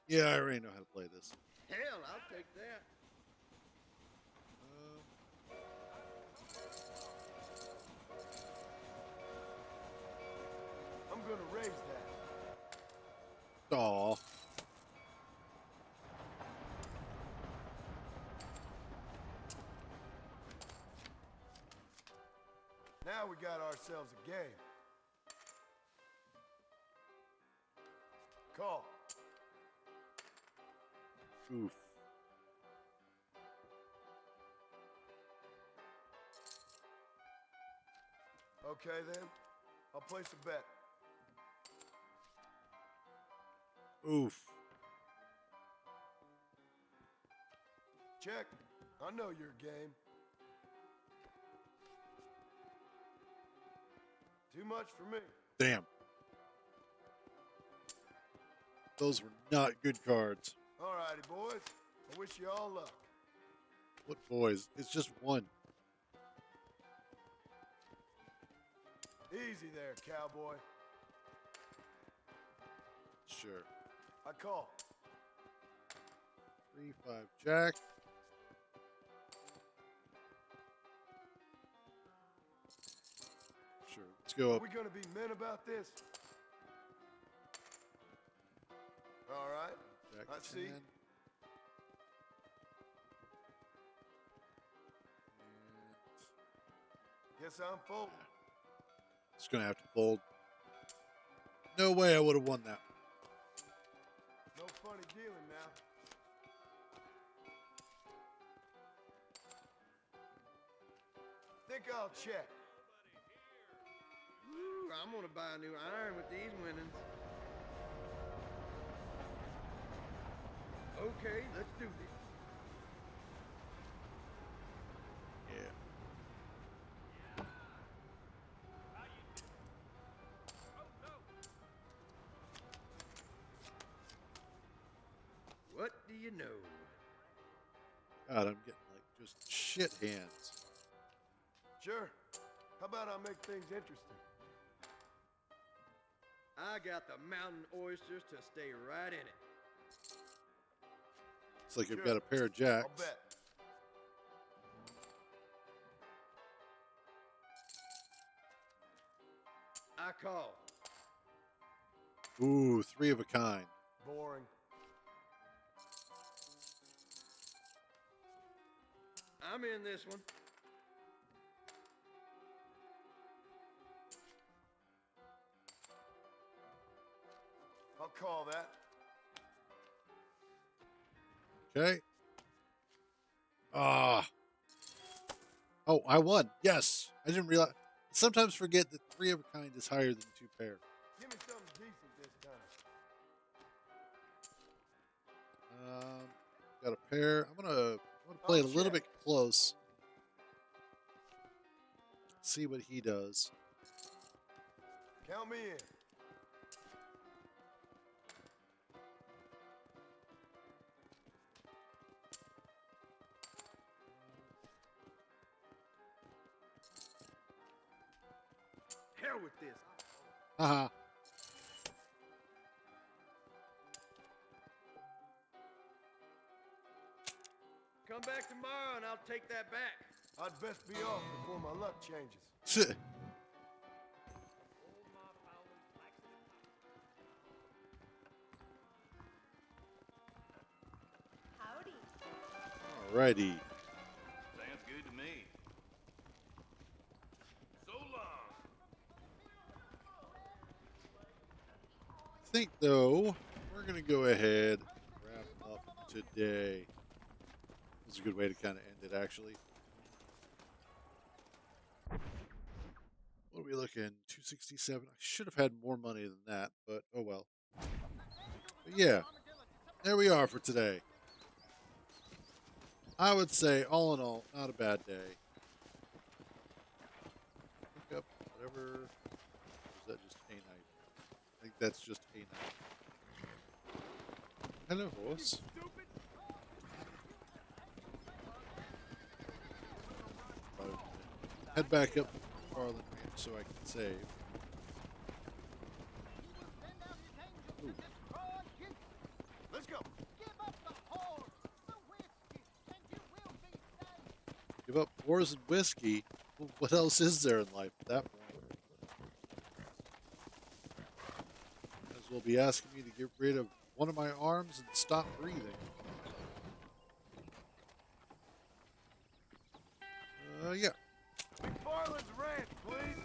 Yeah, I already know how to play this. Hell, I'll take that. I'm gonna raise that. Aw. Now we got ourselves a game. Call. Oof. Okay then, I'll place a bet. Oof. Check. I know your game. Too much for me. Damn. Those were not good cards. All righty, boys. I wish you all luck. What boys? It's just one. Easy there, cowboy. Sure. I call. 3-5 jack. Sure. Let's go Are up. we gonna be men about this? All right. Jack I see. 10. Guess I'm folding. It's gonna have to fold. No way I would have won that. No funny dealing now. Think I'll check. Ooh, I'm gonna buy a new iron with these winnings. Okay, let's do this. Yeah. What do you know? God, I'm getting like just shit hands. Sure. How about I make things interesting? I got the mountain oysters to stay right in it. It's like I've Sure. got a pair of I'll jacks. bet. I call. Ooh, 3 of a kind. Boring. I'm in this one. I'll call that. Okay. Ah. Oh, I won. Yes. I didn't realize. I sometimes forget that 3 of a kind is higher than 2 pair. Give me something decent this time. Got a pair. I'm gonna play it a little bit close. See what he does. Count me in. Hell with this. Haha. Come back tomorrow and I'll take that back. I'd best be off before my luck changes. Howdy. Alrighty. Sounds good to me. So long. I think though we're gonna go ahead and wrap up today. This is a good way to kind of end it, actually. What are we looking? 267. I should have had more money than that, but oh well. But yeah, there we are for today. I would say, all in all, not a bad day. Pick up whatever. Or is that just a knife? I think that's just a knife. Hello, horse. Head back up to Farland Ranch so I can save. Ooh. Let's go. Give up whores and whiskey. Well, what else is there in life at that point? Might as well be asking me to get rid of one of my arms and stop breathing. Yeah. McFarland's Ranch, please.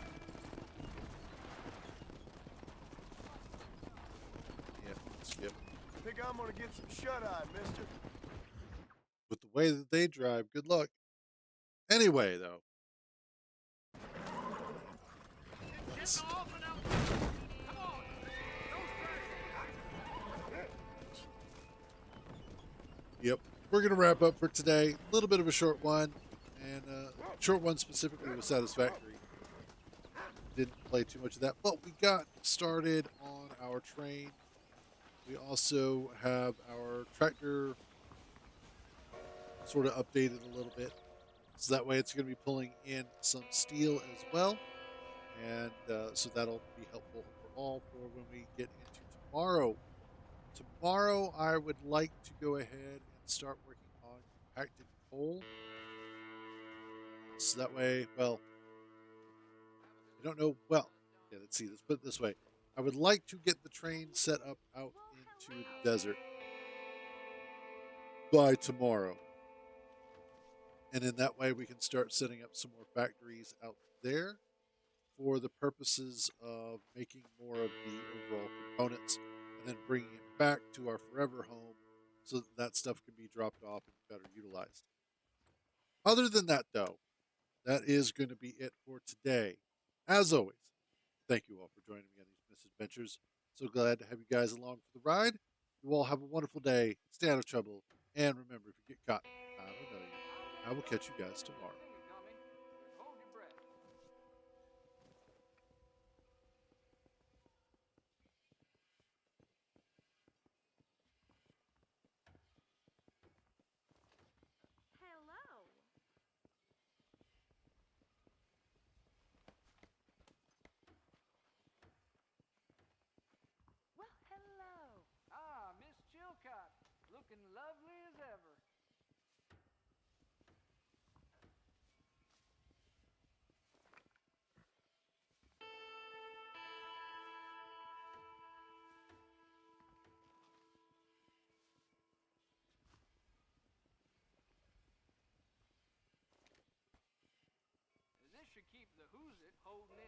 Yeah, skip. Think I'm gonna get some shut-eye, mister. With the way that they drive, good luck. Anyway, though. Let's... Yep. we're going to wrap up for today. A little bit of a short one, and short one specifically with Satisfactory. Didn't play too much of that, but we got started on our train. We also have our tractor sort of updated a little bit. So that way it's going to be pulling in some steel as well. And so that'll be helpful overall for when we get into tomorrow. Tomorrow, I would like to go ahead and start working on compacted coal. So that way, well, I don't know. Well, yeah, let's see. Let's put it this way. I would like to get the train set up out into the desert by tomorrow. And in that way, we can start setting up some more factories out there for the purposes of making more of the overall components and then bringing it back to our forever home so that stuff can be dropped off and better utilized. Other than that, though, that is going to be it for today. As always, thank you all for joining me on these misadventures. So glad to have you guys along for the ride. You all have a wonderful day. Stay out of trouble. And remember, if you get caught, I don't know you. I will catch you guys tomorrow. Hello. Well, hello. Ah, Miss Chilcott, looking lovely as ever. This should keep the who's it holding